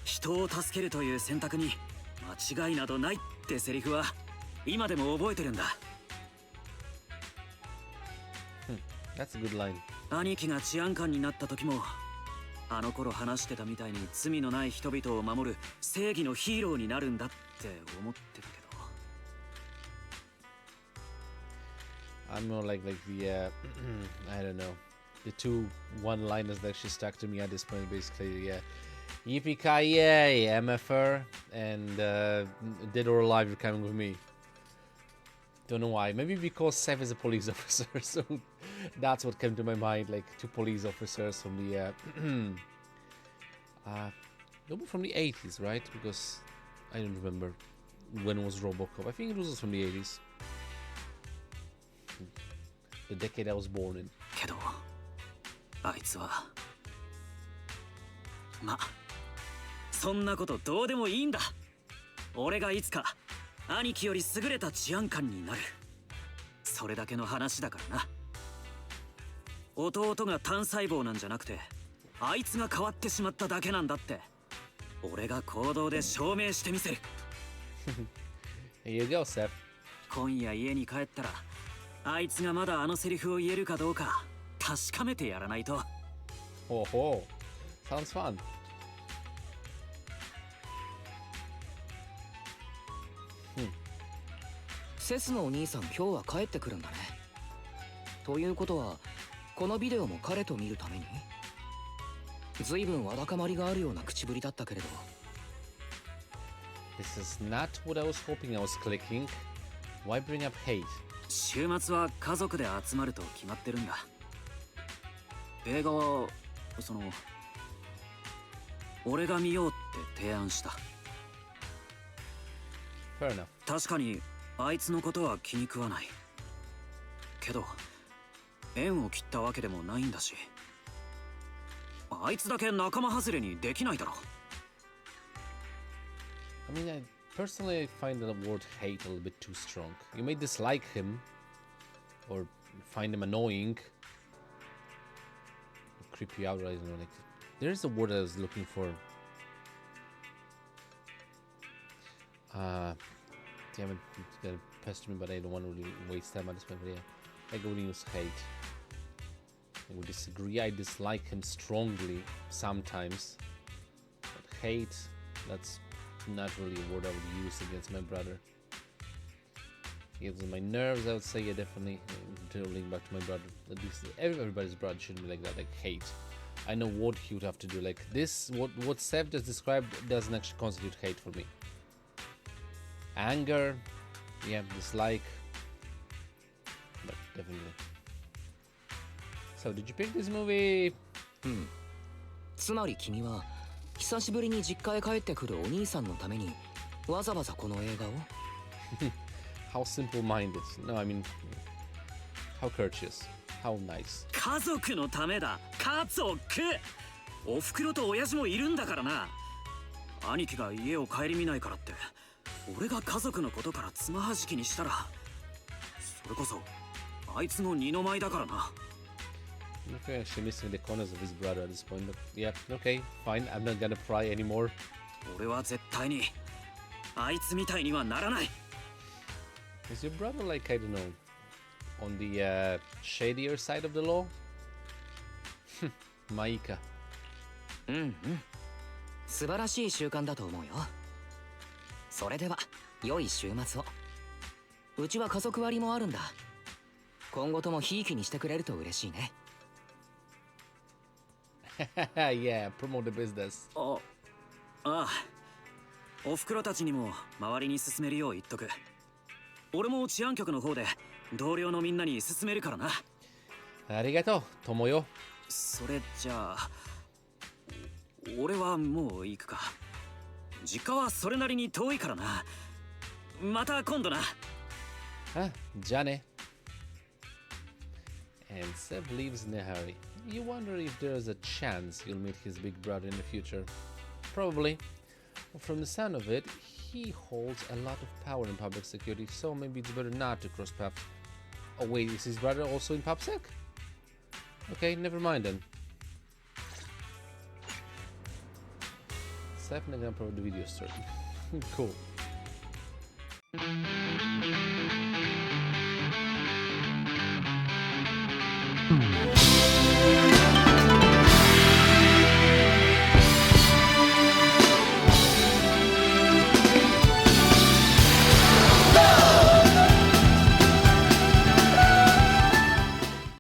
人を助けるという選択に間違いなどないってセリフは今でも覚えてるんだ。That's a good line. 兄貴が治安官になった時もあの頃話してたみたいに罪のない人々を守る正義のヒーローになるんだって思ってたけど。I'm more like the I don't know, the two one-liners that actually stuck to me at this point. Basically, yeah, yippee-ki-yay, MFR, and dead or alive, you're coming with me. Don't know why. Maybe because Seth is a police officer, so That's what came to my mind, like two police officers from the maybe from the 80s, right? Because I don't remember when was RoboCop. I think it was from the 80s. The decade I was born in. けどあいつはそんなことどうでもいいんだ。俺がいつか兄貴より優れた治安官になる。それだけの話だからな。弟が単細胞なんじゃなくてあいつが変わってしまっただけなんだって俺が行動で証明してみせる。Here you go, Seth. 今夜家に帰ったらあいつがまだあのセリフを言えるかどうか確かめてやらないと。ほうほう。Sounds fun. セスのお兄さん今日は帰ってくるんだね。ということはこのビデオも彼と見るために随分わだかまりがあるような口ぶりだったけれど。 This is not what I was hoping I was clicking. Why bring up hate? 週末は家族で集まると決まってるんだ。映画は俺が見ようって提案した。 Fair enough. 確かにあいつのことは気に食わないけど縁を切ったわけでもないんだしあいつだけ仲間外れにできないだろ。 I mean, I personally find the word hate a little bit too strong. You may dislike him or find him annoying, creep you out, I don't know. Like, there's a word I was looking for. Damn it, it's gonna pester me, but I don't want to really waste time at this point. But yeah, I go to use hate. I would disagree. I dislike him strongly sometimes, but hate, that's not really a word I would use against my brother. He gets on my nerves, I would say. Yeah, definitely. Link back to my brother. At least everybody's brother shouldn't be like that, like hate. I know what he would have to do. Like this, what Seth just described doesn't actually constitute hate for me. Anger, yeah, dislike, but definitely. So, did you pick this movie? つまり君は久しぶりに実家へ帰ってくるお兄さんのためにわざわざこの映画を How simple-minded. No, I mean, how courteous. How nice. 家族のためだ。家族。おふくろと親父もいるんだからな。兄貴が家を顧みないからって俺が家族のことからつまはじきにしたらそれこそあいつの二の舞だからな。Okay, actually missing the corners of his brother at this point, but yeah, okay, fine. I'm not gonna pry anymore. 俺は絶対にあいつみたいにはならない。 Is your brother like, I don't know, on the shadier side of the law? Maika. 素晴らしい習慣だと思うよ。それでは良い週末を。うちは家族割もあるんだ。今後ともひいきにしてくれると嬉しいね。Yeah, promote the business. ああ、おふくろたちにも周りに勧めるよう言っとく。俺も治安局の方で同僚のみんなに勧めるからな。ありがとう、友よ。それじゃあ俺はもう行くか。実家はそれなりに遠いからな。また今度な。あ、じゃあね。And Seb leaves in a hurry. You wonder if there's a chance you'll meet his big brother in the future. Probably. From the sound of it, he holds a lot of power in public security, so maybe it's better not to cross paths. Oh wait, is his brother also in PubSec? Okay, never mind then. Second example of the video start. Cool.